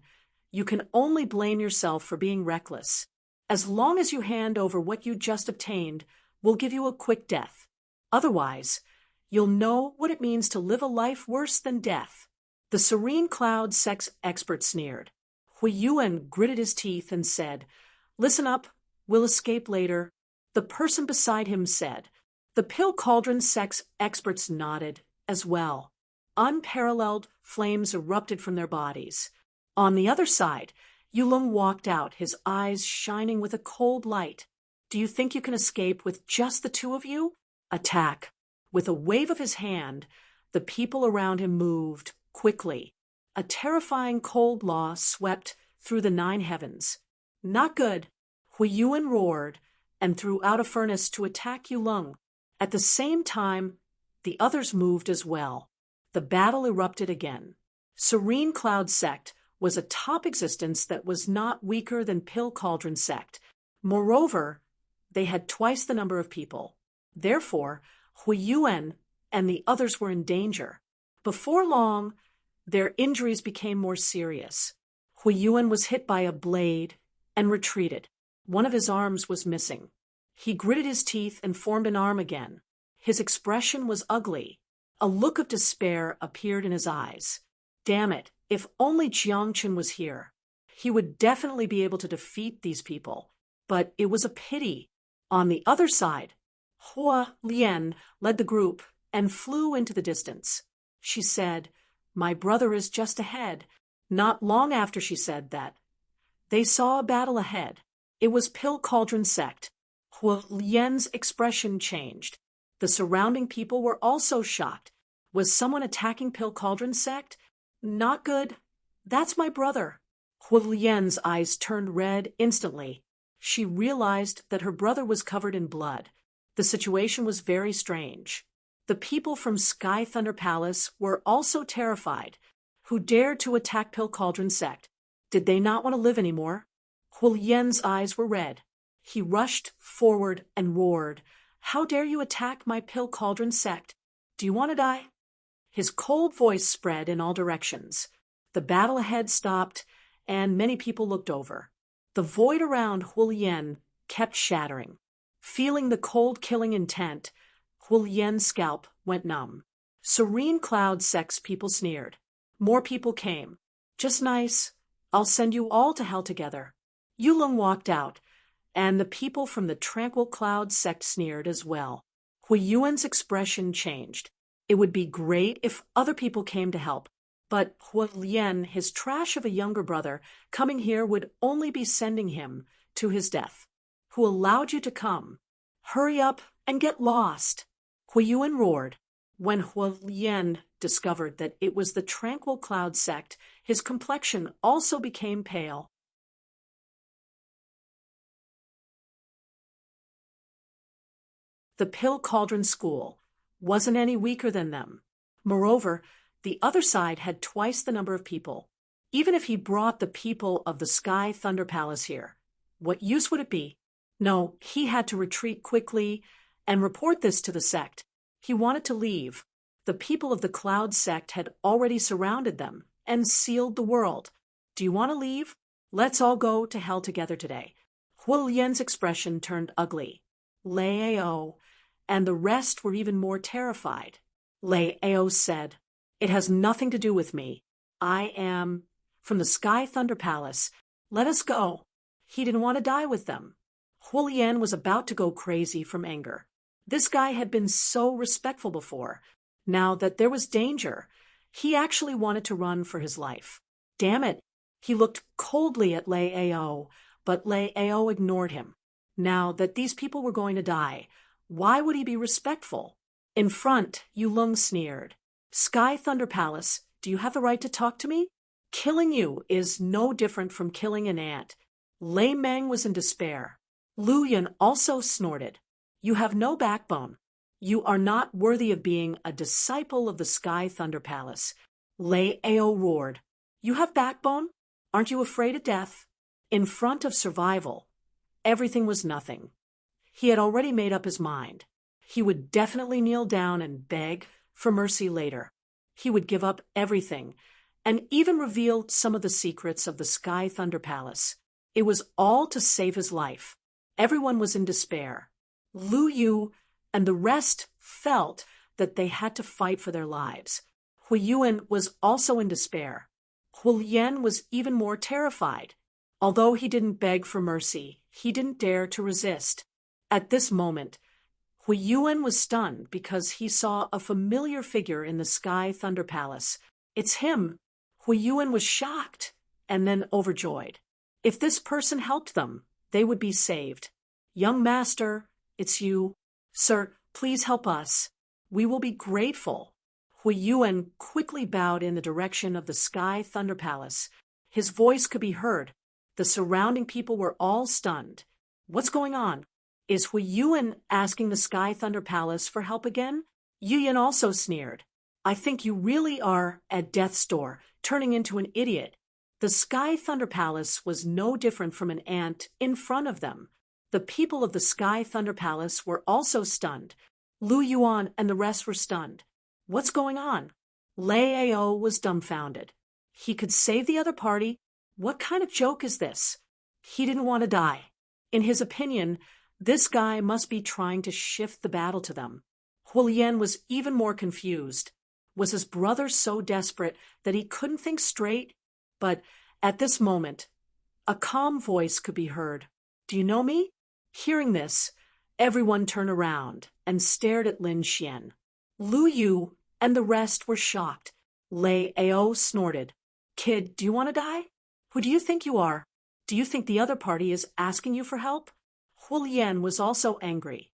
A: you can only blame yourself for being reckless. As long as you hand over what you just obtained, we'll give you a quick death. Otherwise, you'll know what it means to live a life worse than death. The Serene Cloud Sect's expert sneered. Huiyuan gritted his teeth and said, "Listen up, we'll escape later." The person beside him said. The Pill Cauldron Sect's experts nodded as well. Unparalleled flames erupted from their bodies. On the other side, Yulong walked out, his eyes shining with a cold light. "Do you think you can escape with just the two of you? Attack." With a wave of his hand, the people around him moved quickly. A terrifying cold law swept through the 9 heavens. "Not good." Huiyuan roared and threw out a furnace to attack Yulong. At the same time, the others moved as well. The battle erupted again. Serene Cloud Sect was a top existence that was not weaker than Pill Cauldron Sect. Moreover, they had twice the number of people. Therefore, Huiyuan and the others were in danger. Before long, their injuries became more serious. Huiyuan was hit by a blade and retreated. One of his arms was missing. He gritted his teeth and formed an arm again. His expression was ugly. A look of despair appeared in his eyes. Damn it, if only Jiangchen was here. He would definitely be able to defeat these people. But it was a pity. On the other side, Hua Lian led the group and flew into the distance. She said, "My brother is just ahead." Not long after she said that, they saw a battle ahead. It was Pill Cauldron Sect. Hua Lian's expression changed. The surrounding people were also shocked. Was someone attacking Pill Cauldron Sect? Not good. That's my brother. Hua Lian's eyes turned red instantly. She realized that her brother was covered in blood. The situation was very strange. The people from Sky Thunder Palace were also terrified. Who dared to attack Pill Cauldron Sect? Did they not want to live anymore? Hulien's eyes were red. He rushed forward and roared, "How dare you attack my Pill Cauldron Sect? Do you want to die?" His cold voice spread in all directions. The battle ahead stopped, and many people looked over. The void around Hulien kept shattering. Feeling the cold killing intent, Hulien's scalp went numb. Serene Cloud Sect's people sneered. More people came. "Just nice. I'll send you all to hell together." Yulong walked out, and the people from the Tranquil Cloud Sect sneered as well. Huiyuan's expression changed. It would be great if other people came to help, but Hualien, his trash of a younger brother, coming here would only be sending him to his death. "Who allowed you to come? Hurry up and get lost." Huiyuan roared. When Hualien discovered that it was the Tranquil Cloud Sect, his complexion also became pale. The Pill Cauldron School wasn't any weaker than them. Moreover, the other side had twice the number of people. Even if he brought the people of the Sky Thunder Palace here, what use would it be? No, he had to retreat quickly and report this to the sect. He wanted to leave. The people of the Cloud Sect had already surrounded them and sealed the world. "Do you want to leave? Let's all go to hell together today." Hulien's expression turned ugly. Lao and the rest were even more terrified. Lao said, "It has nothing to do with me. I am from the Sky Thunder Palace. Let us go." He didn't want to die with them. Hulien was about to go crazy from anger. This guy had been so respectful before. Now that there was danger, he actually wanted to run for his life. Damn it! He looked coldly at Lao, but Lao ignored him. Now that these people were going to die, why would he be respectful? In front, Yulong sneered. "Sky Thunder Palace, do you have the right to talk to me? Killing you is no different from killing an ant." Lei Meng was in despair. Lu Yun also snorted. "You have no backbone. You are not worthy of being a disciple of the Sky Thunder Palace." Lao roared. "You have backbone? Aren't you afraid of death? In front of survival, everything was nothing. He had already made up his mind. He would definitely kneel down and beg for mercy later. He would give up everything, and even reveal some of the secrets of the Sky Thunder Palace. It was all to save his life. Everyone was in despair. Lu Yu and the rest felt that they had to fight for their lives. Hui Yuan was also in despair. Hu Lian was even more terrified. Although he didn't beg for mercy, he didn't dare to resist. At this moment, Hui Yuan was stunned because he saw a familiar figure in the Sky Thunder Palace. It's him. Hui Yuan was shocked and then overjoyed. If this person helped them, they would be saved. Young master, it's you. Sir, please help us. We will be grateful. Hui Yuan quickly bowed in the direction of the Sky Thunder Palace. His voice could be heard. The surrounding people were all stunned. What's going on? Is Hui Yuan asking the Sky Thunder Palace for help again? Yu Yan also sneered. I think you really are at death's door, turning into an idiot. The Sky Thunder Palace was no different from an ant in front of them. The people of the Sky Thunder Palace were also stunned. Lu Yuan and the rest were stunned. What's going on? Lei Ao was dumbfounded. He could save the other party. What kind of joke is this? He didn't want to die. In his opinion, this guy must be trying to shift the battle to them. Hu Lian was even more confused. Was his brother so desperate that he couldn't think straight? But at this moment, a calm voice could be heard. Do you know me? Hearing this, everyone turned around and stared at Lin Xian. Lu Yu and the rest were shocked. Lei Ao snorted. Kid, do you want to die? Who do you think you are? Do you think the other party is asking you for help? Hu Lian was also angry.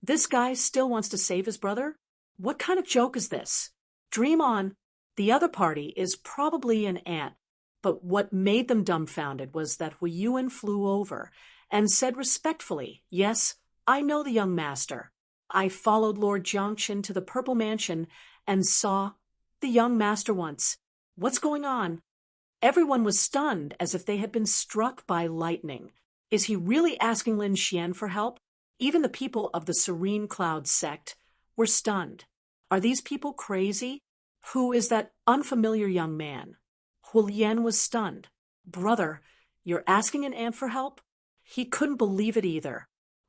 A: This guy still wants to save his brother? What kind of joke is this? Dream on. The other party is probably an ant, but what made them dumbfounded was that Hui Yuan flew over and said respectfully, Yes, I know the young master. I followed Lord Jiangchen to the Purple Mansion and saw the young master once. What's going on? Everyone was stunned as if they had been struck by lightning. Is he really asking Lin Xian for help? Even the people of the Serene Cloud sect were stunned. Are these people crazy? Who is that unfamiliar young man? Hu Lian was stunned. Brother, you're asking an ant for help? He couldn't believe it either.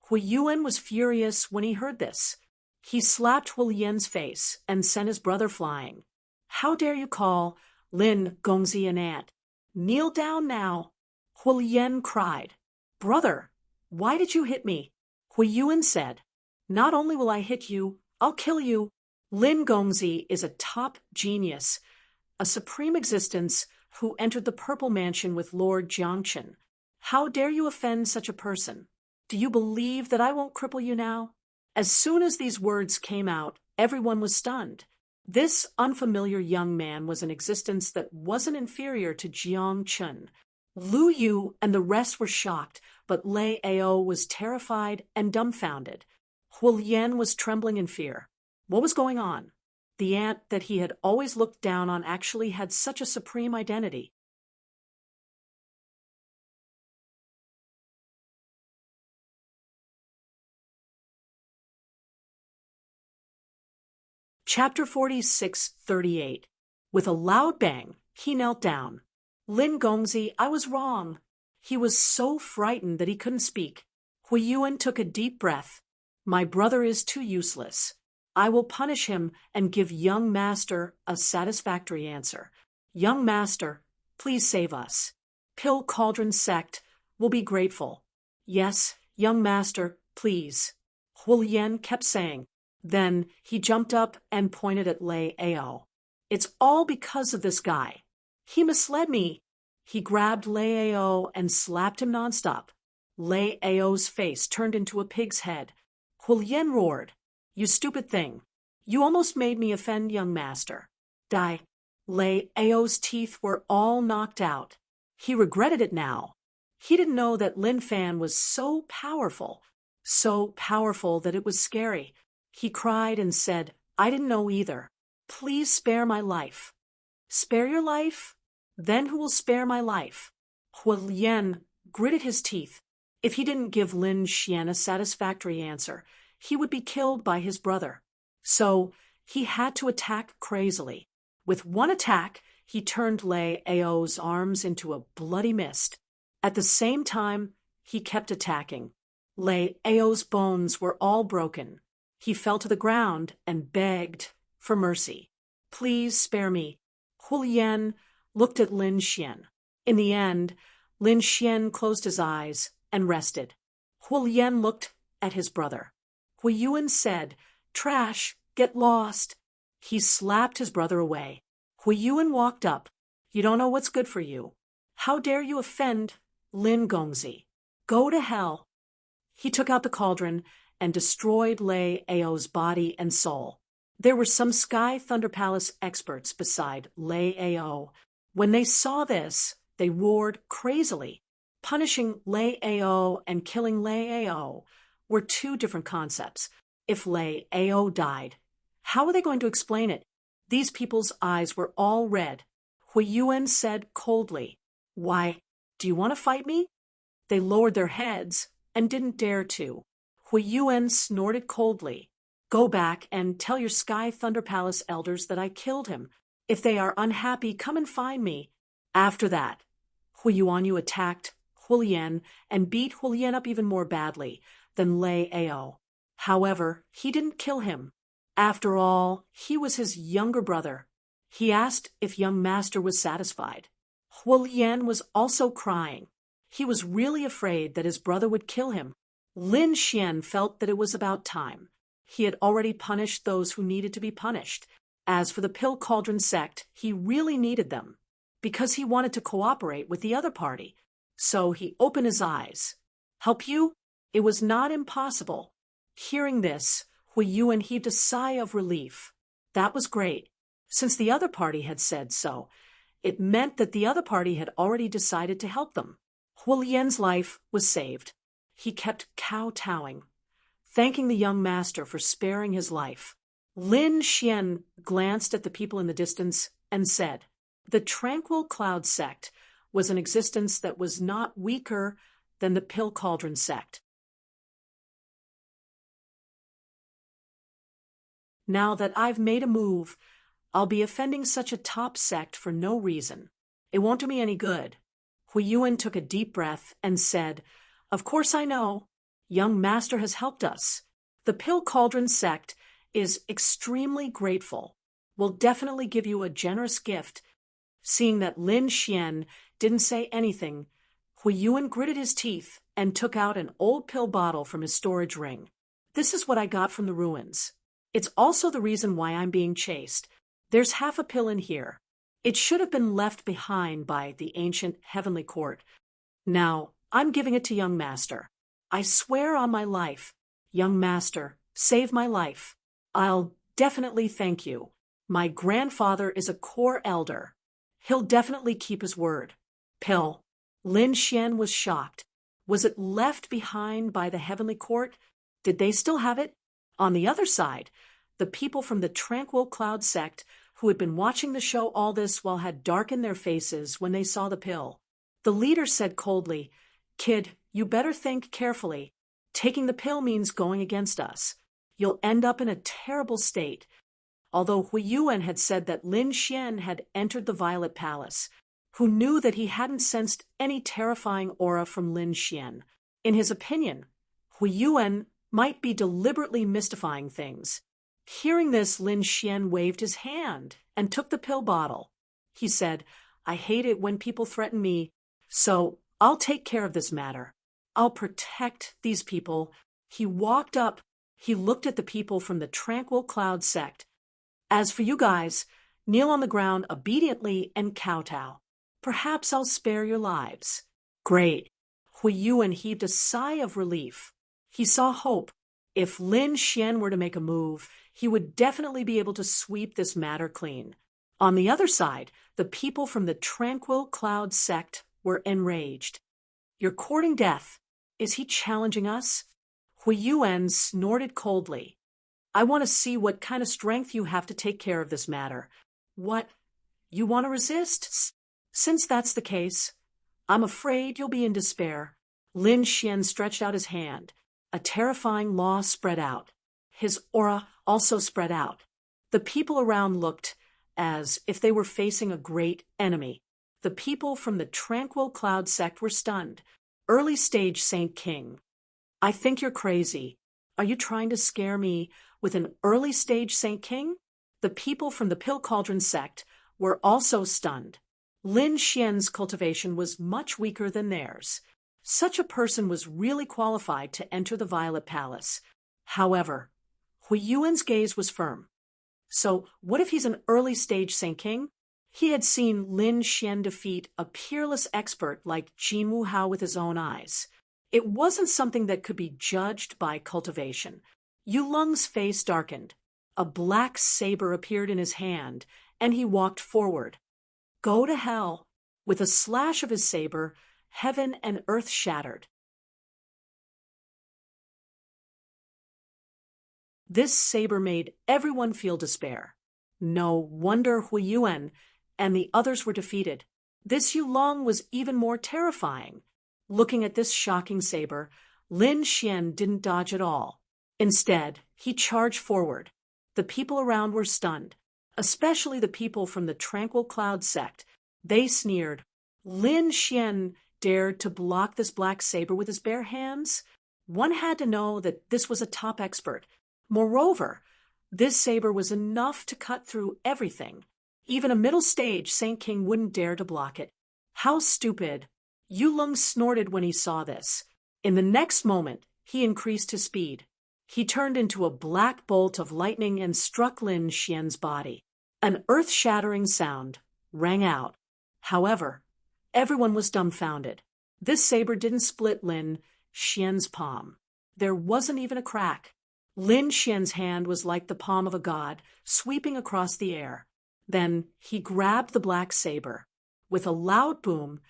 A: Hui Yuan was furious when he heard this. He slapped Hu Lian's face and sent his brother flying. How dare you call Lin Gongzi an ant? Kneel down now. Hu Lian cried. Brother, why did you hit me? Hui Yuan said, Not only will I hit you, I'll kill you. Lin Gongzi is a top genius, a supreme existence who entered the Purple Mansion with Lord Jiangchen. How dare you offend such a person? Do you believe that I won't cripple you now? As soon as these words came out, everyone was stunned. This unfamiliar young man was an existence that wasn't inferior to Jiangchen. Lu Yu and the rest were shocked, but Lei Ao was terrified and dumbfounded. Hu Lian was trembling in fear. What was going on? The ant that he had always looked down on actually had such a supreme identity. Chapter 46:38. With a loud bang, he knelt down. Lin Gongzi, I was wrong. He was so frightened that he couldn't speak. Hui Yuan took a deep breath. My brother is too useless. I will punish him and give young master a satisfactory answer. Young master, please save us. Pill Cauldron sect will be grateful. Yes, young master, please. Hu Lian kept saying. Then he jumped up and pointed at Lei Ao. It's all because of this guy. He misled me. He grabbed Lei Ao and slapped him nonstop. Lei Ao's face turned into a pig's head. Hu Lian roared. You stupid thing. You almost made me offend young master. Die. Lei Ao's teeth were all knocked out. He regretted it now. He didn't know that Lin Fan was so powerful that it was scary. He cried and said, I didn't know either. Please spare my life. Spare your life? Then who will spare my life? Hualien gritted his teeth. If he didn't give Lin Xian a satisfactory answer, he would be killed by his brother. So he had to attack crazily. With one attack, he turned Lei Ao's arms into a bloody mist. At the same time, he kept attacking. Lei Ao's bones were all broken. He fell to the ground and begged for mercy. Please spare me. Hualien looked at Lin Xian. In the end, Lin Xian closed his eyes and rested. Hualien looked at his brother. Huiyuan said, "Trash, get lost." He slapped his brother away. Huiyuan walked up. "You don't know what's good for you. How dare you offend Lin Gongzi? Go to hell." He took out the cauldron and destroyed Lei Ao's body and soul. There were some Sky Thunder Palace experts beside Lei Ao. When they saw this, they roared crazily. Punishing Lei Ao and killing Lei Ao were two different concepts. If Lei Ao died, how were they going to explain it? These people's eyes were all red. Huiyuan said coldly, "Why, do you want to fight me?" They lowered their heads and didn't dare to. Huiyuan snorted coldly. "Go back and tell your Sky Thunder Palace elders that I killed him. If they are unhappy, come and find me." After that, Huiyuan attacked Hualien and beat Hualien up even more badly than Lei Ao. However, he didn't kill him. After all, he was his younger brother. He asked if young master was satisfied. Hualien was also crying. He was really afraid that his brother would kill him. Lin Xian felt that it was about time. He had already punished those who needed to be punished. As for the Pill Cauldron sect, he really needed them, because he wanted to cooperate with the other party. So he opened his eyes. "Help you?" It was not impossible. Hearing this, Huiyuan heaved a sigh of relief. That was great. Since the other party had said so, it meant that the other party had already decided to help them. Hualien's life was saved. He kept kowtowing, thanking the young master for sparing his life. Lin Xian glanced at the people in the distance and said, "The Tranquil Cloud sect was an existence that was not weaker than the Pill Cauldron sect. Now that I've made a move, I'll be offending such a top sect for no reason. It won't do me any good." Huiyuan took a deep breath and said, "Of course I know. Young master has helped us. The Pill Cauldron sect is extremely grateful. We'll definitely give you a generous gift." Seeing that Lin Xian didn't say anything, Huiyuan gritted his teeth and took out an old pill bottle from his storage ring. "This is what I got from the ruins. It's also the reason why I'm being chased. There's half a pill in here. It should have been left behind by the ancient heavenly court. Now, I'm giving it to young master. I swear on my life, young master, save my life. I'll definitely thank you. My grandfather is a core elder. He'll definitely keep his word." Pill. Lin Xian was shocked. Was it left behind by the heavenly court? Did they still have it? On the other side, the people from the Tranquil Cloud sect who had been watching the show all this while had darkened their faces when they saw the pill. The leader said coldly, "Kid, you better think carefully. Taking the pill means going against us. You'll end up in a terrible state." Although Huiyuan had said that Lin Xian had entered the Violet Palace, who knew that he hadn't sensed any terrifying aura from Lin Xian. In his opinion, Huiyuan might be deliberately mystifying things. Hearing this, Lin Xian waved his hand and took the pill bottle. He said, "I hate it when people threaten me, so I'll take care of this matter. I'll protect these people." He walked up. He looked at the people from the Tranquil Cloud sect. "As for you guys, kneel on the ground obediently and kowtow. Perhaps I'll spare your lives." "Great." Huiyuan heaved a sigh of relief. He saw hope. If Lin Xian were to make a move, he would definitely be able to sweep this matter clean. On the other side, the people from the Tranquil Cloud sect were enraged. "You're courting death. Is he challenging us?" Huiyuan snorted coldly. I want to see what kind of strength you have to take care of this matter. What? You want to resist? Since that's the case, I'm afraid you'll be in despair. Lin Xian stretched out his hand. A terrifying law spread out. His aura also spread out. The people around looked as if they were facing a great enemy. The people from the Tranquil Cloud sect were stunned. Early stage Saint King. I think you're crazy. Are you trying to scare me with an early stage Saint King? The people from the Pill Cauldron sect were also stunned. Lin Xian's cultivation was much weaker than theirs. Such a person was really qualified to enter the Violet Palace. However, Hui Yuan's gaze was firm. So, what if he's an early stage Saint King? He had seen Lin Xian defeat a peerless expert like Jin Wu Hao with his own eyes. It wasn't something that could be judged by cultivation. Yu Lung's face darkened. A black saber appeared in his hand, and he walked forward. Go to hell. With a slash of his saber, heaven and earth shattered. This saber made everyone feel despair. No wonder Hui Yuan and the others were defeated. This Yu Long was even more terrifying. Looking at this shocking saber, Lin Xian didn't dodge at all. Instead, he charged forward. The people around were stunned, especially the people from the Tranquil Cloud sect. They sneered. Lin Xian dared to block this black saber with his bare hands? One had to know that this was a top expert. Moreover, this saber was enough to cut through everything. Even a middle stage Saint King wouldn't dare to block it. How stupid! Yu Lung snorted when he saw this. In the next moment, he increased his speed. He turned into a black bolt of lightning and struck Lin Xian's body. An earth-shattering sound rang out. However, everyone was dumbfounded. This saber didn't split Lin Xian's palm. There wasn't even a crack. Lin Xian's hand was like the palm of a god, sweeping across the air. Then he grabbed the black saber. With a loud boom,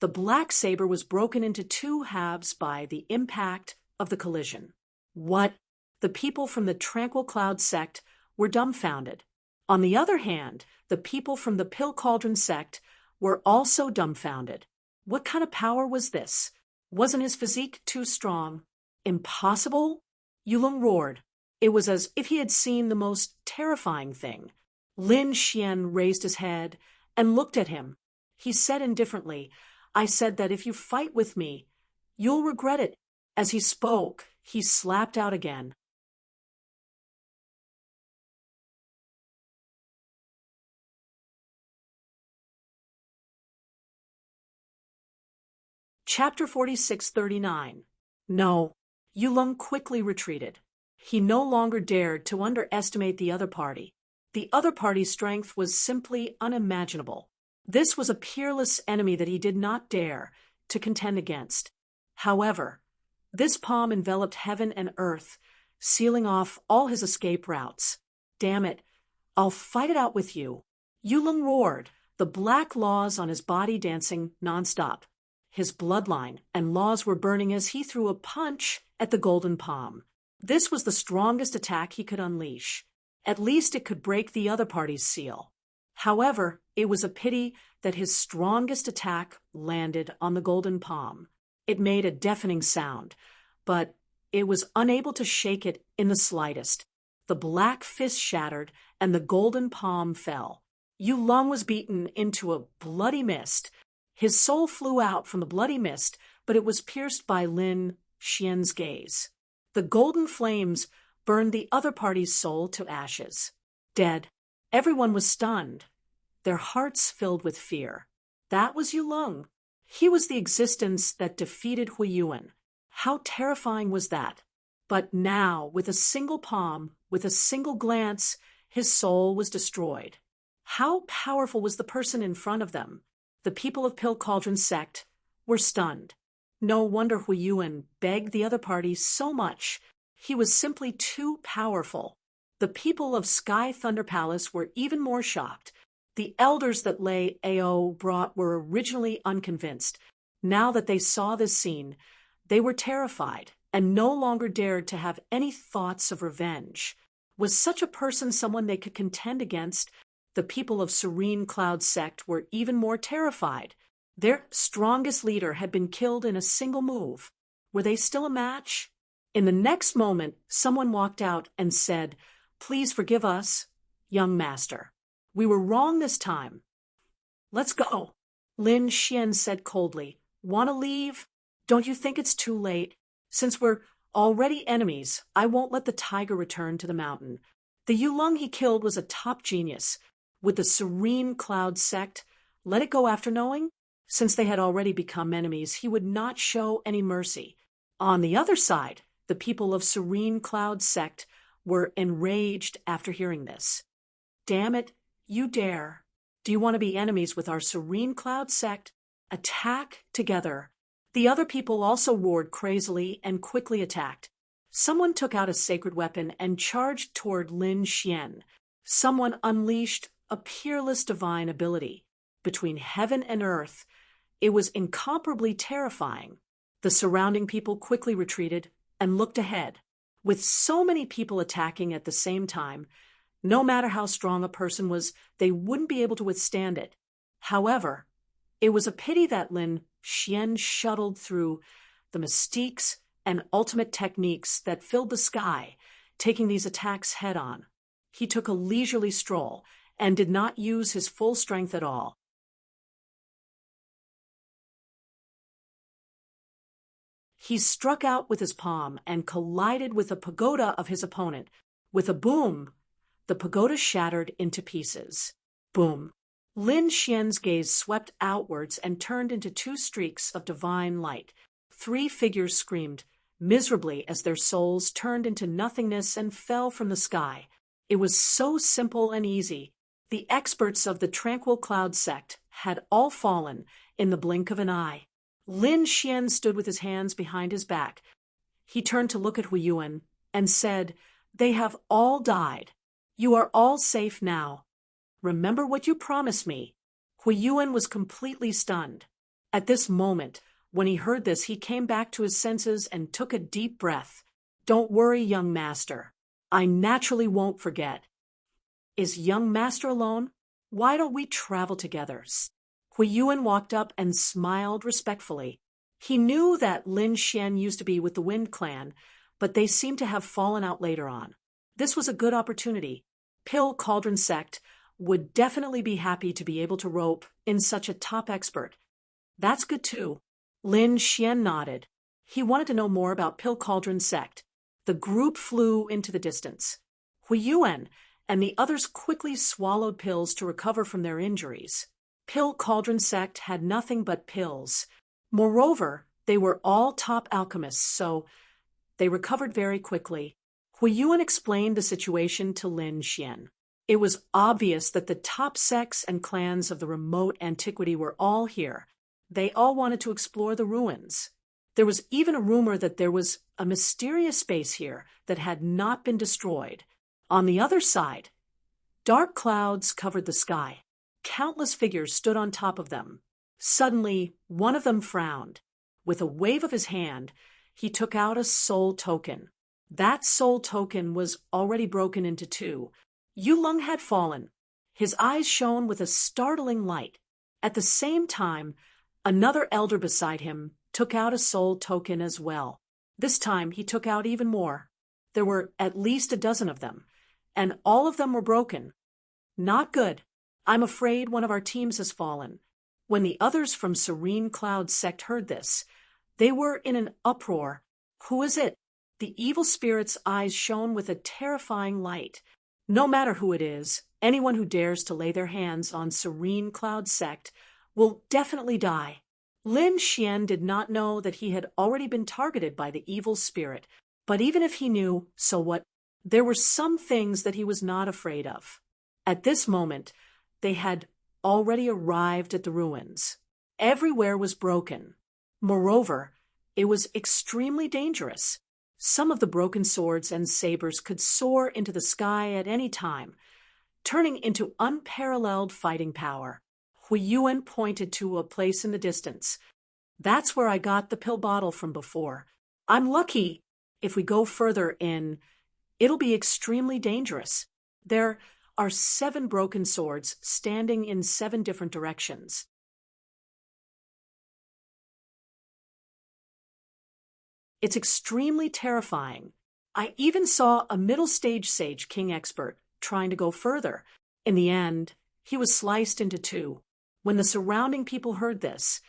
A: the black saber was broken into two halves by the impact of the collision. What? The people from the Tranquil Cloud sect were dumbfounded. On the other hand, the people from the Pill Cauldron sect were also dumbfounded. What kind of power was this? Wasn't his physique too strong? Impossible? Yu Lung roared. It was as if he had seen the most terrifying thing. Lin Xian raised his head and looked at him. He said indifferently, I said that if you fight with me, you'll regret it. As he spoke, he slapped out again. Chapter 46-39. No. Yu Lung quickly retreated. He no longer dared to underestimate the other party. The other party's strength was simply unimaginable. This was a peerless enemy that he did not dare to contend against. However, this palm enveloped heaven and earth, sealing off all his escape routes. Damn it, I'll fight it out with you. Yu Lung roared, the black laws on his body dancing nonstop. His bloodline and laws were burning as he threw a punch at the golden palm. This was the strongest attack he could unleash. At least it could break the other party's seal. However, it was a pity that his strongest attack landed on the golden palm. It made a deafening sound, but it was unable to shake it in the slightest. The black fist shattered and the golden palm fell. Yu Lung was beaten into a bloody mist. His soul flew out from the bloody mist, but it was pierced by Lin Xian's gaze. The golden flames burned the other party's soul to ashes. Dead. Everyone was stunned, their hearts filled with fear. That was Yu Lung. He was the existence that defeated Hui Yuan. How terrifying was that? But now, with a single palm, with a single glance, his soul was destroyed. How powerful was the person in front of them? The people of Pill Cauldron sect were stunned. No wonder Hui Yuan begged the other party so much. He was simply too powerful. The people of Sky Thunder Palace were even more shocked. The elders that Lei Ao brought were originally unconvinced. Now that they saw this scene, they were terrified and no longer dared to have any thoughts of revenge. Was such a person someone they could contend against? The people of Serene Cloud sect were even more terrified. Their strongest leader had been killed in a single move. Were they still a match? In the next moment, someone walked out and said, "Please forgive us, young master. We were wrong this time. Let's go." Lin Xian said coldly, "Want to leave? Don't you think it's too late? Since we're already enemies, I won't let the tiger return to the mountain. The Yulong he killed was a top genius. Would the Serene Cloud sect let it go after knowing? Since they had already become enemies, he would not show any mercy." On the other side, the people of Serene Cloud sect were enraged after hearing this. "Damn it, you dare. Do you want to be enemies with our Serene Cloud sect? Attack together." The other people also roared crazily and quickly attacked. Someone took out a sacred weapon and charged toward Lin Xian. Someone unleashed a peerless divine ability. Between heaven and earth, it was incomparably terrifying. The surrounding people quickly retreated and looked ahead. With so many people attacking at the same time, no matter how strong a person was, they wouldn't be able to withstand it. However, it was a pity that Lin Xian shuttled through the mystiques and ultimate techniques that filled the sky, taking these attacks head-on. He took a leisurely stroll and did not use his full strength at all. He struck out with his palm and collided with the pagoda of his opponent. With a boom, the pagoda shattered into pieces. Boom. Lin Xian's gaze swept outwards and turned into two streaks of divine light. Three figures screamed miserably as their souls turned into nothingness and fell from the sky. It was so simple and easy. The experts of the Tranquil Cloud sect had all fallen in the blink of an eye. Lin Xian stood with his hands behind his back. He turned to look at Huiyuan and said, "They have all died. You are all safe now. Remember what you promised me." Huiyuan was completely stunned. At this moment, when he heard this, he came back to his senses and took a deep breath. "Don't worry, young master. I naturally won't forget." "Is young master alone? Why don't we travel together?" Huiyuan walked up and smiled respectfully. He knew that Lin Xian used to be with the Wind Clan, but they seemed to have fallen out later on. This was a good opportunity. Pill Cauldron Sect would definitely be happy to be able to rope in such a top expert. "That's good too." Lin Xian nodded. He wanted to know more about Pill Cauldron Sect. The group flew into the distance. Huiyuan and the others quickly swallowed pills to recover from their injuries. Pill Cauldron Sect had nothing but pills. Moreover, they were all top alchemists, so they recovered very quickly. Huiyuan explained the situation to Lin Xian. It was obvious that the top sects and clans of the remote antiquity were all here. They all wanted to explore the ruins. There was even a rumor that there was a mysterious space here that had not been destroyed. On the other side, dark clouds covered the sky. Countless figures stood on top of them. Suddenly, one of them frowned. With a wave of his hand, he took out a soul token. That soul token was already broken into two. Yulong had fallen. His eyes shone with a startling light. At the same time, another elder beside him took out a soul token as well. This time, he took out even more. There were at least a dozen of them, and all of them were broken. "Not good. I'm afraid one of our teams has fallen." When the others from Serene Cloud sect heard this, they were in an uproar. "Who is it?" The evil spirit's eyes shone with a terrifying light. "No matter who it is, anyone who dares to lay their hands on Serene Cloud sect will definitely die." Lin Xian did not know that he had already been targeted by the evil spirit, but even if he knew, so what? There were some things that he was not afraid of. At this moment, they had already arrived at the ruins. Everywhere was broken. Moreover, it was extremely dangerous. Some of the broken swords and sabers could soar into the sky at any time, turning into unparalleled fighting power. Huiyuan pointed to a place in the distance. "That's where I got the pill bottle from before. I'm lucky. If we go further in, It'll be extremely dangerous. There are 7 broken swords standing in 7 different directions. It's extremely terrifying. I even saw a middle stage sage king expert trying to go further. In the end, he was sliced into 2. When the surrounding people heard this,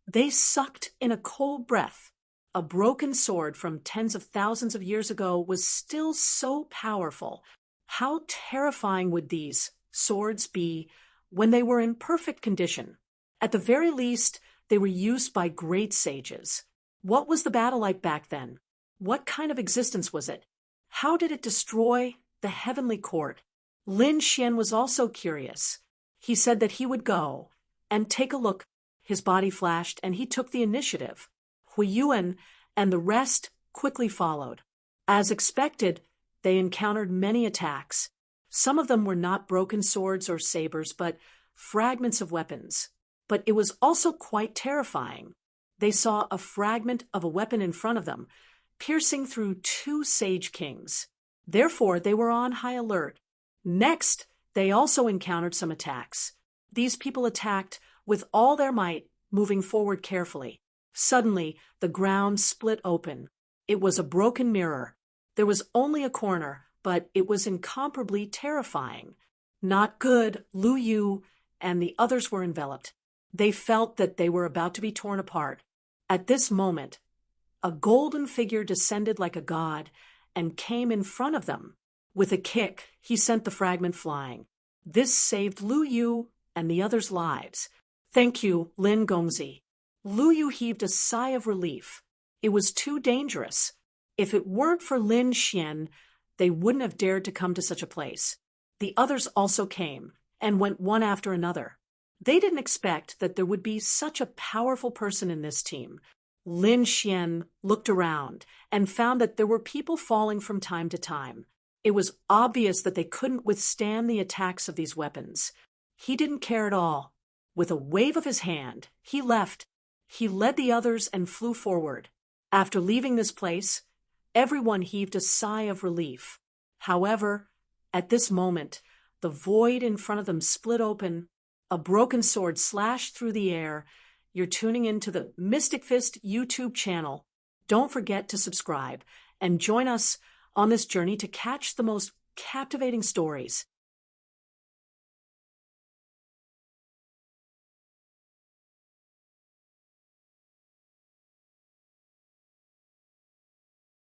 A: they sucked in a cold breath. A broken sword from tens of thousands of years ago was still so powerful. How terrifying would these swords be when they were in perfect condition? At the very least, they were used by great sages. What was the battle like back then? What kind of existence was it? How did it destroy the heavenly court? Lin Xian was also curious. He said that he would go and take a look. His body flashed, and he took the initiative. Hui Yuan and the rest quickly followed. As expected, they encountered many attacks. Some of them were not broken swords or sabers, but fragments of weapons. But it was also quite terrifying. They saw a fragment of a weapon in front of them, piercing through 2 sage kings. Therefore, they were on high alert. Next, they also encountered some attacks. These people attacked with all their might, moving forward carefully. Suddenly, the ground split open. It was a broken mirror. There was only a corner, but it was incomparably terrifying. Not good, Lu Yu and the others were enveloped. They felt that they were about to be torn apart. At this moment, a golden figure descended like a god and came in front of them. With a kick, he sent the fragment flying. This saved Lu Yu and the others' lives. Thank you, Lin Gongzi. Lu Yu heaved a sigh of relief. It was too dangerous. If it weren't for Lin Xian, they wouldn't have dared to come to such a place. The others also came and went one after another. They didn't expect that there would be such a powerful person in this team. Lin Xian looked around and found that there were people falling from time to time. It was obvious that they couldn't withstand the attacks of these weapons. He didn't care at all. With a wave of his hand, he left. He led the others and flew forward. After leaving this place, everyone heaved a sigh of relief. However, at this moment, the void in front of them split open. A broken sword slashed through the air. You're tuning into the Mystic Fist YouTube channel. Don't forget to subscribe and join us on this journey to catch the most captivating stories.